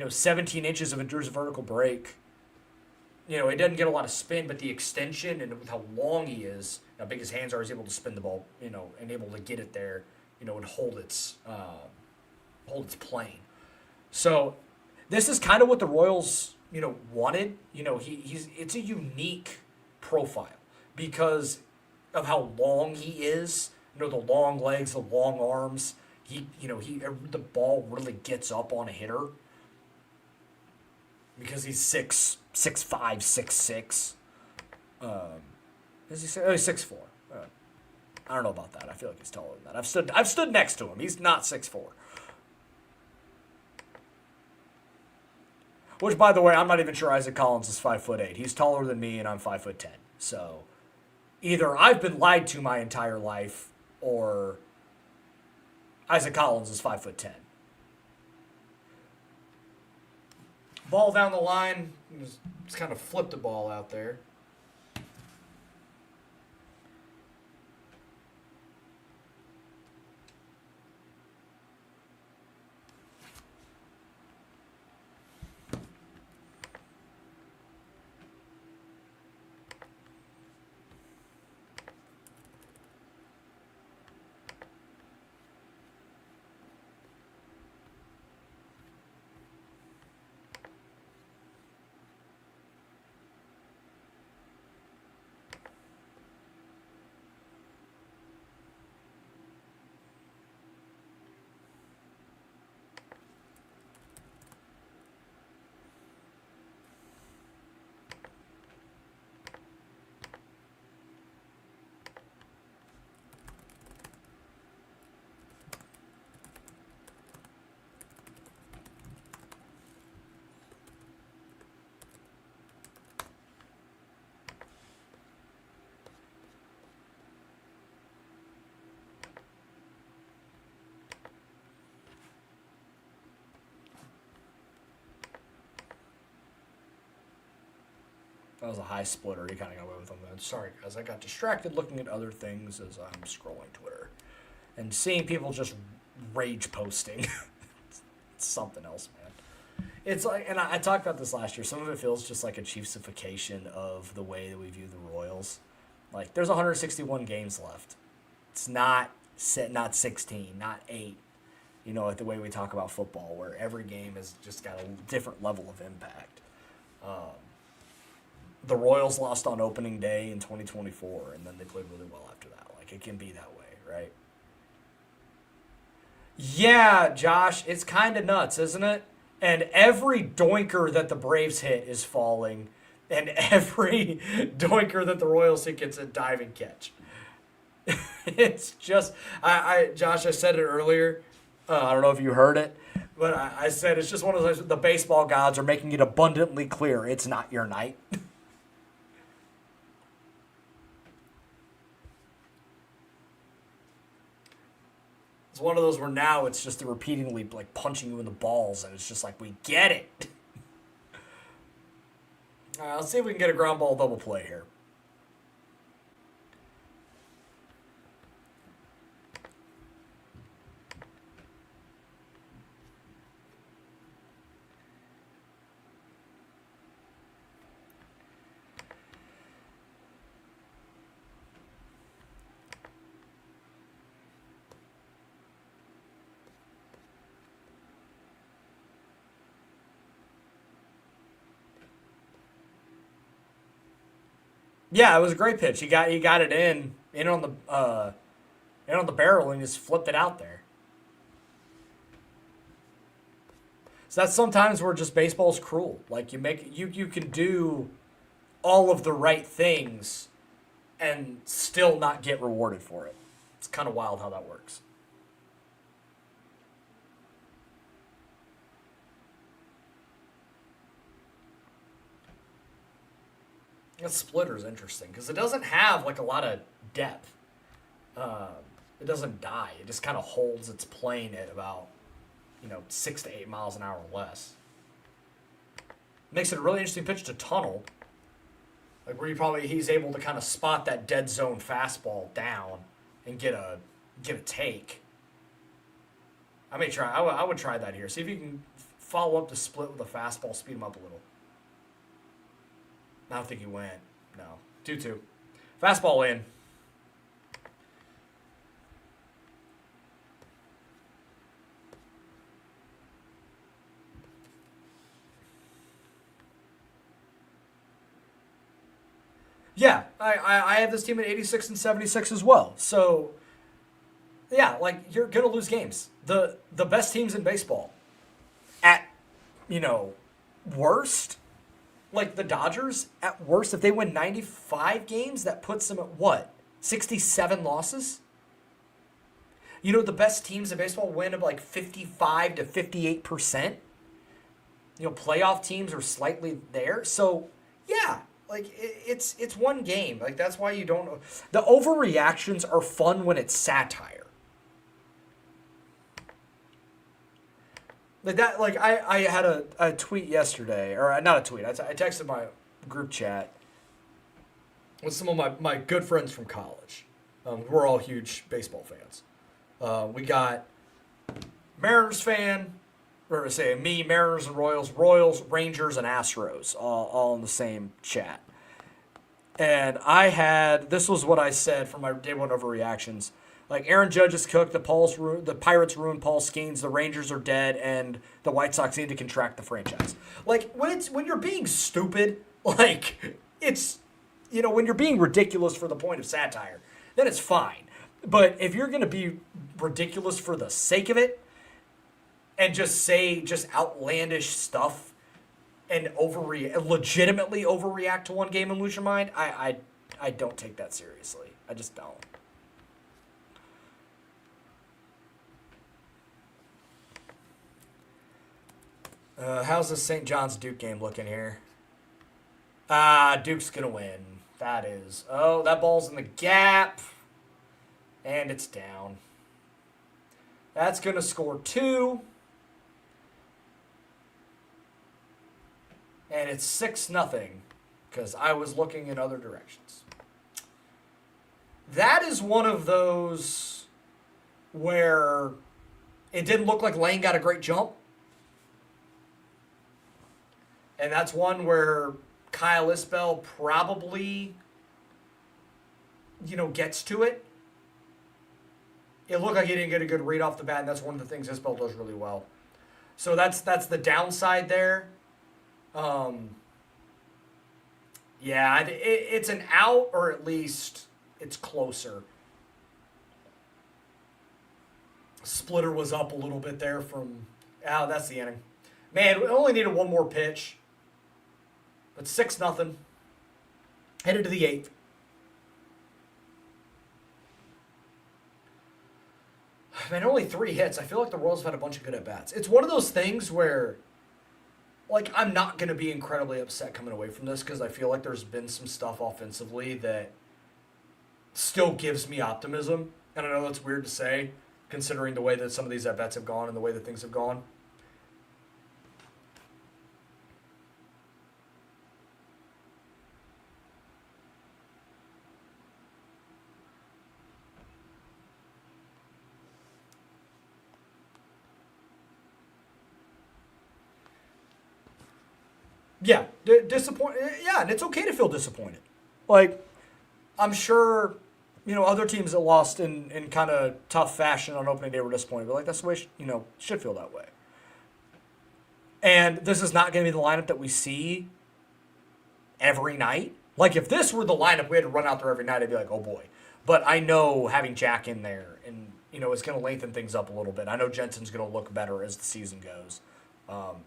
17 inches of endurance vertical break. He doesn't get a lot of spin, but the extension and with how long he is, how big his hands are, he's able to spin the ball, and able to get it there, and hold its plane. So this is kind of what the Royals, wanted. It's a unique profile because of how long he is. The long legs, the long arms. The ball really gets up on a hitter because he's 6'5", 6'6". Is he? Oh, he's 6'4". I don't know about that. I feel like he's taller than that. I've stood next to him. He's not 6'4". Which, by the way, I'm not even sure Isaac Collins is 5'8". He's taller than me, and I'm 5'10". So either I've been lied to my entire life, or Isaac Collins is 5'10". Ball down the line. Just kind of flipped the ball out there. That was a high splitter. He kind of got away with them then. Sorry, guys. I got distracted looking at other things as I'm scrolling Twitter. And seeing people just rage posting. It's something else, man. It's like, and I talked about this last year. Some of it feels just like a Chiefsification of the way that we view the Royals. Like, there's 161 games left. It's not 16, not 8. You know, the way we talk about football, where every game has just got a different level of impact. The Royals lost on opening day in 2024, and then they played really well after that. Like, it can be that way, right? Yeah, Josh, it's kind of nuts, isn't it? And every doinker that the Braves hit is falling, and every doinker that the Royals hit gets a diving catch. It's just, Josh, I said it earlier. I don't know if you heard it, but I said it's just one of those, the baseball gods are making it abundantly clear it's not your night. It's one of those where now it's just the repeatedly like punching you in the balls, and it's just like, we get it. All right, let's see if we can get a ground ball double play here. Yeah, it was a great pitch. He got it in on the barrel and just flipped it out there. So that's sometimes where just baseball's cruel. Like you can do all of the right things and still not get rewarded for it. It's kind of wild how that works. That splitter is interesting because it doesn't have like a lot of depth. It doesn't die. It just kind of holds its plane at about 6 to 8 miles an hour or less. Makes it a really interesting pitch to tunnel, like where he's able to kind of spot that dead zone fastball down and get a take. I may try. I would try that here. See if you can follow up the split with a fastball, speed him up a little. I don't think he went. No. 2-2. Fastball in. Yeah, I have this team at 86 and 76 as well. So, yeah, like, you're going to lose games. The best teams in baseball, at, worst, like the Dodgers, at worst, if they win 95 games, that puts them at what? 67 losses? The best teams in baseball win at like 55 to 58%. Playoff teams are slightly there. So, yeah, like it's one game. Like, that's why you don't. The overreactions are fun when it's satire. Like that, like I had a tweet yesterday, or not a tweet. I texted my group chat with some of my good friends from college. We're all huge baseball fans. We got Mariners fan, or say me, Mariners and Royals, Rangers, and Astros, all in the same chat. And this was what I said for my day one overreactions. Like, Aaron Judge is cooked, the Pirates ruined Paul Skeens, the Rangers are dead, and the White Sox need to contract the franchise. Like, when you're being stupid, like, it's, when you're being ridiculous for the point of satire, then it's fine. But if you're going to be ridiculous for the sake of it, and just say outlandish stuff, and legitimately overreact to one game and lose your mind, I don't take that seriously. I just don't. How's this St. John's Duke game looking here? Duke's going to win. That is. Oh, that ball's in the gap. And it's down. That's going to score 2. And it's 6-0. because I was looking in other directions. That is one of those where it didn't look like Lane got a great jump. And that's one where Kyle Isbell probably, gets to it. It looked like he didn't get a good read off the bat, and that's one of the things Isbell does really well. So that's the downside there. It's an out, or at least it's closer. Splitter was up a little bit there from... that's the inning. Man, we only needed one more pitch. But 6-0. Headed to the 8th. Man, only 3 hits. I feel like the Royals have had a bunch of good at-bats. It's one of those things where, I'm not going to be incredibly upset coming away from this because I feel like there's been some stuff offensively that still gives me optimism. And I know that's weird to say, considering the way that some of these at-bats have gone and the way that things have gone. Yeah, disappointed. Yeah, and it's okay to feel disappointed. I'm sure, other teams that lost in kind of tough fashion on opening day were disappointed. But, that's the way, should feel that way. And this is not going to be the lineup that we see every night. If this were the lineup we had to run out there every night, I'd be like, oh, boy. But I know having Jack in there and, it's going to lengthen things up a little bit. I know Jensen's going to look better as the season goes.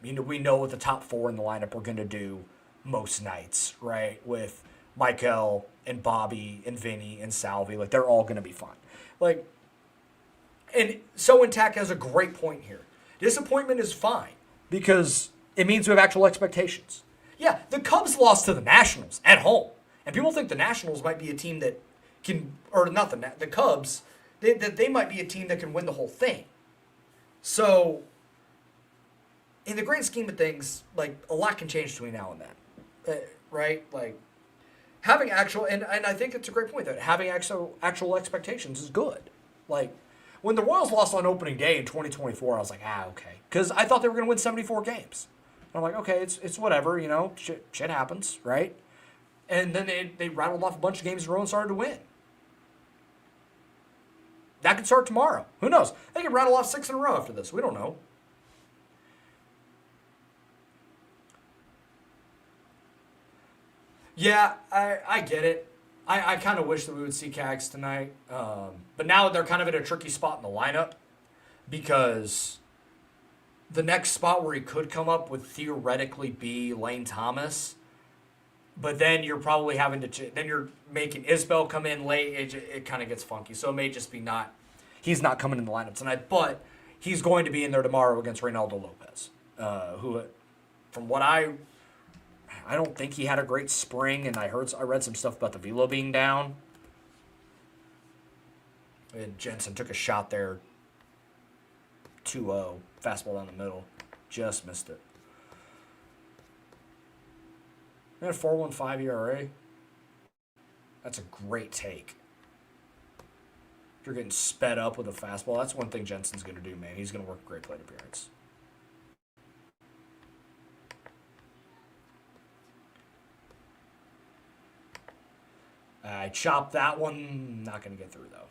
We know what the top 4 in the lineup are going to do most nights, right? With Michael and Bobby and Vinny and Salvi. They're all going to be fun. And So Intact has a great point here. Disappointment is fine because it means we have actual expectations. Yeah, the Cubs lost to the Nationals at home. And people think the Nationals might be a team that can, or not the Cubs, they might be a team that can win the whole thing. So... in the grand scheme of things, a lot can change between now and then, right? Having actual, and I think it's a great point that having actual expectations is good. When the Royals lost on opening day in 2024, I was like, okay. Because I thought they were going to win 74 games. And I'm like, okay, it's whatever, shit happens, right? And then they rattled off a bunch of games in a row and started to win. That could start tomorrow. Who knows? They could rattle off 6 in a row after this. We don't know. Yeah, I get it. I kind of wish that we would see Cags tonight. But now they're kind of in a tricky spot in the lineup because the next spot where he could come up would theoretically be Lane Thomas. But then you're probably having to then you're making Isbell come in late. It kind of gets funky. So it may just be he's not coming in the lineup tonight. But he's going to be in there tomorrow against Reynaldo Lopez, who, from what I don't think he had a great spring, and I read some stuff about the velo being down. And Jensen took a shot there, 2-0, fastball down the middle, just missed it. And a 4.15 ERA. That's a great take. If you're getting sped up with a fastball, that's one thing Jensen's going to do, man. He's going to work a great plate appearance. I chopped that one. Not going to get through, though.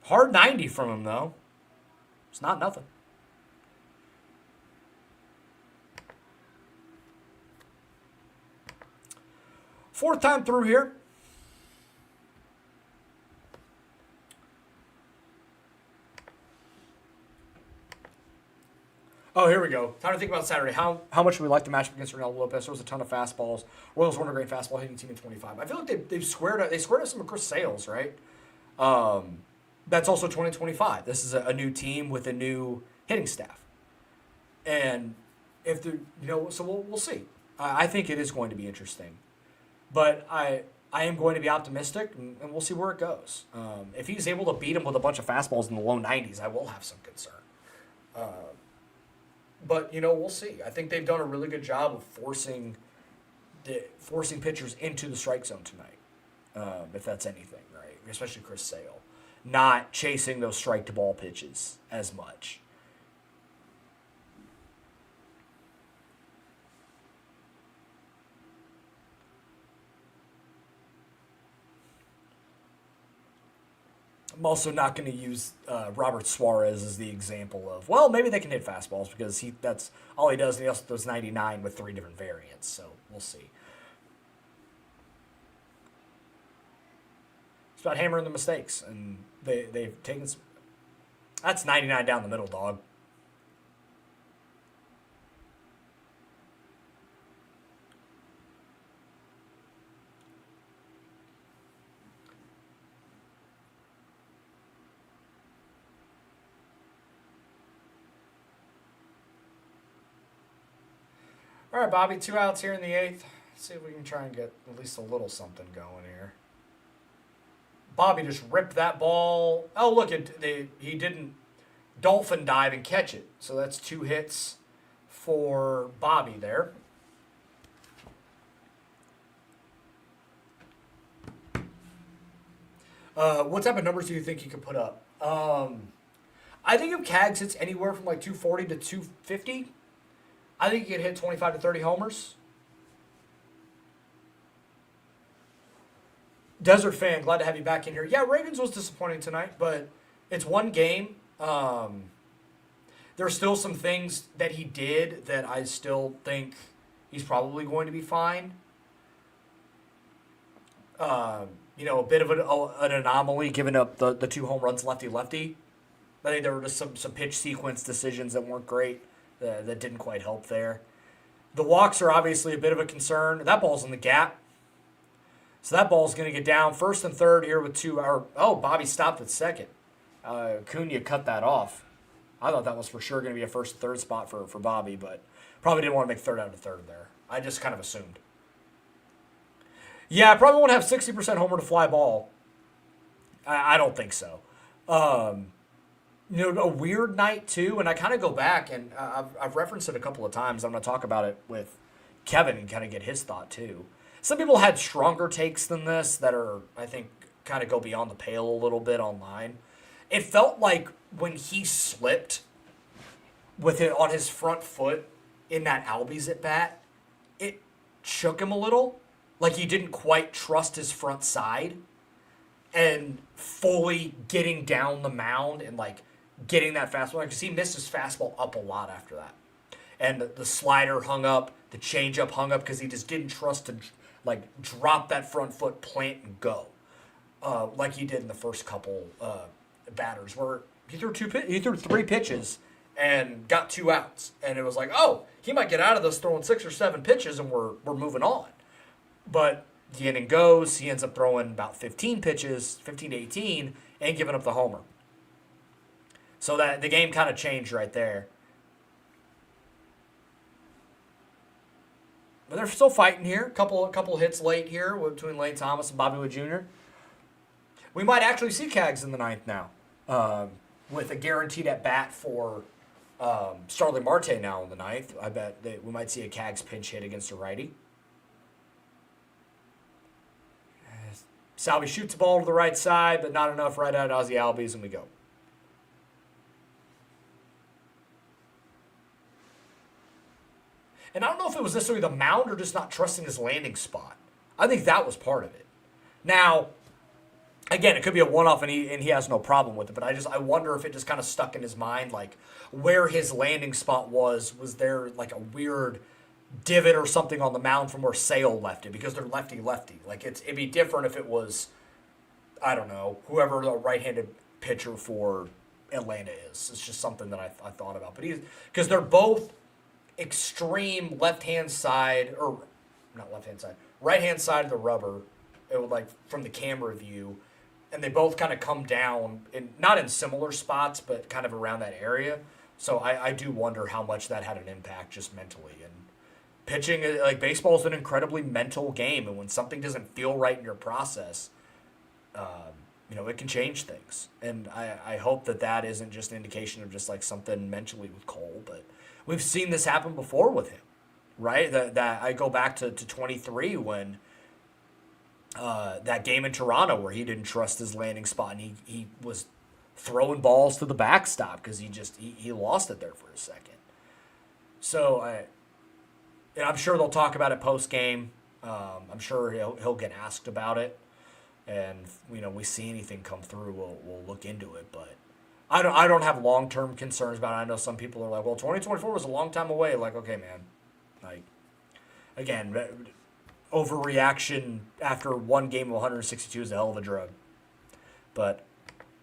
Hard 90 from him, though. It's not nothing. Fourth time through here. Oh, here we go. Time to think about Saturday. How much we like the matchup against Reynaldo Lopez. There was a ton of fastballs. Royals weren't a great fastball hitting team in 25. I feel like they've squared up. They squared up some of Chris Sales, right? That's also 2025. This is a new team with a new hitting staff, and if the so we'll see. I think it is going to be interesting, but I am going to be optimistic, and we'll see where it goes. If he's able to beat him with a bunch of fastballs in the low 90s, I will have some concern. But, we'll see. I think they've done a really good job of forcing forcing pitchers into the strike zone tonight, if that's anything, right? Especially Chris Sale. Not chasing those strike to ball pitches as much. I'm also not going to use Robert Suarez as the example of, well, maybe they can hit fastballs because that's all he does, and he also does 99 with 3 different variants, so we'll see. It's about hammering the mistakes, and they've taken some. That's 99 down the middle, dog. All right, Bobby, 2 outs here in the 8th. See if we can try and get at least a little something going here. Bobby just ripped that ball. Oh, look, he didn't dolphin dive and catch it. So that's 2 hits for Bobby there. What type of numbers do you think he could put up? I think if Cags hits anywhere from like 240 to 250, I think he could hit 25 to 30 homers. Desert Fan, glad to have you back in here. Yeah, Ravens was disappointing tonight, but it's one game. There's still some things that he did that I still think he's probably going to be fine. A bit of an anomaly, giving up the 2 home runs lefty-lefty. I think there were just some pitch sequence decisions that weren't great, that didn't quite help there. The walks are obviously a bit of a concern. That ball's in the gap. So that ball's going to get down first and third here with 2. Bobby stopped at second. Cunha cut that off. I thought that was for sure going to be a first and third spot for Bobby, but probably didn't want to make third out of third there. I just kind of assumed. Yeah, I probably won't have 60% homer to fly ball. I don't think so. A weird night too, and I kind of go back, and I've referenced it a couple of times. I'm going to talk about it with Kevin and kind of get his thought too. Some people had stronger takes than this that are, I think, kind of go beyond the pale a little bit online. It felt like when he slipped with it on his front foot in that Albies at bat, it shook him a little. Like he didn't quite trust his front side and fully getting down the mound and like getting that fastball. Because he missed his fastball up a lot after that. And the slider hung up, the changeup hung up because he just didn't trust to drop that front foot, plant, and go. Like he did in the first couple batters where he threw 3 pitches and got 2 outs. And it was like, oh, he might get out of this throwing 6 or 7 pitches and we're moving on. But the inning goes, he ends up throwing about 15 pitches, 15 to 18, and giving up the homer. So that the game kind of changed right there. But they're still fighting here. A couple hits late here between Lane Thomas and Bobby Wood Jr. We might actually see Cags in the 9th now, with a guaranteed at bat for Starling Marte now in the 9th. I bet we might see a Cags pinch hit against a righty. Salvi shoots the ball to the right side, but not enough right at Ozzie Albies, and we go. And I don't know if it was necessarily the mound or just not trusting his landing spot. I think that was part of it. Now, again, it could be a one-off and he has no problem with it, but I wonder if it just kind of stuck in his mind, like where his landing spot was there like a weird divot or something on the mound from where Sale left it, because they're lefty-lefty. Like it'd be different if it was, I don't know, whoever the right-handed pitcher for Atlanta is. It's just something that I thought about. But because they're both extreme left-hand side, or not left-hand side, right-hand side of the rubber, it would like from the camera view, and they both kind of come down, not in similar spots, but kind of around that area. So I do wonder how much that had an impact just mentally. And pitching, like baseball, is an incredibly mental game, and when something doesn't feel right in your process, it can change things. And I hope that isn't just an indication of just like something mentally with Cole, but we've seen this happen before with him. right? That I go back to 23 when that game in Toronto where he didn't trust his landing spot and he was throwing balls to the backstop because he lost it there for a second. So and I'm sure they'll talk about it post game. I'm sure he'll get asked about it, and we see anything come through, we'll look into it. But I don't have long term concerns about it. I know some people are like, well, 2024 was a long time away. Like, okay, man, like again, overreaction after one game of 162 is a hell of a drug, but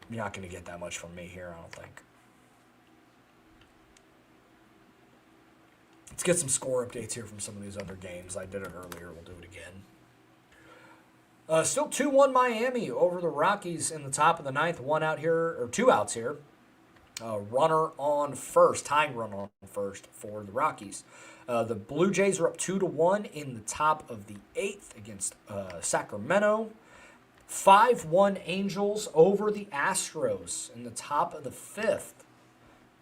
you're not going to get that much from me here, I don't think. Let's get some score updates here from some of these other games. I did it earlier. We'll do it again. Still 2-1 Miami over the Rockies in the top of the ninth. One out here, or two outs here. Runner on first, tying run on first for the Rockies. The Blue Jays are up 2-1 in the top of the eighth against Sacramento. 5-1 Angels over the Astros in the top of the fifth.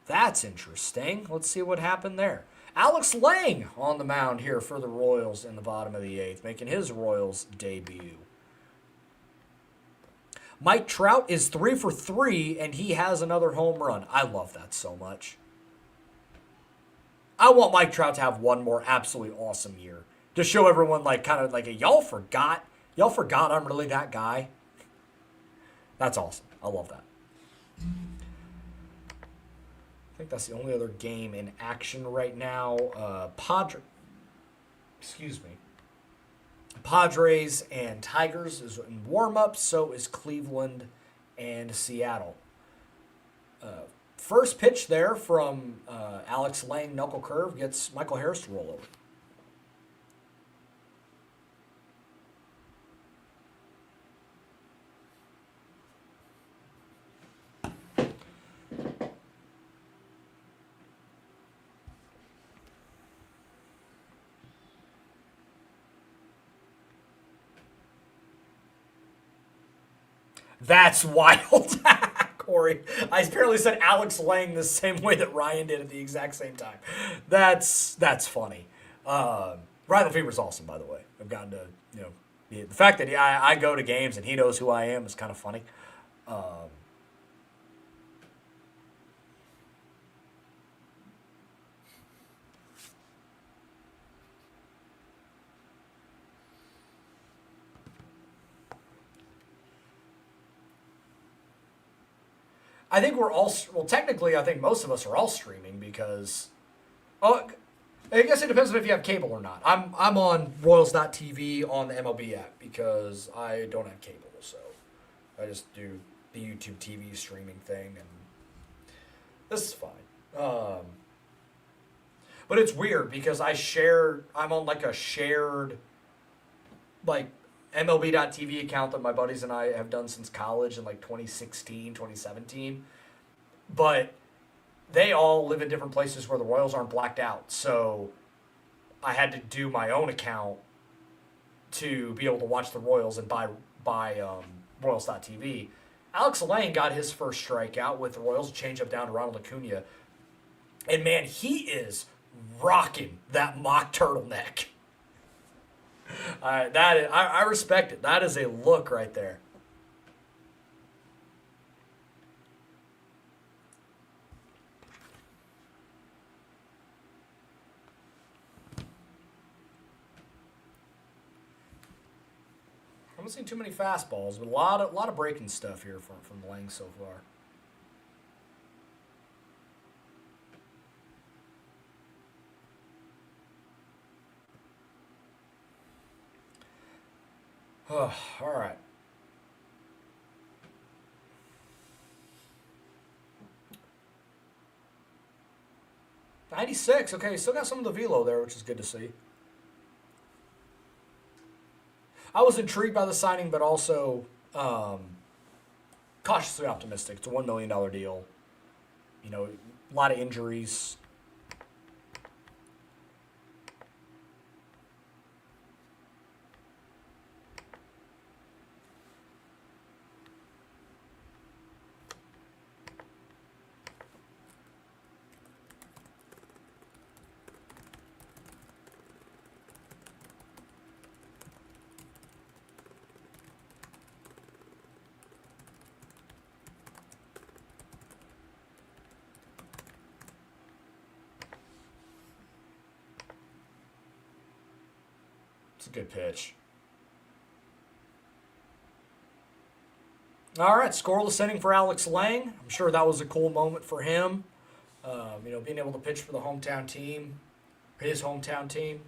That's interesting. Let's see what happened there. Alex Lang on the mound here for the Royals in the bottom of the eighth, making his Royals debut. Mike Trout is 3 for 3, and he has another home run. I love that so much. I want Mike Trout to have one more absolutely awesome year to show everyone, like, kind of like y'all forgot I'm really that guy. That's awesome. I love that. I think that's the only other game in action right now. Padres and Tigers is in warm-up. So is Cleveland and Seattle. First pitch there from Alex Lang, knuckle curve, gets Michael Harris to roll over. That's wild, Corey. I apparently said Alex Lang the same way that Ryan did at the exact same time. That's funny. Ryan Lefebvre's awesome, by the way. I've gotten to, the fact that I go to games and he knows who I am is kind of funny. I think we're all, well, technically, I think most of us are all streaming because, I guess it depends on if you have cable or not. I'm on Royals.tv on the MLB app because I don't have cable, so I just do the YouTube TV streaming thing, and this is fine. But it's weird because I'm on like a shared, like, MLB.tv account that my buddies and I have done since college in like 2016, 2017. But they all live in different places where the Royals aren't blacked out. So I had to do my own account to be able to watch the Royals and buy Royals.tv. Alex Lang got his first strikeout with the Royals, change up down to Ronald Acuna. And man, he is rocking that mock turtleneck. I respect it. That is a look right there. I haven't seen too many fastballs, but a lot of breaking stuff here from Lang so far. Oh, all right. '96. Okay, still got some of the velo there, which is good to see. I was intrigued by the signing, but also cautiously optimistic. It's a $1 million deal. A lot of injuries. It's a good pitch. All right, scoreless inning for Alex Lang. I'm sure that was a cool moment for him. Being able to pitch for the hometown team, his hometown team.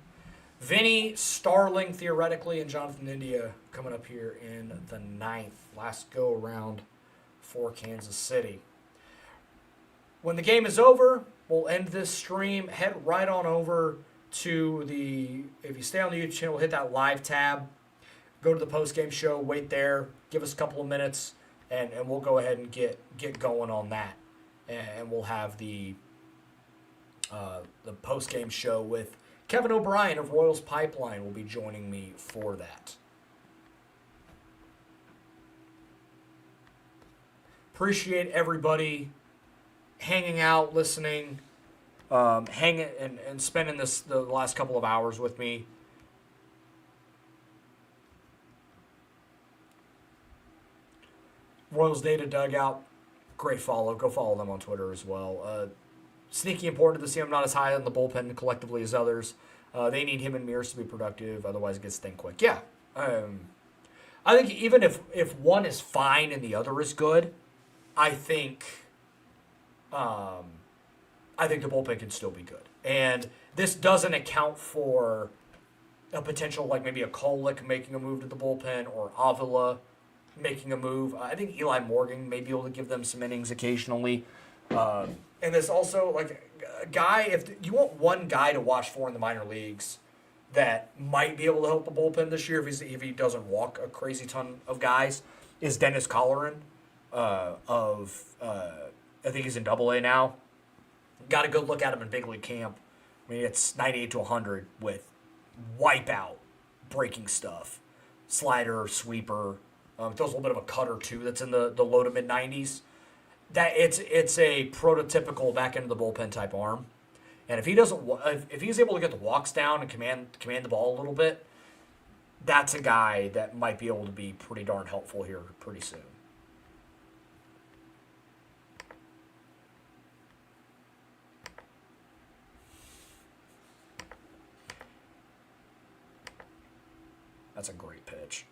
Vinny, Starling, theoretically, and Jonathan India coming up here in the 9th. Last go around for Kansas City. When the game is over, we'll end this stream. Head right on over to if you stay on the YouTube channel, hit that live tab. Go to the post-game show, wait there, give us a couple of minutes, and we'll go ahead and get going on that. And we'll have the post-game show with Kevin O'Brien of Royals Pipeline will be joining me for that. Appreciate everybody hanging out, listening, hanging and spending the last couple of hours with me. Royals Data Dugout, great follow. Go follow them on Twitter as well. Sneaky important to see him not as high on the bullpen collectively as others. They need him and Mears to be productive, otherwise it gets thin quick. Yeah. I think even if one is fine and the other is good, I think the bullpen can still be good. And this doesn't account for a potential like maybe a Kolek making a move to the bullpen or Avila making a move. I think Eli Morgan may be able to give them some innings occasionally. And there's also like a guy, if you want one guy to watch for in the minor leagues that might be able to help the bullpen this year if he doesn't walk a crazy ton of guys, is Dennis Colleran I think he's in Double-A now. Got a good look at him in big league camp. I mean, it's 98 to 100 with wipeout, breaking stuff, slider, sweeper. Throws a little bit of a cutter too. That's in the low to mid 90s. That it's a prototypical back into the bullpen type arm, and if he's able to get the walks down and command the ball a little bit, that's a guy that might be able to be pretty darn helpful here pretty soon. That's a great pitch.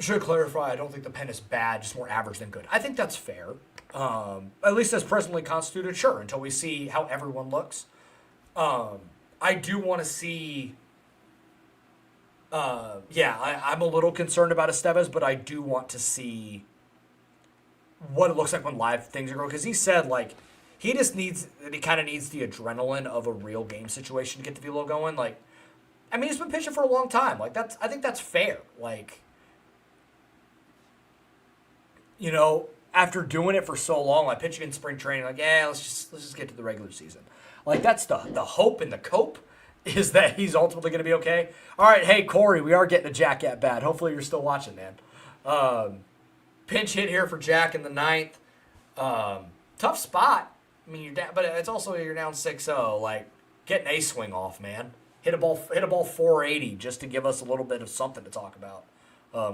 Should clarify, I don't think the pen is bad, just more average than good. I think that's fair. At least as presently constituted, sure, until we see how everyone looks. I do want to see... I'm a little concerned about Estevez, but I do want to see what it looks like when live things are going. Because he said, like, he kind of needs the adrenaline of a real game situation to get the velo going. Like, I mean, he's been pitching for a long time. Like, I think that's fair. Like... You know, after doing it for so long, like pitching in spring training, like, let's just get to the regular season. Like, that's the hope and the cope is that he's ultimately going to be okay. All right, hey, Corey, we are getting a Jack at bat. Hopefully you're still watching, man. Pinch hit here for Jack in the 9th. Tough spot. I mean, but it's also you're down 6-0. Like, get an ace swing off, man. Hit a ball 480 just to give us a little bit of something to talk about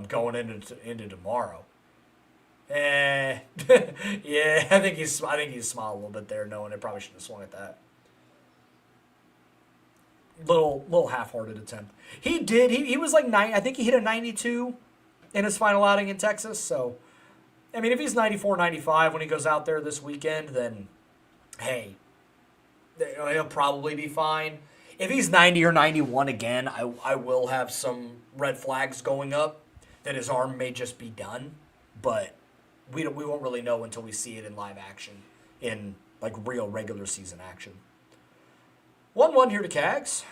going into tomorrow. Yeah, I think he's smiled a little bit there, knowing it probably shouldn't have swung at that. Little half-hearted attempt. He did. He was like 9. I think he hit a 92 in his final outing in Texas. So, I mean, if he's 94, 95 when he goes out there this weekend, then hey, he'll probably be fine. If he's 90 or 91 again, I will have some red flags going up that his arm may just be done, but. We won't really know until we see it in live action, in like real regular season action. 1-1 here to Cags.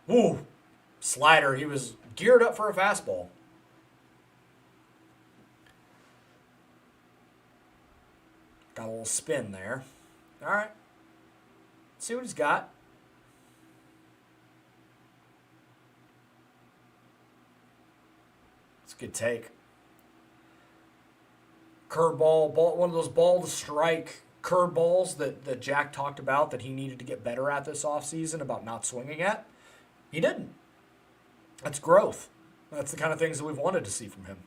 Woo! Slider. He was geared up for a fastball. Got a little spin there. All right. See what he's got. It's a good take. Curveball, one of those ball to strike curveballs that Jack talked about that he needed to get better at this offseason about not swinging at. He didn't. That's growth. That's the kind of things that we've wanted to see from him.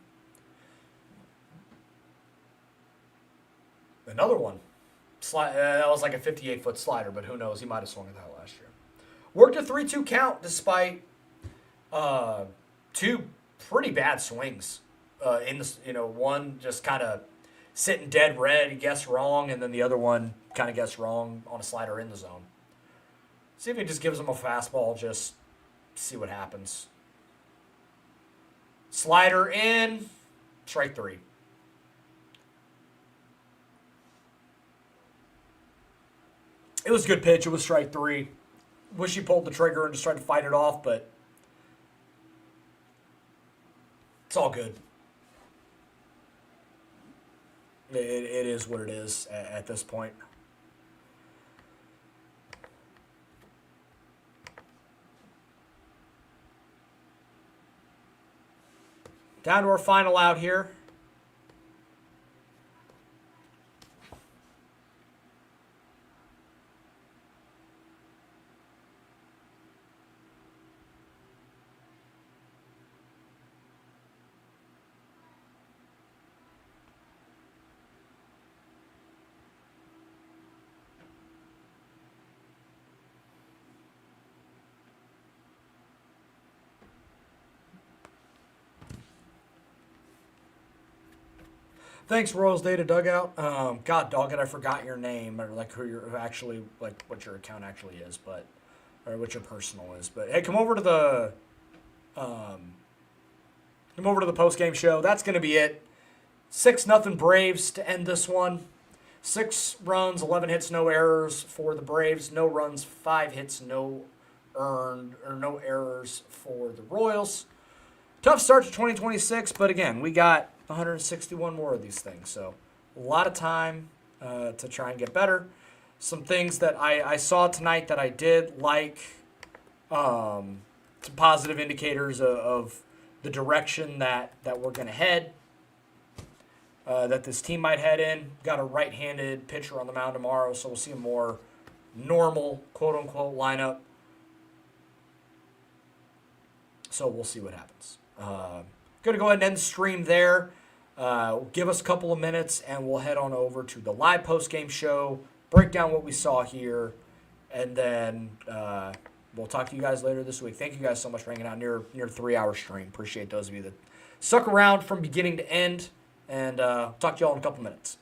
Another one. That was like a 58-foot slider, but who knows? He might have swung at that last year. Worked a 3-2 count despite two pretty bad swings. In this, one just kind of sitting dead red, he guessed wrong, and then the other one kind of guessed wrong on a slider in the zone. See if he just gives him a fastball, just see what happens. Slider in, strike 3. It was a good pitch. It was strike 3. Wish he pulled the trigger and just tried to fight it off, but it's all good. It is what it is at this point. Down to our final out here. Thanks, Royals Data Dugout. God, dogged, I forgot your name, or like who you're actually, like what your account actually is, or what your personal is. But hey, come over to the post game show. That's gonna be it. 6-0 Braves to end this one. 6 runs, 11 hits, no errors for the Braves. No runs, 5 hits, no errors for the Royals. Tough start to 2026, but again, we got 161 more of these things, so a lot of time to try and get better. Some things that I saw tonight that I did like, some positive indicators of the direction that we're going to head, that this team might head in. Got a right-handed pitcher on the mound tomorrow, so we'll see a more normal, quote-unquote, lineup. So we'll see what happens. Going to go ahead and end the stream there. Give us a couple of minutes, and we'll head on over to the live post-game show, break down what we saw here, and then we'll talk to you guys later this week. Thank you guys so much for hanging out near 3-hour stream. Appreciate those of you that stuck around from beginning to end, and talk to you all in a couple minutes.